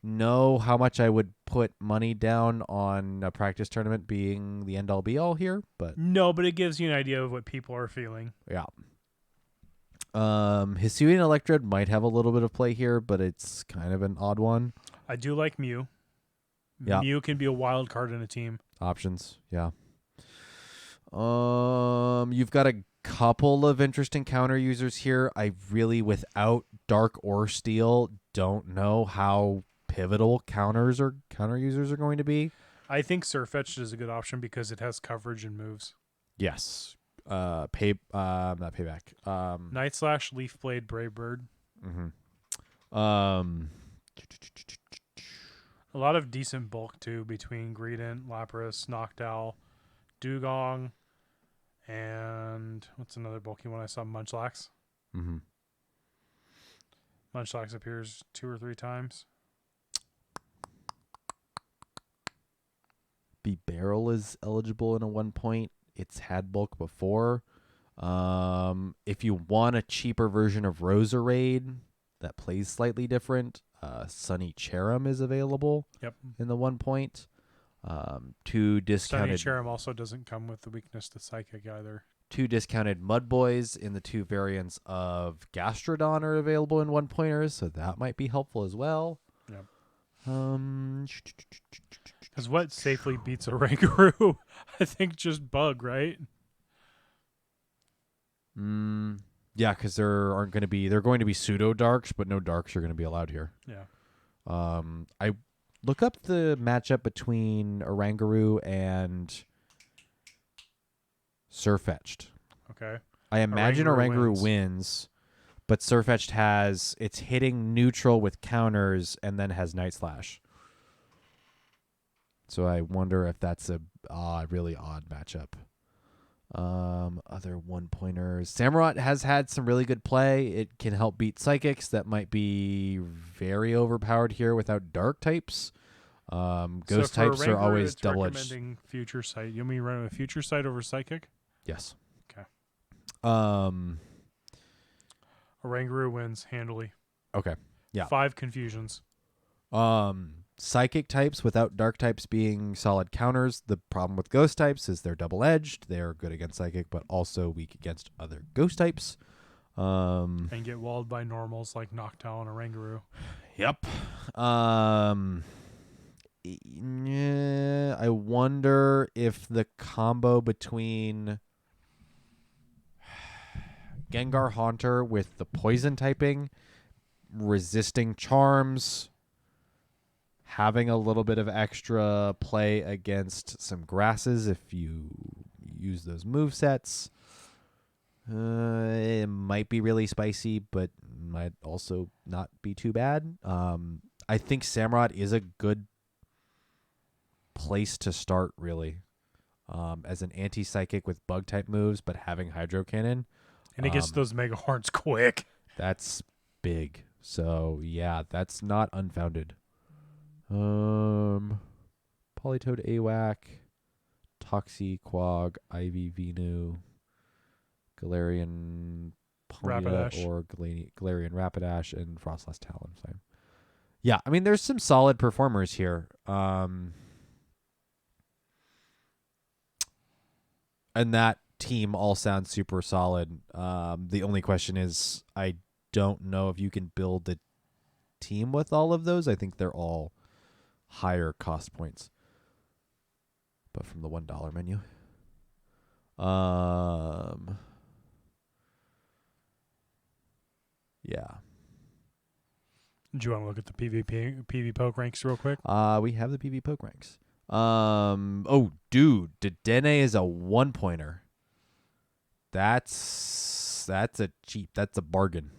know how much I would put money down on a practice tournament being the end-all be-all here, but No, but it gives you an idea of what people are feeling. yeah. Hisuian Electrode might have a little bit of play here, but it's kind of an odd one. I do like Mew. Yeah. Mew can be a wild card in a team. Options, yeah. You've got a couple of interesting counter users here. I really, without Dark or Steel, don't know how pivotal counter users are going to be. I think Surfetched is a good option because it has coverage and moves. Yes. Not payback. Night Slash, Leaf Blade, Brave Bird. Mm-hmm. A lot of decent bulk too between Greedent, Lapras, Noctowl, Dugong, and what's another bulky one I saw? Munchlax. Mm-hmm. Munchlax appears 2 or 3 times. Barrel is eligible in a 1 point. It's had bulk before. If you want a cheaper version of Roserade that plays slightly different, Sunny Cherim is available. Yep. In the 1 point. 2 discounted. Sunny Cherim also doesn't come with the weakness to Psychic either. 2 discounted Mud Boys in the 2 variants of Gastrodon are available in 1 pointers, so that might be helpful as well. Yep. Because what safely beats a Rangaroo? I think just Bug, right? Yeah, because they're going to be pseudo darks, but no darks are going to be allowed here. Yeah. I look up the matchup between Oranguru and Surfetched. Okay. I imagine Oranguru Oranguru wins, but Surfetched it's hitting neutral with counters and then has Night Slash. So I wonder if that's a really odd matchup. Other 1 pointers. Samurott has had some really good play. It can help beat Psychics that might be very overpowered here without Dark types. Ghost types are always double-edged. Recommending Future Sight. You mean run a Future Sight over Psychic? Yes. Okay. Oranguru wins handily. Okay. Yeah. 5 confusions. Psychic types without Dark types being solid counters. The problem with Ghost types is they're double-edged. They're good against Psychic, but also weak against other Ghost types. And get walled by normals like Noctowl and Oranguru. Yep. Yeah, I wonder if the combo between Gengar Haunter with the poison typing, resisting charms, having a little bit of extra play against some grasses if you use those movesets. It might be really spicy, but might also not be too bad. I think Samurott is a good place to start, really, as an anti-psychic with bug-type moves, but having Hydro Cannon. And it gets those Mega Horns quick. That's big. So, yeah, that's not unfounded. Politoed AWAC, Toxie, Ivy, Venu, Galarian Ponyta, Rapidash. or Galarian Rapidash, and Frostless Talonflame. Yeah, I mean, there's some solid performers here. And that team all sounds super solid. The only question is, I don't know if you can build a team with all of those. I think they're all higher cost points. But from the $1 menu. Yeah. Do you want to look at the PV Poke ranks real quick? We have the PV Poke ranks. Oh, dude, Dedenne is a 1 pointer. That's a bargain.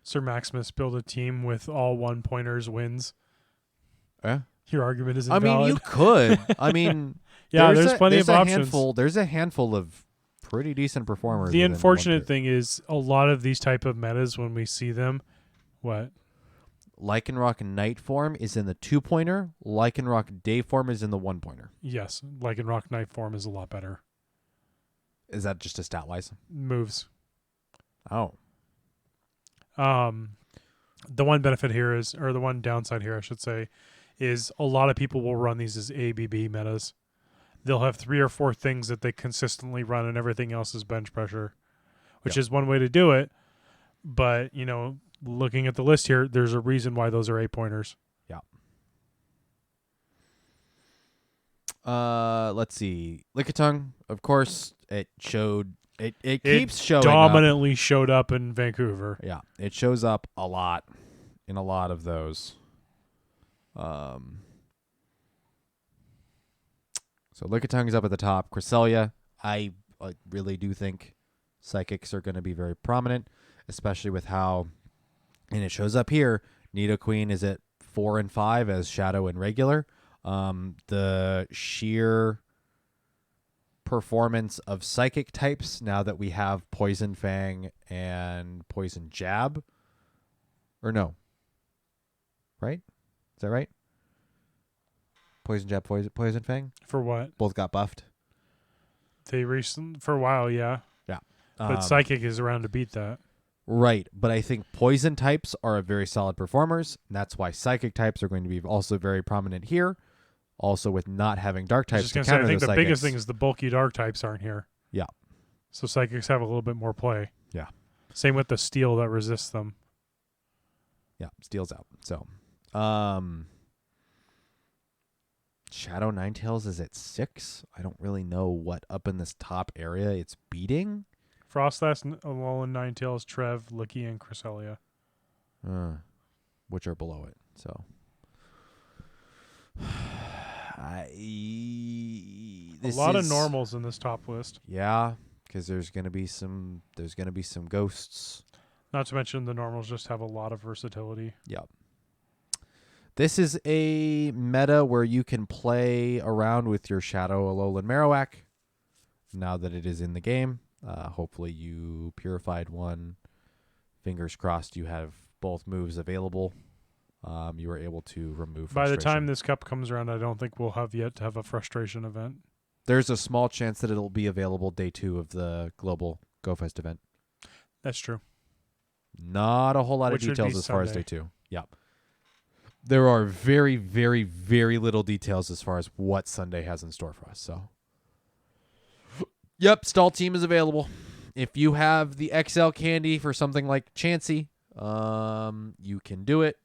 Sir Maximus build a team with all 1 pointers wins. Your argument is invalid. I mean, you could. I mean, yeah, there's plenty of options. There's a handful of pretty decent performers. The unfortunate thing is a lot of these type of metas, when we see them, what? Lycanroc Night form is in the 2 pointer. Lycanroc Day form is in the 1 pointer. Yes, Lycanroc Night form is a lot better. Is that just a stat wise? Moves. Oh. The one benefit here is, or the one downside here, I should say, is a lot of people will run these as ABB metas. They'll have 3 or 4 things that they consistently run, and everything else is bench pressure, which is one way to do it. But, you know, looking at the list here, there's a reason why those are 8 pointers. Yeah. Let's see. Lickitung, of course, it showed. It keeps showing dominantly up. Showed up in Vancouver. Yeah, it shows up a lot in a lot of those. So Lickitung is up at the top. Cresselia, I really do think Psychics are going to be very prominent, especially with how, and it shows up here, Nidoqueen is at 4 and 5 as Shadow and Regular. The sheer performance of Psychic types now that we have Poison Fang and Poison Jab. Or no. Right? Is that right? Poison Jab, Poison Fang? For what? Both got buffed. They for a while, yeah. Yeah. But Psychic is around to beat that. Right, but I think Poison types are very solid performers, and that's why Psychic types are going to be also very prominent here. Also, with not having Dark types to counter I think the Psychics. biggest thing is the bulky Dark types aren't here. Yeah. So Psychics have a little bit more play. Yeah. Same with the Steel that resists them. Yeah, Steel's out. So, Shadow Ninetales is at 6. I don't really know what up in this top area it's beating. Frostlass, Alolan, Ninetales, Trev, Licky, and Cresselia. Which are below it. So, A lot of normals in this top list. Yeah, because there's gonna be some ghosts. Not to mention the normals just have a lot of versatility. Yep. This is a meta where you can play around with your Shadow Alolan Marowak. Now that it is in the game, hopefully you purified one. Fingers crossed you have both moves available. You were able to remove By the frustration. time this cup comes around, I don't think we'll have yet to have a frustration event. There's a small chance that it'll be available day 2 of the global GoFest event. That's true. Not a whole lot Which of would be details as far as Sunday. day 2. Yeah. There are very, very, very little details as far as what Sunday has in store for us. So, yep, Stall Team is available. If you have the XL candy for something like Chansey, you can do it.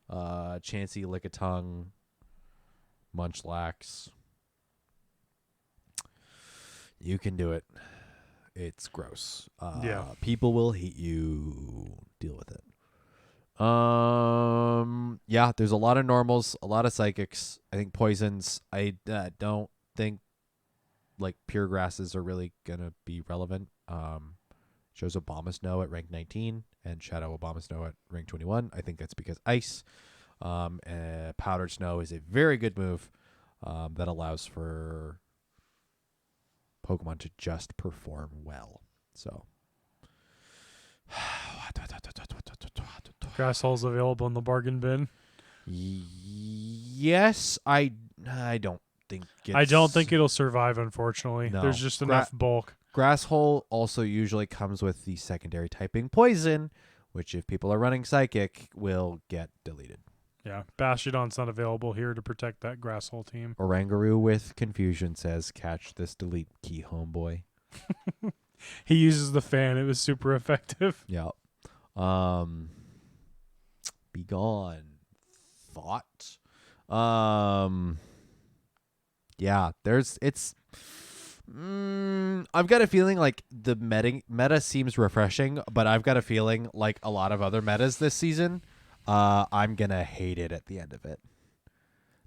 Chansey, Lickitung, Munchlax. You can do it. It's gross. Yeah. People will hate you. Deal with it. Yeah, there's a lot of normals, a lot of psychics. I think poisons. I don't think like pure grasses are really gonna be relevant. Shows Obama Snow at rank 19 and Shadow Obama Snow at rank 21. I think that's because ice. Powdered Snow is a very good move that allows for Pokemon to just perform well. So. Grass Hall's available in the bargain bin. Yes, I don't think I don't think it'll survive, unfortunately. No. There's just enough bulk. Grass Hole also usually comes with the secondary typing Poison, which if people are running Psychic will get deleted. Yeah. Bastiodon's not available here to protect that Grass Hole team. Orangaroo with Confusion says, catch this delete key, homeboy. He uses the fan. It was super effective. Yeah. Be gone. Thought. Yeah, I've got a feeling like the meta seems refreshing, but I've got a feeling like a lot of other metas this season, I'm gonna hate it at the end of it.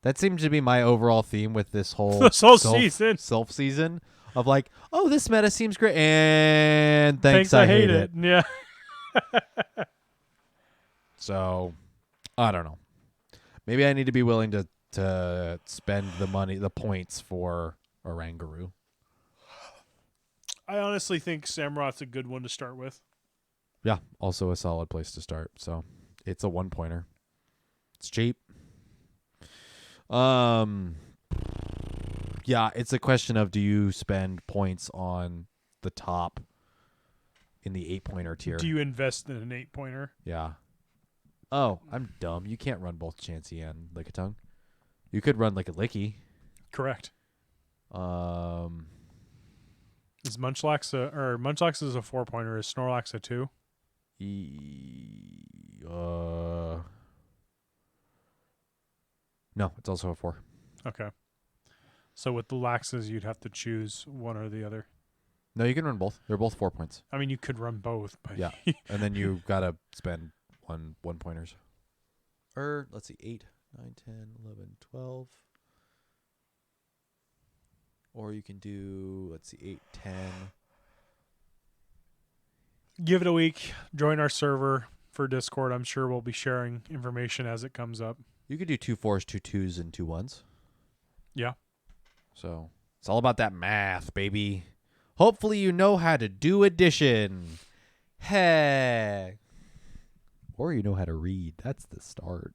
That seems to be my overall theme with this whole season. Silph season of like, oh, this meta seems great, and thanks I hate it. Yeah. So, I don't know. Maybe I need to be willing to spend the points for Orangaroo. I honestly think Samurot's a good one to start with. Yeah, also a solid place to start. So, it's a 1-pointer. It's cheap. Yeah, it's a question of do you spend points on the top in the 8-pointer tier? Do you invest in an 8-pointer? Yeah. Oh, I'm dumb. You can't run both Chansey and Lickitung. You could run like a Licky. Correct. Is Is Munchlax Munchlax is a 4-pointer? Is Snorlax a 2? No, it's also a 4. Okay. So with the Laxes, you'd have to choose one or the other. No, you can run both. They're both 4 points. I mean, you could run both, but Yeah. And then you gotta spend 1-pointers. Or let's see, 8. 9, 10, 11, 12. Or you can do, let's see, 8, 10. Give it a week. Join our server for Discord. I'm sure we'll be sharing information as it comes up. You could do 2 4s, 2 2s, and 2 1s. Yeah. So it's all about that math, baby. Hopefully you know how to do addition. Hey. Or you know how to read. That's the start.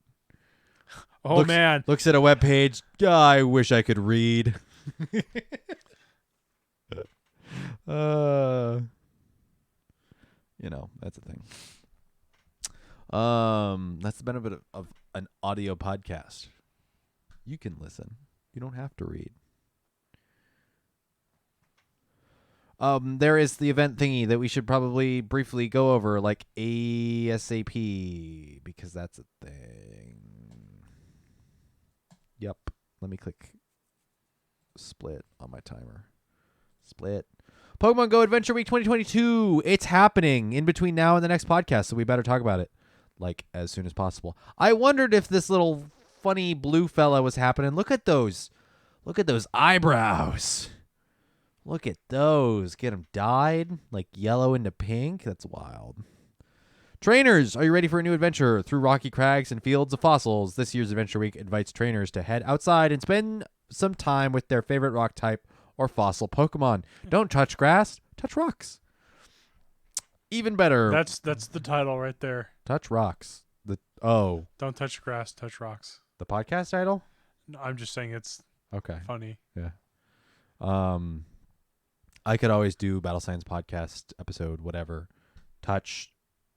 Oh, man. Looks at a web page. I wish I could read. You know, that's a thing. That's the benefit of an audio podcast. You can listen. You don't have to read. There is the event thingy that we should probably briefly go over, like ASAP, because that's a thing. Yep. Let me click split on my timer. Split. Pokemon Go Adventure Week 2022. It's happening in between now and the next podcast, so we better talk about it, like, as soon as possible. I wondered if this little funny blue fella was happening. Look at those. Look at those eyebrows. Look at those. Get them dyed, like yellow into pink. That's wild. Trainers, are you ready for a new adventure through rocky crags and fields of fossils? This year's Adventure Week invites trainers to head outside and spend some time with their favorite rock type or fossil Pokemon. Don't touch grass, touch rocks. Even better. That's the title right there. Touch rocks. Don't touch grass, touch rocks. The podcast title? No, I'm just saying it's okay. Funny. Yeah. I could always do Battle Science podcast episode, whatever. Touch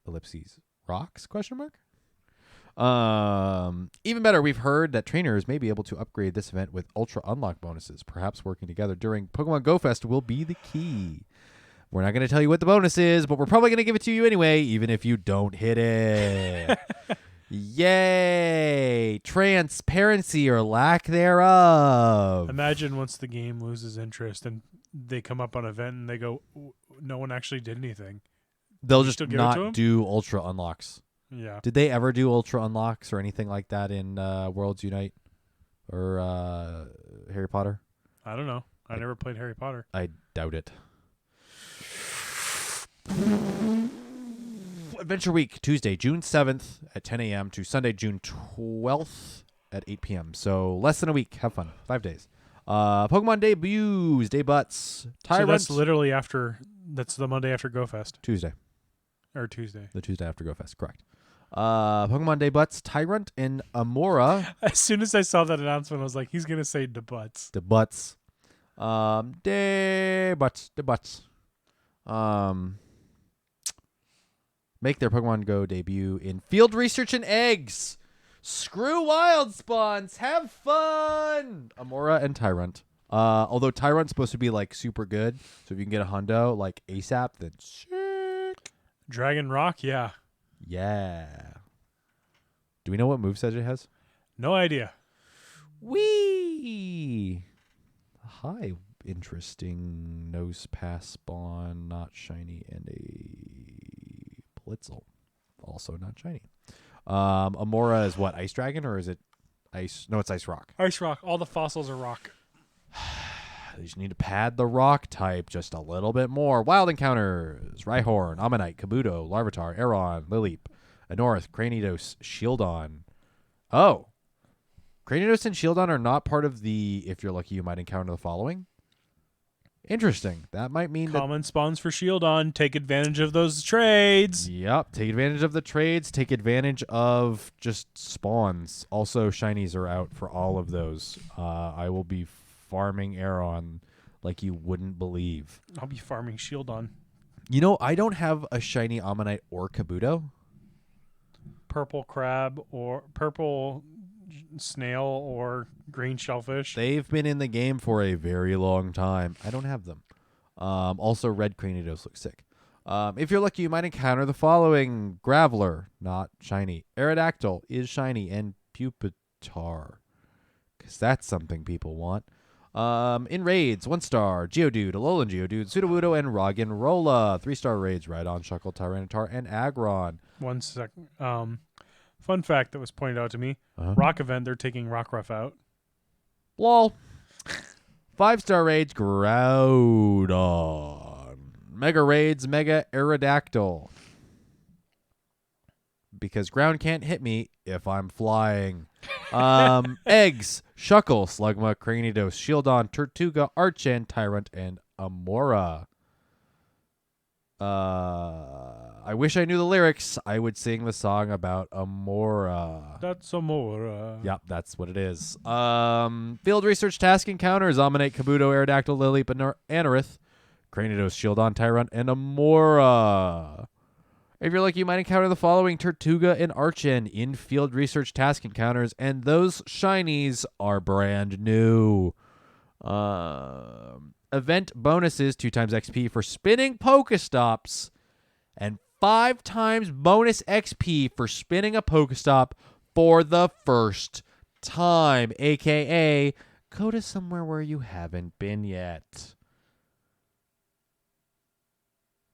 ellipses rocks ? Even better, we've heard that trainers may be able to upgrade this event with ultra unlock bonuses. Perhaps working together during Pokemon Go Fest will be the key. We're not going to tell you what the bonus is, but we're probably going to give it to you anyway, even if you don't hit it. Yay! Transparency or lack thereof. Imagine once the game loses interest and they come up on an event and they go, no one actually did anything. They'll just still give it to 'em? not do ultra unlocks. Yeah. Did they ever do ultra unlocks or anything like that in Worlds Unite or Harry Potter? I don't know. I never played Harry Potter. I doubt it. Adventure Week, Tuesday, June 7th at 10 a.m. to Sunday, June 12th at 8 p.m. So less than a week. Have fun. 5 days. Pokemon debuts, debuts, Tyrant. So that's literally that's the Monday after Go Fest. Tuesday. Or Tuesday. The Tuesday after Go Fest, correct. Pokemon debuts, Tyrant and Amora. As soon as I saw that announcement, I was like, he's going to say debuts. Debuts. Debuts. Make their Pokemon Go debut in Field Research and Eggs. Screw Wild Spawns. Have fun. Amora and Tyrant. Although Tyrant's supposed to be like super good, so if you can get a hundo like ASAP, then sick. Dragon Rock, yeah. Yeah. Do we know what moveset it has? No idea. Wee. Hi, interesting nose pass spawn, not shiny, and a Blitzel, also not shiny. Amora is what, Ice Dragon, or is it Ice? No, it's Ice Rock. Ice Rock. All the fossils are rock. They just need to pad the rock type just a little bit more. Wild encounters: Rhyhorn, Ammonite, Kabuto, Larvitar, Aeron, Lileep, Anorith, Cranidos, Shieldon. Oh. Cranidos and Shieldon are not part of the if you're lucky you might encounter the following. Interesting. That might mean common spawns for Shieldon. Take advantage of those trades. Yep. Take advantage of the trades. Take advantage of just spawns. Also, shinies are out for all of those. I will be farming Aeron like you wouldn't believe. I'll be farming Shieldon. You know, I don't have a shiny Ammonite or Kabuto. Purple crab or purple snail or green shellfish. They've been in the game for a very long time. I don't have them. Also, red Cranidos look sick. If you're lucky, you might encounter the following: Graveler, not shiny. Aerodactyl is shiny, and Pupitar, because that's something people want. In raids, 1-star, Geodude, Alolan Geodude, Sudowoodo, and Roggenrola. 3-star raids, Rhydon, Shuckle, Tyranitar, and Aggron. 1 second. Fun fact that was pointed out to me. Rock event, they're taking Rockruff out. Lol. 5-star raids, Groudon. Mega raids, Mega Aerodactyl. Because ground can't hit me if I'm flying. Eggs, Shuckle, Slugma, Cranidos, Shieldon, Tortuga, Archon, Tyrant, and Amora. I wish I knew the lyrics. I would sing the song about Amora. That's Amora. Yep, that's what it is. Field research task encounters: Ominate, Kabuto, Aerodactyl, Lily, Anorith, Cranidos, Shieldon, Tyrant, and Amora. If you're lucky, you might encounter the following: Tortuga and Archon in field research task encounters, and those shinies are brand new. Event bonuses: 2 times XP for spinning Pokestops, and 5 times bonus XP for spinning a Pokestop for the first time, aka go to somewhere where you haven't been yet.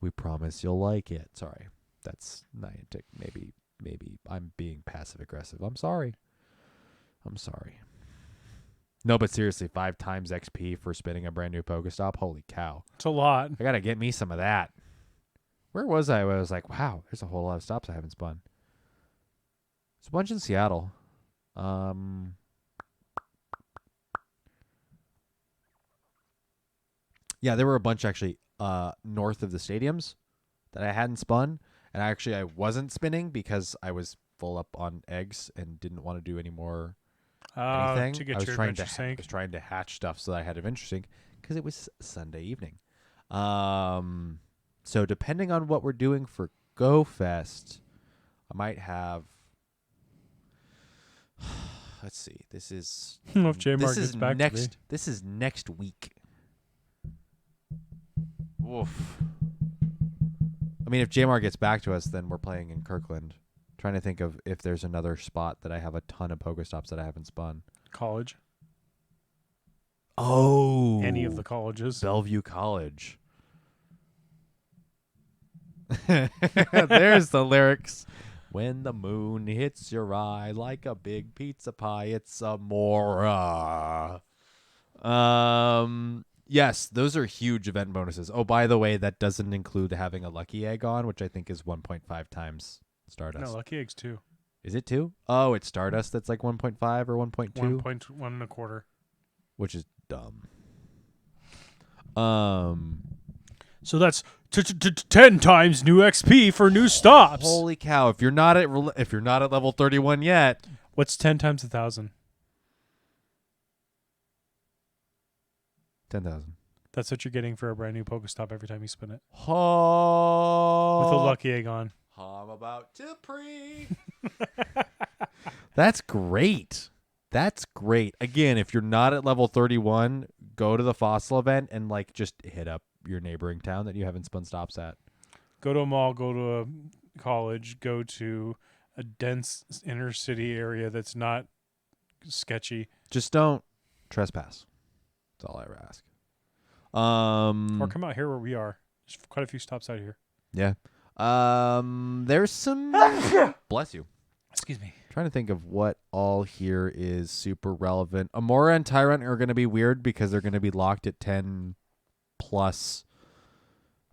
We promise you'll like it. Sorry, that's Niantic. Maybe I'm being passive aggressive. I'm sorry. No, but seriously, 5 times XP for spinning a brand new Pokestop. Holy cow. It's a lot. I got to get me some of that. Where was I? I was like, wow, there's a whole lot of stops I haven't spun. There's a bunch in Seattle. Yeah, there were a bunch actually north of the stadiums that I hadn't spun. And I wasn't spinning because I was full up on eggs and didn't want to do any more anything. To get I was your trying adventure sync. I was trying to hatch stuff so that I had adventure sync because it was Sunday evening. So depending on what we're doing for Go Fest, I might have. Let's see. This is. I don't know if J-Mark gets back to me. This is next week. Oof. I mean, if J-Mar gets back to us, then we're playing in Kirkland. Trying to think of if there's another spot that I have a ton of Pokestops that I haven't spun. College. Oh. Any of the colleges. Bellevue College. There's the lyrics. When the moon hits your eye like a big pizza pie, it's Amora. Yes, those are huge event bonuses. Oh, by the way, that doesn't include having a lucky egg on, which I think is 1.5 times Stardust. No, Lucky Eggs 2. Is it 2? Oh, it's Stardust that's like 1.5 or 1.2? 1.125. Which is dumb. So that's 10 times new XP for new stops. Holy cow! If you're not at level 31 yet, what's 10 times 1,000? 10,000. That's what you're getting for a brand new Pokestop every time you spin it. Oh, With a lucky egg on. I'm about to pre. That's great. That's great. Again, if you're not at level 31, go to the fossil event and like just hit up your neighboring town that you haven't spun stops at. Go to a mall, go to a college, go to a dense inner city area that's not sketchy. Just don't trespass. That's all I ever ask. Or come out here where we are. There's quite a few stops out here. Yeah. There's some. Bless you. Excuse me. Trying to think of what all here is super relevant. Amora and Tyrant are going to be weird because they're going to be locked at 10 plus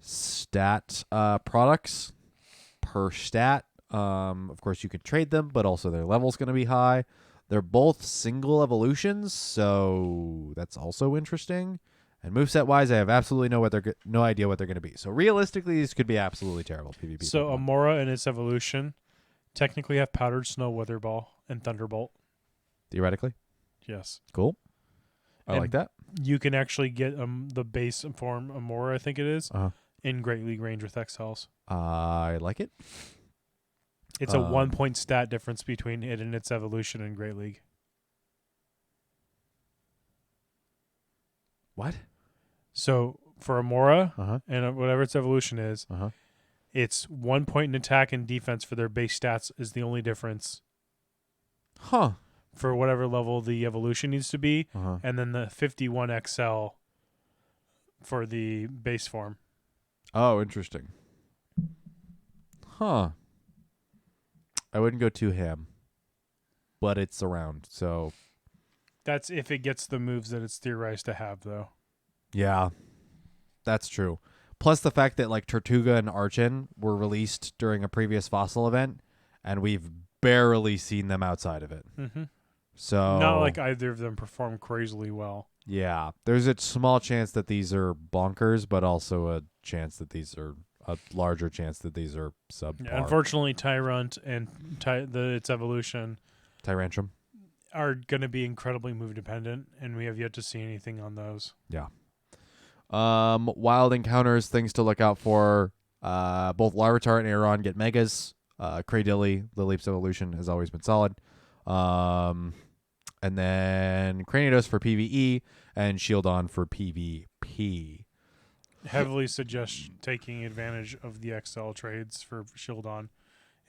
stat products per stat. Of course, you can trade them, but also their level's going to be high. They're both single evolutions, so that's also interesting. And moveset-wise, I have absolutely no idea what they're going to be. So realistically, these could be absolutely terrible PvP. So Pokemon. Amora and its evolution technically have Powdered Snow, Weather Ball, and Thunderbolt. Theoretically? Yes. Cool. I And like that. You can actually get the base form Amora, I think it is, in Great League range with XLs. I like it. It's a 1 point stat difference between it and its evolution in Great League. What? So for Amora Uh-huh. and whatever its evolution is, Uh-huh. it's 1 point in attack and defense for their base stats is the only difference. Huh. For whatever level the evolution needs to be, Uh-huh. and then the 51 XL for the base form. Oh, interesting. Huh. I wouldn't go too ham. But it's around, so That's if it gets the moves that it's theorized to have, though. yeah, that's true. Plus the fact that like Tortuga and Archon were released during a previous fossil event, and we've barely seen them outside of it. Mm-hmm. So Not like either of them perform crazily well. yeah, there's a small chance that these are bonkers, but also a chance that these are a larger chance that these are subpar. Yeah, unfortunately, Tyrant and its evolution Tyrantrum. are going to be incredibly move dependent, and we have yet to see anything on those. Yeah. Wild encounters, things to look out for. Both Larvitar and Aeron get megas. Cradilly, the Leap's evolution has always been solid. And then Cranidos for PvE and Shieldon for PvP. Heavily suggest taking advantage of the XL trades for Shieldon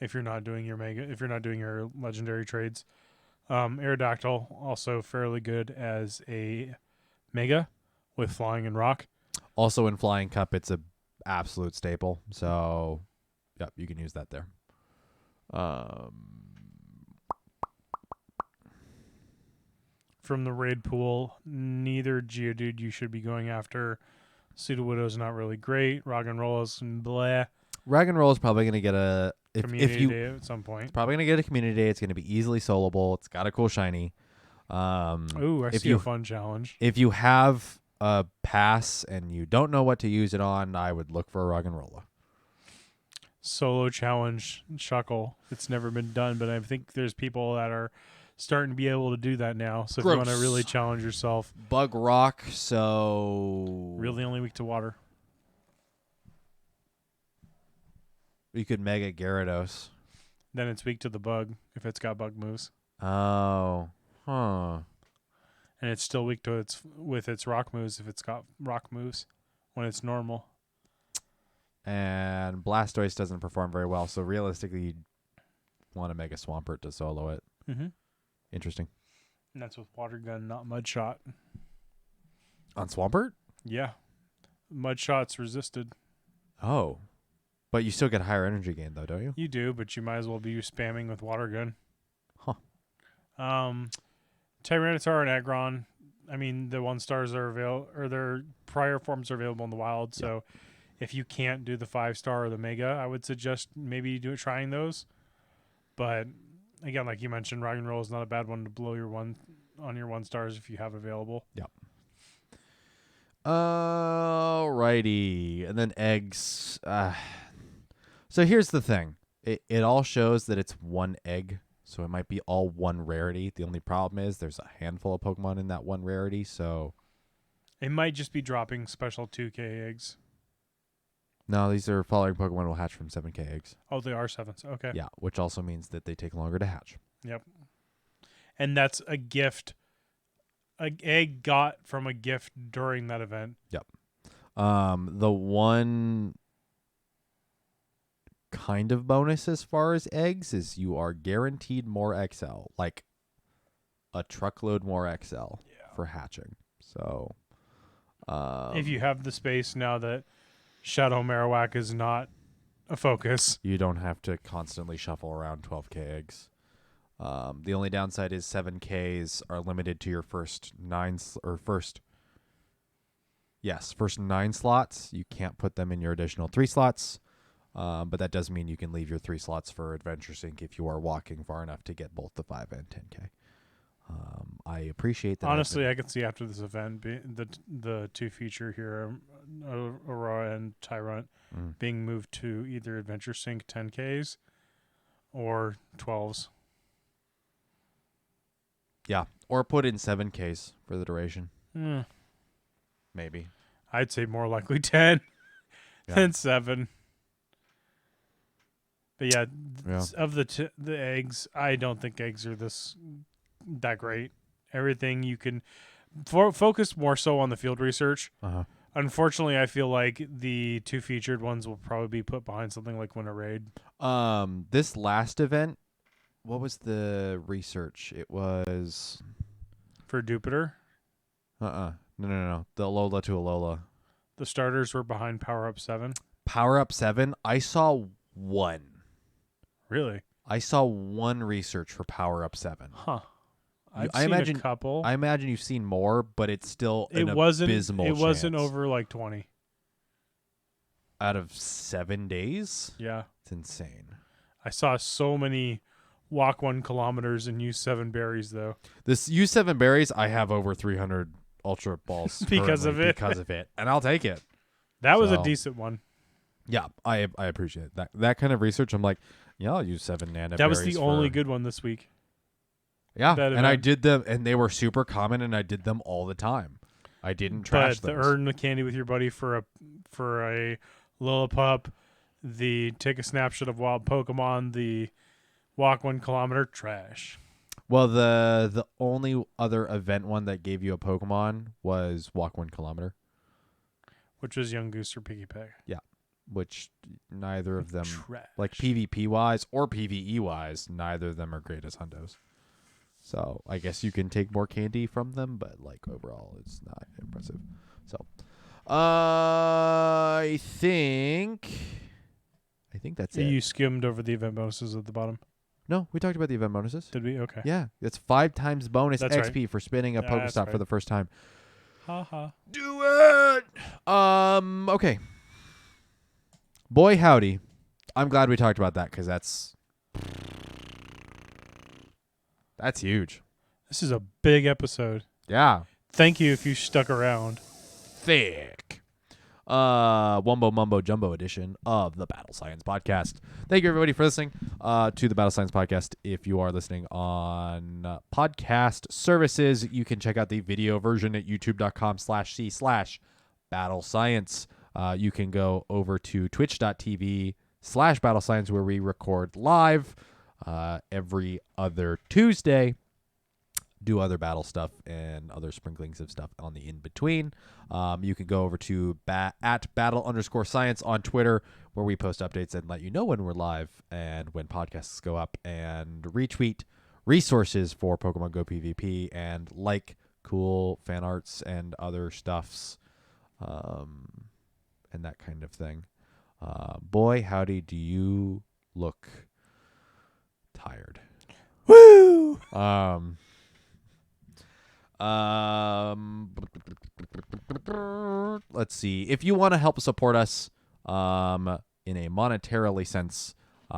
if you're not doing your legendary trades. Aerodactyl also fairly good as a mega with flying and rock. Also in Flying Cup, it's a absolute staple. So, yep, you can use that there. From the raid pool, neither Geodude you should be going after. Sudowoodo's not really great. Roggenrolla's bleh. Rag'n'Roll is probably going to get a Community day at some point. probably going to get a community day. It's going to be easily soloable. It's got a cool shiny. Ooh, I see a fun challenge. If you have a pass and you don't know what to use it on, I would look for a Roggenrola. Solo challenge, Shuckle. It's never been done, but I think there's people that are starting to be able to do that now. So if you want to really challenge yourself. Bug Rock, so Really only weak to water. you could Mega Gyarados. Then it's weak to the bug if it's got bug moves. Oh. Huh. And it's still weak to its rock moves if it's got rock moves when it's normal. And Blastoise doesn't perform very well, so realistically you'd want to Mega Swampert to solo it. Mm-hmm. Interesting. And that's with Water Gun, not Mud Shot. On Swampert? Yeah. Mud Shot's resisted. Oh. But you still get higher energy gain, though, don't you? You do, but you might as well be spamming with Water Gun. Huh. Tyranitar and Aggron, I mean, the 1-stars are available, or their prior forms are available in the wild, so if you can't do the 5-star or the Mega, I would suggest maybe trying those. But again, like you mentioned, Roggenroll is not a bad one to blow your 1-stars if you have available. Yep. Alrighty. And then eggs. So here's the thing. It all shows that it's one egg, so it might be all one rarity. The only problem is there's a handful of Pokemon in that one rarity, so... It might just be dropping special 2K eggs. No, these are following Pokemon will hatch from 7K eggs. Oh, they are 7s. Okay. Yeah, which also means that they take longer to hatch. Yep. And that's a gift. An egg got from a gift during that event. Yep. The one kind of bonus as far as eggs is you are guaranteed more XL, like a truckload more XL for hatching. So, if you have the space now that Shadow Marowak is not a focus, you don't have to constantly shuffle around 12K eggs. The only downside is 7Ks are limited to your first 9 slots. You can't put them in your additional 3 slots. But that does mean you can leave your 3 slots for Adventure Sync if you are walking far enough to get both the 5 and 10K. I appreciate that. Honestly, I could see after this event the 2 feature here, Aurora and Tyrant, being moved to either Adventure Sync 10Ks or 12s. Yeah, or put in 7Ks for the duration. Maybe. I'd say more likely 10 than 7. But yeah, of the eggs, I don't think eggs are that great. Everything you can focus more so on the field research. Unfortunately, I feel like the 2 featured ones will probably be put behind something like Winter Raid. This last event, what was the research? It was for Jupiter. No. The Alola to Alola. The starters were behind Power Up 7. Power Up 7. I saw 1. Really? I saw one research for Power Up 7. Huh. You- I've seen a couple. I imagine you've seen more, but it's still an it wasn't abysmal it wasn't chance. over like 20. Out of 7 days? Yeah. It's insane. I saw so many walk 1 kilometers and use 7 berries though. This U7 berries, I have over 300 Ultra Balls Because of it. Because of it. And I'll take it. That was a So- decent one. Yeah, I appreciate that. That kind of research, I'm like, yeah, I'll use 7 Nana That was berries the only for- good one this week. Yeah, that and I event. did them, and they were super common, and I did them all the time. I didn't trash But the those. earn the candy with your buddy for a Lillipup, the take a snapshot of wild Pokemon, the walk 1 kilometer, trash. Well, the only other event one that gave you a Pokemon was Walk 1 Kilometer, Which was Young Goose or Piggy Pig. which neither of them, Trash. like PvP wise or PvE wise, neither of them are great as hundos. So I guess you can take more candy from them, but like overall, it's not impressive. So I think that's it. You skimmed over the event bonuses at the bottom. No, we talked about the event bonuses. Did we? Okay. Yeah, it's 5 times bonus That's right. XP for spinning a Yeah, Pokestop that's for the first time. Haha. Do it. Okay. Boy, howdy. I'm glad we talked about that because that's huge. This is a big episode. Yeah. Thank you if you stuck around. Thick. Wumbo Mumbo Jumbo edition of the Battle Science Podcast. Thank you everybody for listening to the Battle Science Podcast. If you are listening on podcast services, you can check out the video version at youtube.com/c/Battle Science. You can go over to twitch.tv/Battle Science where we record live every other Tuesday. Do other battle stuff and other sprinklings of stuff on the in-between. You can go over to at battle_science on Twitter where we post updates and let you know when we're live and when podcasts go up, and retweet resources for Pokemon Go PvP and like cool fan arts and other stuffs and that kind of thing. Boy, howdy, do you look tired. Woo! Let's see. If you want to help support us in a monetarily sense,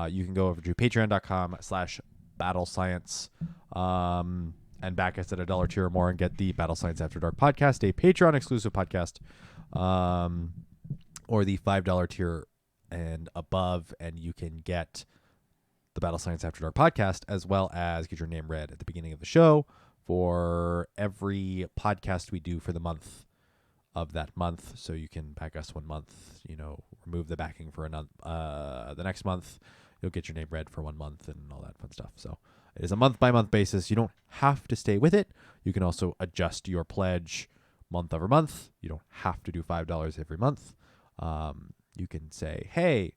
you can go over to patreon.com/battlescience and back us at $1 tier or more and get the Battle Science After Dark podcast, a Patreon exclusive podcast, or the $5 tier and above, and you can get the Battle Science After Dark podcast as well as get your name read at the beginning of the show for every podcast we do for the month of that month. So you can back us 1 month, remove the backing for the next month. You'll get your name read for 1 month and all that fun stuff. So it is a month-by-month basis. You don't have to stay with it. You can also adjust your pledge month over month. You don't have to do $5 every month. You can say, hey,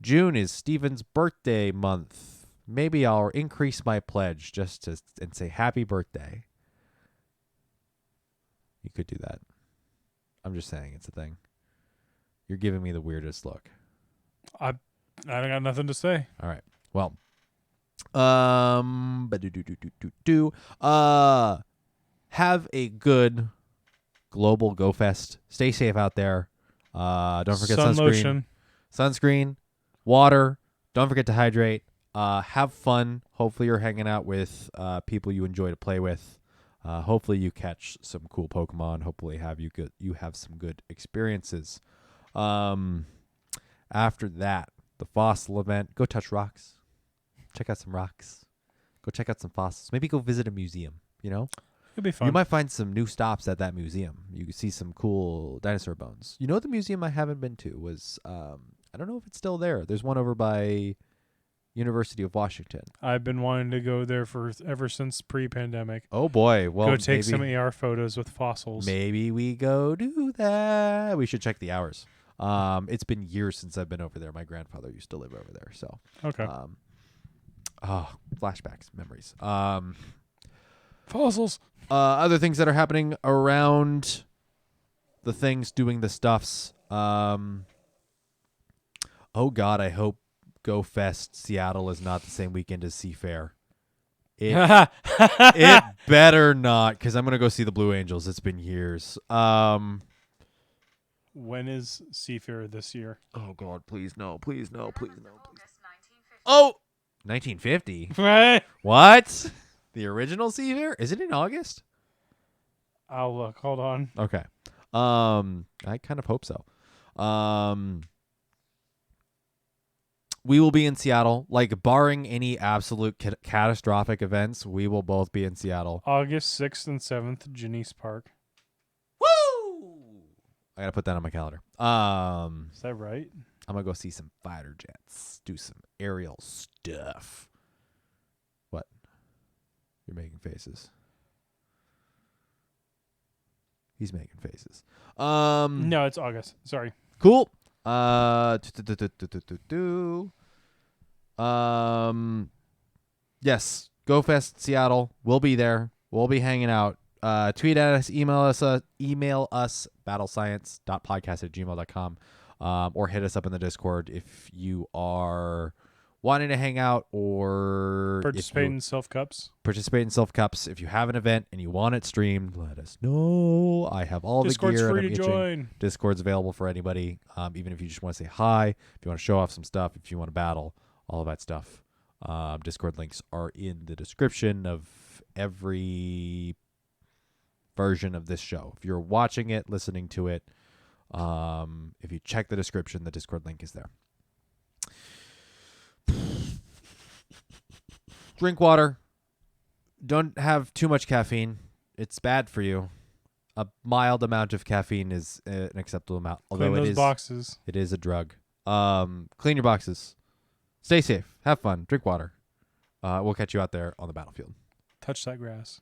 June is Steven's birthday month. Maybe I'll increase my pledge and say happy birthday. You could do that. I'm just saying it's a thing. You're giving me the weirdest look. I got nothing to say. All right. Well, have a good global Go Fest. Stay safe out there. Don't forget Sun sunscreen. lotion. Sunscreen, water. Don't forget to hydrate. Have fun. Hopefully you're hanging out with people you enjoy to play with. Hopefully you catch some cool Pokemon. Hopefully you have some good experiences. After that, the fossil event. Go touch rocks. Check out some rocks. Go check out some fossils. Maybe go visit a museum. It'll be fun. You might find some new stops at that museum. You can see some cool dinosaur bones. The museum I haven't been to was I don't know if it's still there. There's one over by University of Washington. I've been wanting to go there ever since pre-pandemic. Oh boy. Well, go take some AR photos with fossils. Maybe we go do that. We should check the hours. It's been years since I've been over there. My grandfather used to live over there, so Okay. Flashbacks, memories. Fossils. Other things that are happening around the things doing the stuffs. Oh God, I hope Go Fest Seattle is not the same weekend as Seafair. It better not, because I'm going to go see the Blue Angels. It's been years. When is Seafair this year? Oh, God, please no, please no, please no. Please. Oh! 1950? What? The original Seafair? Is it in August? I'll look. Hold on. Okay. I kind of hope so. We will be in Seattle. Like, barring any absolute catastrophic events, we will both be in Seattle. August 6th and 7th, Janice Park. Woo! I got to put that on my calendar. Is that right? I'm going to go see some fighter jets. Do some aerial stuff. What? You're making faces. He's making faces. No, it's August. Sorry. Cool. Yes. GoFest Seattle. We'll be there. We'll be hanging out. Tweet at us, email us battlescience.podcast@gmail.com, or hit us up in the Discord if you are wanting to hang out or Participate in Silph Cups. Participate in Silph Cups. If you have an event and you want it streamed, let us know. I have all Discord's the gear. free and to join. Discord's available for anybody, even if you just want to say hi, if you want to show off some stuff, if you want to battle, all of that stuff. Discord links are in the description of every version of this show. If you're watching it, listening to it, if you check the description, the Discord link is there. Drink water. Don't have too much caffeine. It's bad for you. A mild amount of caffeine is an acceptable amount. Although Clean those boxes. It is a drug. Clean your boxes. Stay safe. Have fun. Drink water. We'll catch you out there on the battlefield. Touch that grass.